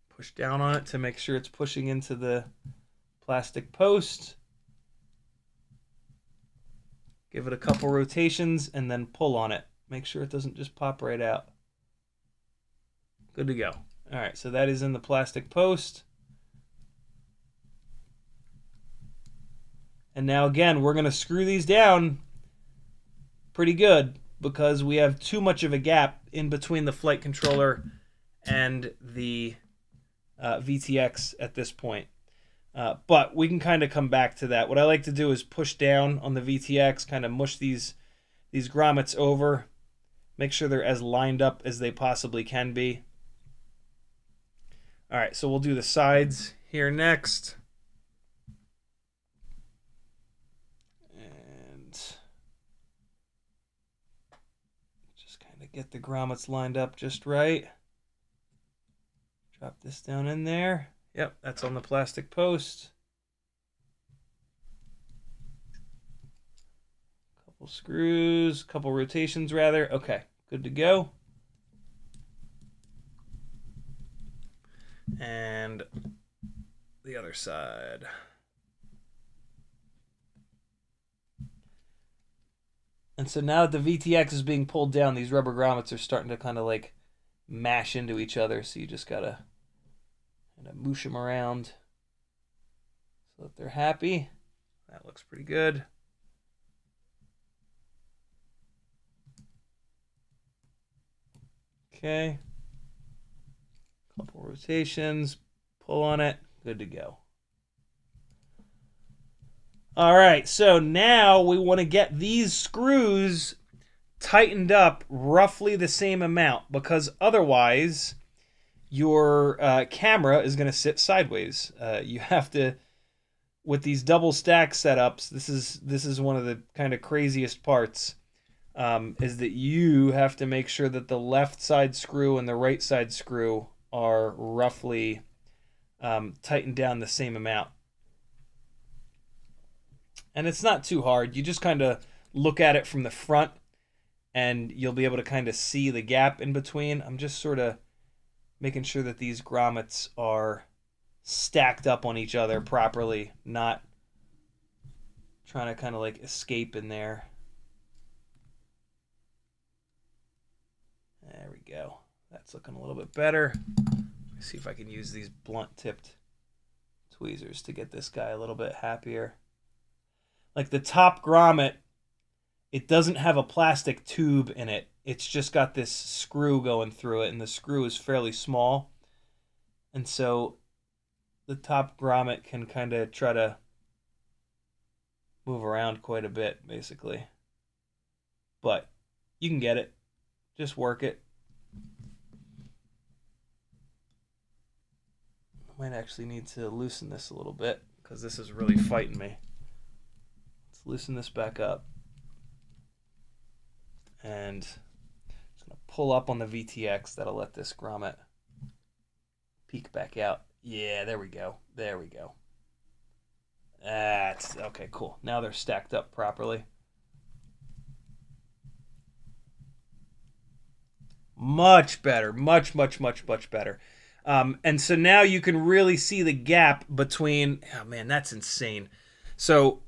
Push down on it to make sure it's pushing into the plastic post. Give it a couple rotations and then pull on it. Make sure it doesn't just pop right out. Good to go. All right, so that is in the plastic post. And now again, we're going to screw these down pretty good because we have too much of a gap in between the flight controller and the VTX at this point. But we can kind of come back to that. What I like to do is push down on the VTX, kind of mush these grommets over, make sure they're as lined up as they possibly can be. All right, so we'll do the sides here next. And just kind of get the grommets lined up just right. Drop this down in there. Yep, that's on the plastic post. Couple screws, couple rotations rather. Okay, good to go. And the other side. And so now that the VTX is being pulled down, these rubber grommets are starting to kind of like mash into each other. So you just gotta kind of moosh them around so that they're happy. That looks pretty good. Okay. Couple rotations, pull on it, good to go. All right, so now we want to get these screws tightened up roughly the same amount, because otherwise your camera is going to sit sideways. You have to, with these double stack setups, this is one of the kind of craziest parts, is that you have to make sure that the left side screw and the right side screw are roughly tightened down the same amount. And it's not too hard. You just kind of look at it from the front and you'll be able to kind of see the gap in between. I'm just sort of making sure that these grommets are stacked up on each other properly, not trying to kind of like escape in there. There we go. That's looking a little bit better. Let me see if I can use these blunt tipped tweezers to get this guy a little bit happier. Like the top grommet, it doesn't have a plastic tube in it. It's just got this screw going through it, and the screw is fairly small. And so the top grommet can kind of try to move around quite a bit, basically. But you can get it. Just work it. I might actually need to loosen this a little bit because this is really fighting me. Let's loosen this back up. And just going to pull up on the VTx. That'll let this grommet peek back out. Yeah, there we go. There we go. That's okay, cool. Now they're stacked up properly. Much better. Much better. And so now you can really see the gap between... Oh, man, that's insane. So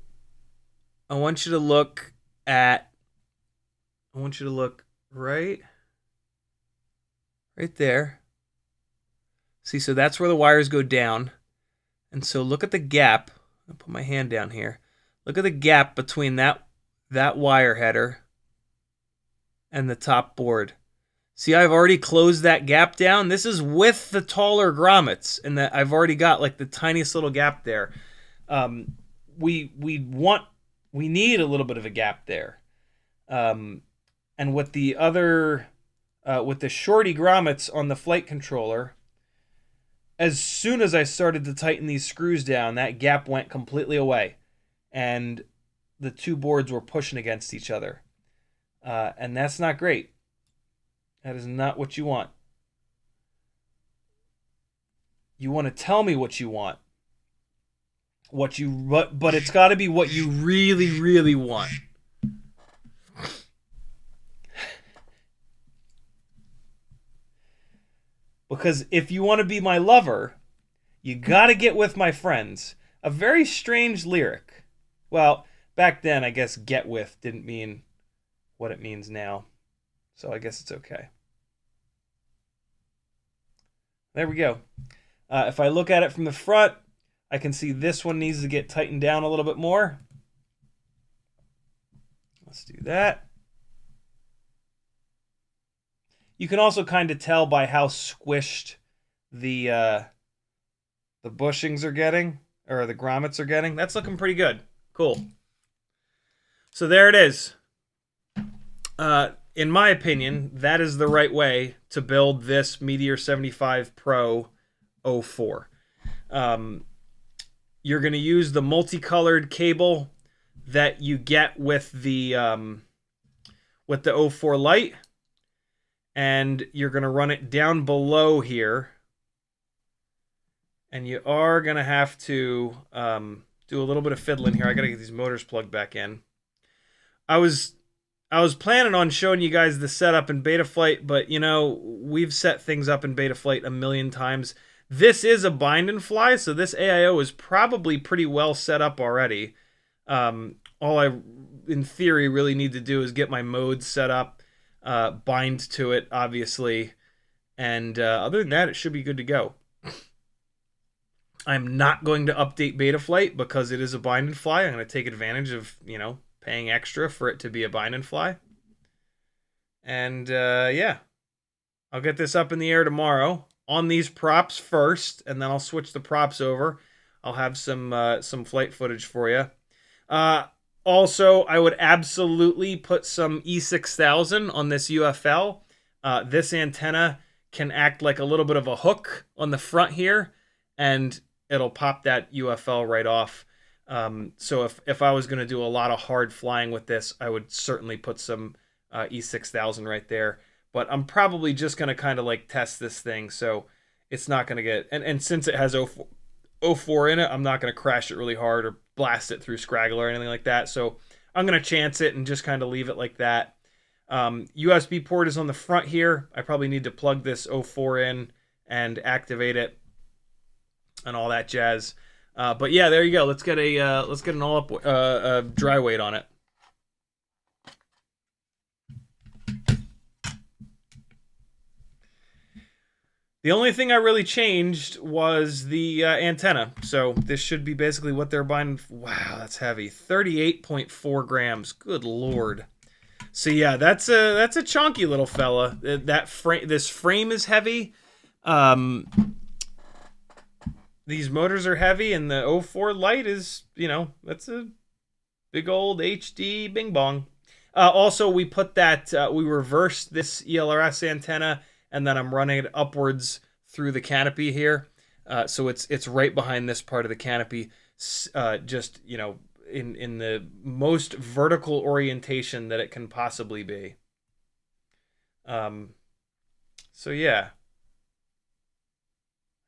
I want you to look at... I want you to look right there. See, so that's where the wires go down. And so look at the gap. I'll put my hand down here. Look at the gap between that wire header and the top board. See, I've already closed that gap down. This is with the taller grommets, and that I've already got like the tiniest little gap there. We need a little bit of a gap there. And with the other, with the shorty grommets on the flight controller, as soon as I started to tighten these screws down, that gap went completely away, and the two boards were pushing against each other, and that's not great. That is not what you want. You want to tell me what you want. But it's got to be what you really, really want. Because if you want to be my lover, you got to get with my friends. A very strange lyric. Well, back then, I guess get with didn't mean what it means now. So I guess it's okay. There we go. If I look at it from the front, I can see this one needs to get tightened down a little bit more. Let's do that. You can also kind of tell by how squished the bushings are getting, or the grommets are getting. That's looking pretty good. Cool. So there it is. In my opinion, that is the right way to build this Meteor75 Pro O4. You're going to use the multicolored cable that you get with the O4 Lite, and you're going to run it down below here, and you are going to have to do a little bit of fiddling here. I got to get these motors plugged back in. I was planning on showing you guys the setup in Betaflight, but, you know, we've set things up in Betaflight a million times. This is a bind and fly, so this AIO is probably pretty well set up already. All I, in theory, really need to do is get my modes set up, bind to it, obviously, and other than that, it should be good to go. I'm not going to update Betaflight because it is a bind and fly. I'm going to take advantage of, you know, paying extra for it to be a bind and fly. And yeah, I'll get this up in the air tomorrow. on these props first, and then I'll switch the props over. I'll have some flight footage for you. Also, I would absolutely put some E6000 on this UFL. This antenna can act like a little bit of a hook on the front here, and it'll pop that UFL right off. So if I was going to do a lot of hard flying with this, I would certainly put some E6000 right there. But I'm probably just going to kind of like test this thing, so it's not going to get... And since it has O4 in it, I'm not going to crash it really hard or blast it through Scraggle or anything like that. So I'm going to chance it and just kind of leave it like that. USB port is on the front here. I probably need to plug this O4 in and activate it and all that jazz. But yeah, there you go. Let's get an all up dry weight on it. The only thing I really changed was the antenna. So this should be basically what they're buying. Wow, that's heavy. 38.4 grams. Good Lord. So yeah, that's a chunky little fella. This frame is heavy. These motors are heavy, and the O4 Lite is, that's a big old HD bing bong. Also, we put that, we reversed this ELRS antenna, and then I'm running it upwards through the canopy here. So it's right behind this part of the canopy, just, in the most vertical orientation that it can possibly be. So yeah.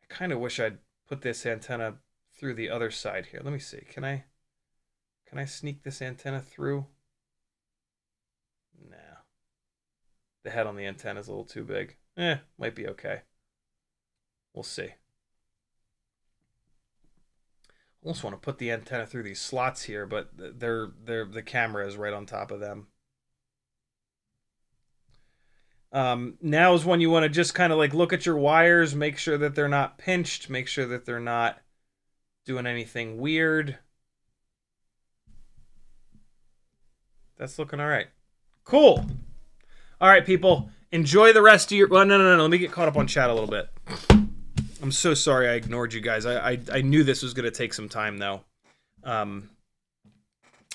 I kind of wish I'd put this antenna through the other side here. Let me see. Can I sneak this antenna through? No. The head on the antenna is a little too big. Might be okay. We'll see. Almost want to put the antenna through these slots here, but the camera is right on top of them. Now is when you want to just kind of like look at your wires, make sure that they're not pinched, make sure that they're not doing anything weird. That's looking all right. Cool. All right, people. Enjoy the rest of your... Well, no. Let me get caught up on chat a little bit. I'm so sorry I ignored you guys. I knew this was going to take some time, though. And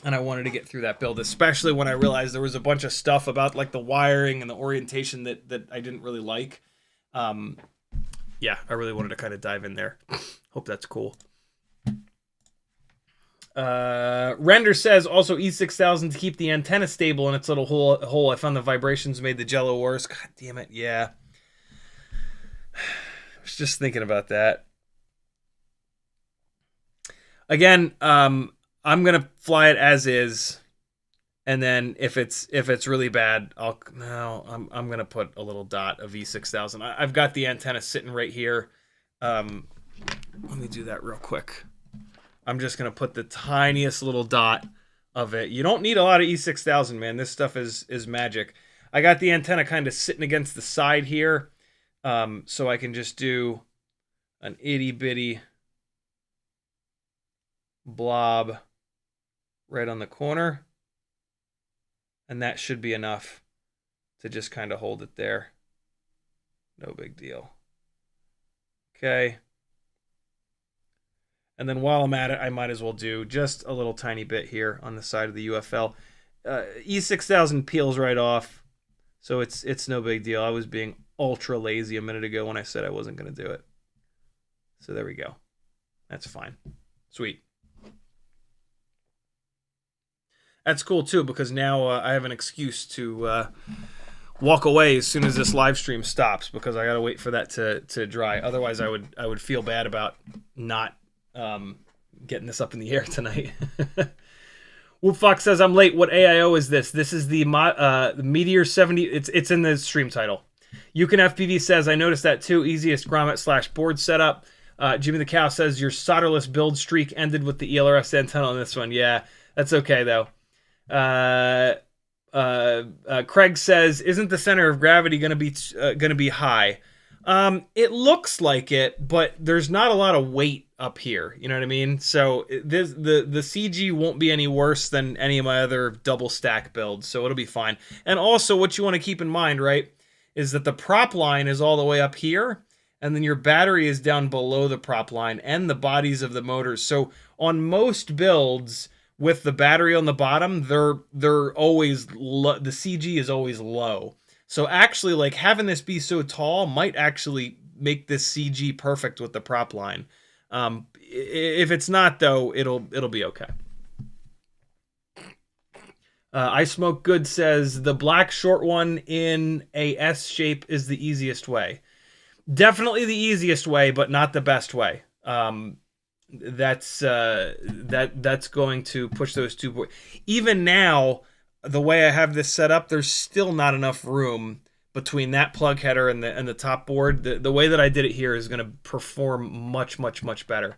I wanted to get through that build, especially when I realized there was a bunch of stuff about like the wiring and the orientation that I didn't really like. Yeah, I really wanted to kind of dive in there. Hope that's cool. Render says also E6000 to keep the antenna stable in its little hole. I found the vibrations made the jello worse. God damn it, yeah. I was just thinking about that. Again, I'm gonna fly it as is, and then if it's really bad, I'm gonna put a little dot of E6000. I've got the antenna sitting right here. Let me do that real quick. I'm just going to put the tiniest little dot of it. You don't need a lot of E6000, man. This stuff is magic. I got the antenna kind of sitting against the side here, so I can just do an itty-bitty blob right on the corner. And that should be enough to just kind of hold it there. No big deal. Okay. And then while I'm at it, I might as well do just a little tiny bit here on the side of the UFL. E6000 peels right off, so it's no big deal. I was being ultra lazy a minute ago when I said I wasn't going to do it. So there we go. That's fine. Sweet. That's cool too, because now I have an excuse to walk away as soon as this live stream stops, because I got to wait for that to dry. Otherwise, I would feel bad about not getting this up in the air tonight. Wolf Fox says, I'm late. What AIO is this? This is the Meteor 70. It's in the stream title. FPV says, I noticed that too. Easiest grommet / board setup. Jimmy the Cow says, your solderless build streak ended with the ELRS antenna on this one. Yeah, that's okay though. Craig says, isn't the center of gravity going to be high? It looks like it, but there's not a lot of weight up here. You know what I mean? So the CG won't be any worse than any of my other double stack builds, so it'll be fine. And also what you want to keep in mind, right, is that the prop line is all the way up here, and then your battery is down below the prop line and the bodies of the motors. So on most builds with the battery on the bottom, they're always the CG is always low. So actually, like, having this be so tall might actually make this CG perfect with the prop line. If it's not, though, it'll be okay. I Smoke Good says the black short one in a S shape is the easiest way. Definitely the easiest way, but not the best way. That's going to push those two. Even now, the way I have this set up, there's still not enough room between that plug header and the top board. The way that I did it here is going to perform much better.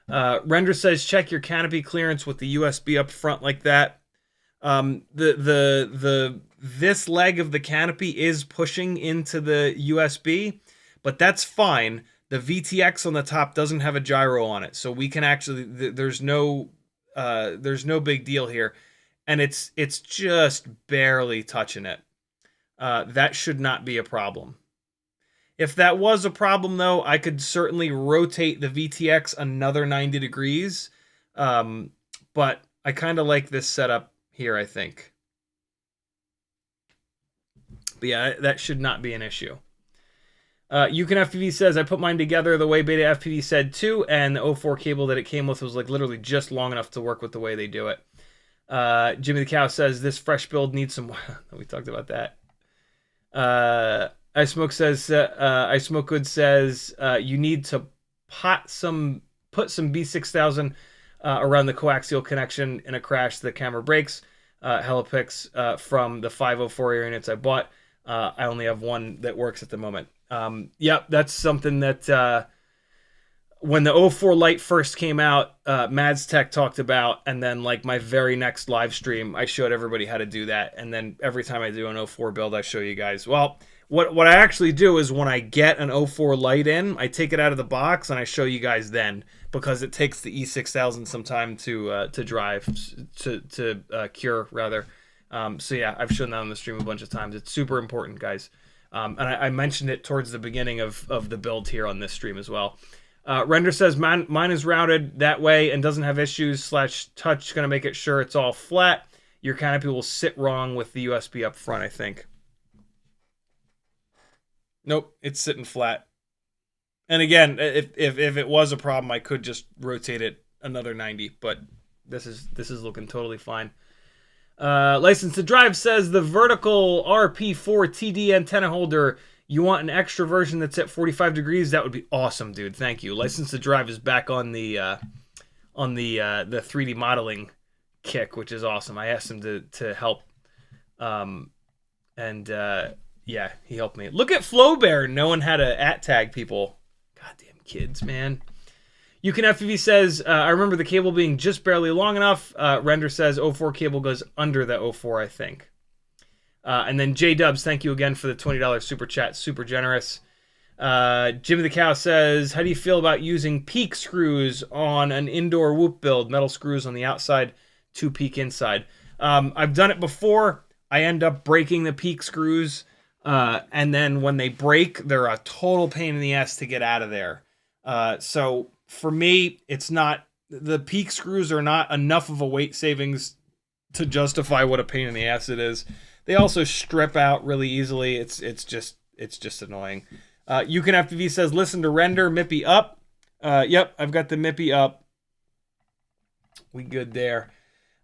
Render says check your canopy clearance with the USB up front like that. This leg of the canopy is pushing into the USB, but that's fine. The VTx on the top doesn't have a gyro on it, so we can actually there's no big deal here, and it's just barely touching it. That should not be a problem. If that was a problem, though, I could certainly rotate the VTx another 90 degrees, but I kind of like this setup here, I think. But yeah, that should not be an issue. UCanFPV says, I put mine together the way BetaFPV said too, and the O4 cable that it came with was like literally just long enough to work with the way they do it. Jimmy the Cow says, this fresh build needs some... We talked about that. I Smoke Good says, you need to put some B6000 around the coaxial connection in a crash. The camera breaks. Helipics from the 504 units I bought. I only have one that works at the moment. Yep, that's something that when the O4 Lite first came out, Mads Tech talked about, and then like my very next live stream, I showed everybody how to do that. And then every time I do an O4 build, I show you guys. Well, what I actually do is when I get an O4 Lite in, I take it out of the box and I show you guys then, because it takes the E6000 some time to drive, to cure rather. So yeah, I've shown that on the stream a bunch of times. It's super important, guys. And I mentioned it towards the beginning of the build here on this stream as well. Render says mine is routed that way and doesn't have issues. /touch going to make it sure it's all flat. Your canopy will sit wrong with the USB up front, I think. Nope, it's sitting flat. And again, if it was a problem, I could just rotate it another 90, but this is looking totally fine. License to Drive says the vertical RP4 TD antenna holder, you want an extra version that's at 45 degrees? That would be awesome, dude. Thank you. License to Drive is back on the 3D modeling kick, which is awesome. I asked him to help, yeah, he helped me. Look at Flowbear knowing how to @tag people. Goddamn kids, man. UCanFPV says, I remember the cable being just barely long enough. Render says O4 cable goes under the O4, I think. And then J-Dubs, thank you again for the $20 super chat. Super generous. Jimmy the Cow says, how do you feel about using peak screws on an indoor whoop build? Metal screws on the outside, 2 peak inside. I've done it before. I end up breaking the peak screws. And then when they break, they're a total pain in the ass to get out of there. So for me, it's not, the peak screws are not enough of a weight savings to justify what a pain in the ass it is. They also strip out really easily. It's just annoying. UCanFPV says, listen to Render, Mippy up. Yep, I've got the Mippy up. We good there.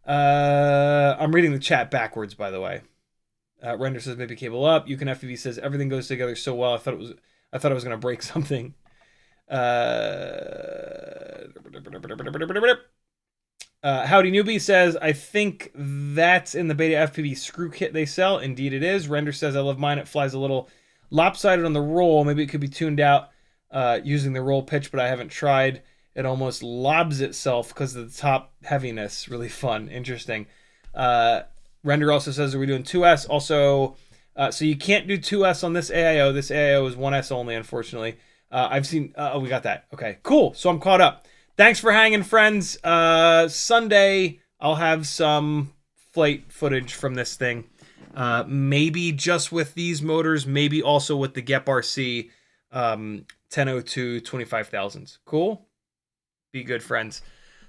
I'm reading the chat backwards, by the way. Render says Mippy cable up. UCanFPV says everything goes together so well. I thought I was gonna break something. Howdy Newbie says, I think that's in the BetaFPV screw kit they sell. Indeed it is. Render says, I love mine. It flies a little lopsided on the roll. Maybe it could be tuned out using the roll pitch, but I haven't tried. It almost lobs itself because of the top heaviness. Really fun. Interesting. Render also says, are we doing 2S? Also, so you can't do 2S on this AIO. This AIO is 1S only, unfortunately. I've seen... oh, we got that. Okay, cool. So I'm caught up. Thanks for hanging, friends. Sunday, I'll have some flight footage from this thing. Maybe just with these motors, maybe also with the GEP RC. 1002 25,000s. Cool? Be good, friends.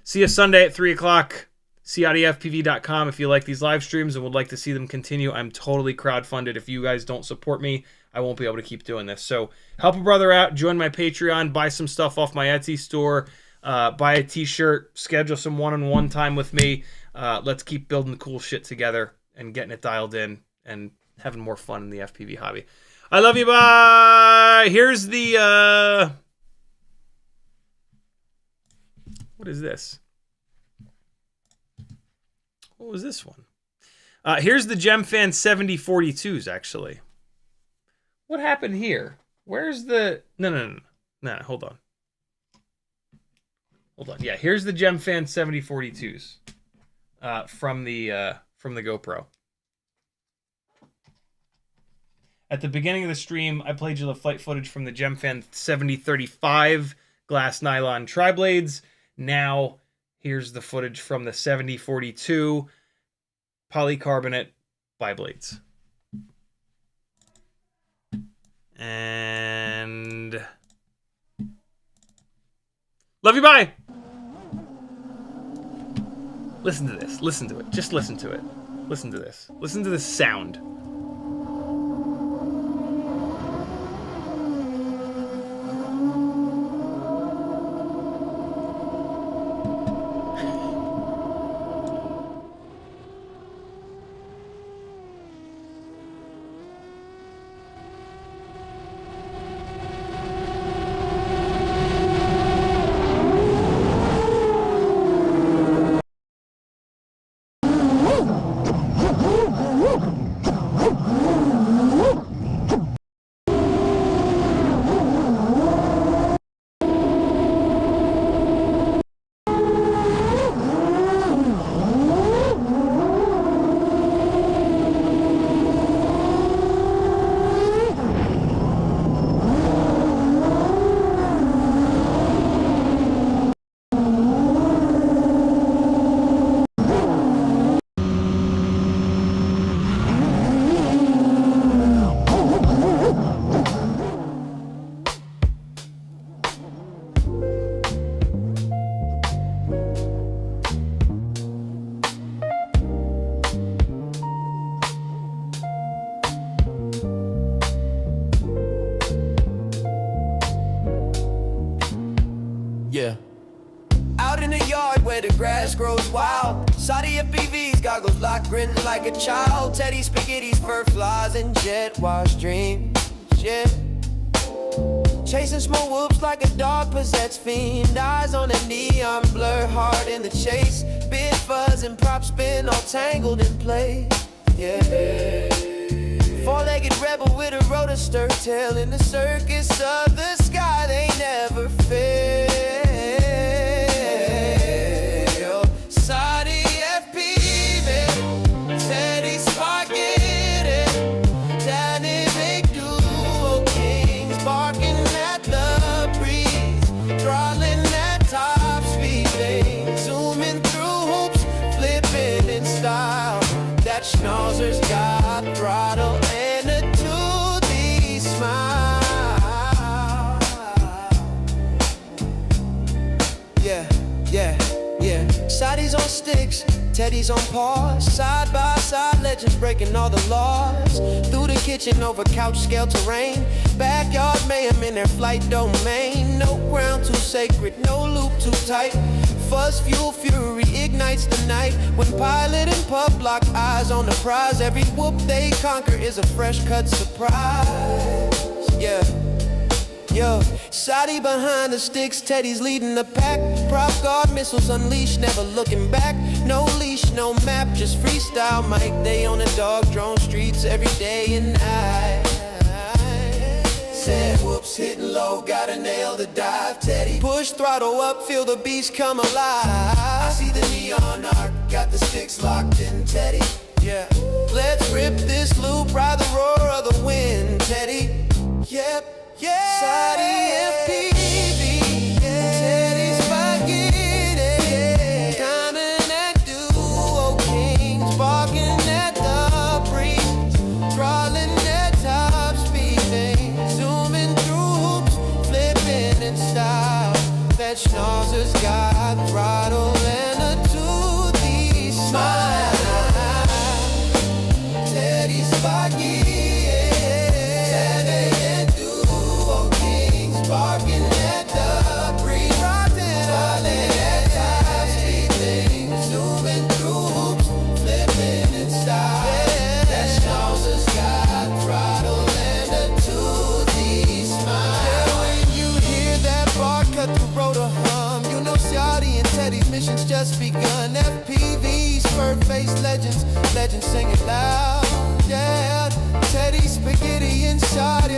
See you Sunday at 3 o'clock. CiottiFPV.com if you like these live streams and would like to see them continue. I'm totally crowdfunded. If you guys don't support me, I won't be able to keep doing this. So help a brother out. Join my Patreon. Buy some stuff off my Etsy store. Buy a t-shirt. Schedule some one-on-one time with me. Let's keep building the cool shit together and getting it dialed in and having more fun in the FPV hobby. I love you. Bye. Here's the... what is this? What was this one? Here's the Gemfan 7042s, actually. What happened here? Where's the... No, hold on. Hold on. Yeah, here's the Gemfan 7042s from the GoPro. At the beginning of the stream, I played you the flight footage from the Gemfan 7035 glass nylon tri-blades. Now, here's the footage from the 7042 polycarbonate biblades. And... love you, bye! Listen to this. Listen to it. Just listen to it. Listen to this. Listen to this sound. Yeah. Out in the yard where the grass grows wild, CiottiFPV's goggles locked, grinning like a child. Teddy spaghetti's, fur flies, and jet wash dreams. Yeah. Chasing small whoops like a dog possessed fiend. Eyes on a neon blur, hard in the chase. Big fuzz and prop spin, all tangled in place. Yeah. Four-legged rebel with a rotor stir tail in the circus of the sky. They never fail. CiottiFPV, Teddy Spaghetti, dynamic duo kings, barking at the breeze, throttling at top speed, they zooming through hoops, flipping in style. That schnauzer's got throttle and a toothy smile. Yeah. Soddy's on sticks, Teddy's on paws, side by side legends breaking all the laws. Through the kitchen over couch scale terrain, backyard mayhem in their flight domain. No ground too sacred, no loop too tight. Fuzz fuel fury ignites the night. When pilot and pup lock eyes on the prize, every whoop they conquer is a fresh cut surprise. Yeah. Yo, Soddy behind the sticks, Teddy's leading the pack. Prop guard missiles unleashed, never looking back. No leash, no map, just freestyle Mike. They on the dog drone streets every day and night. Said whoops, hitting low, gotta nail the dive, Teddy. Push throttle up, feel the beast come alive. I see the neon arc, got the sticks locked in, Teddy. Yeah, let's rip this loop, ride the roar of the wind, Teddy. Yep. Yeah, CiottiFPV, Teddy Spaghetti, diamond and duo kings, barking at the breeze, throttling at top speed, zooming through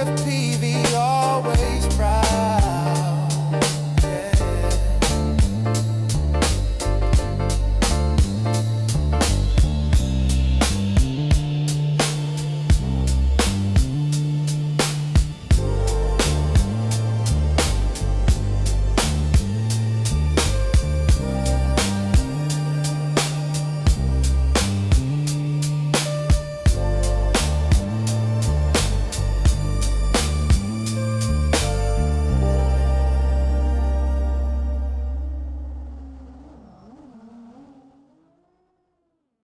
CiottiFPV.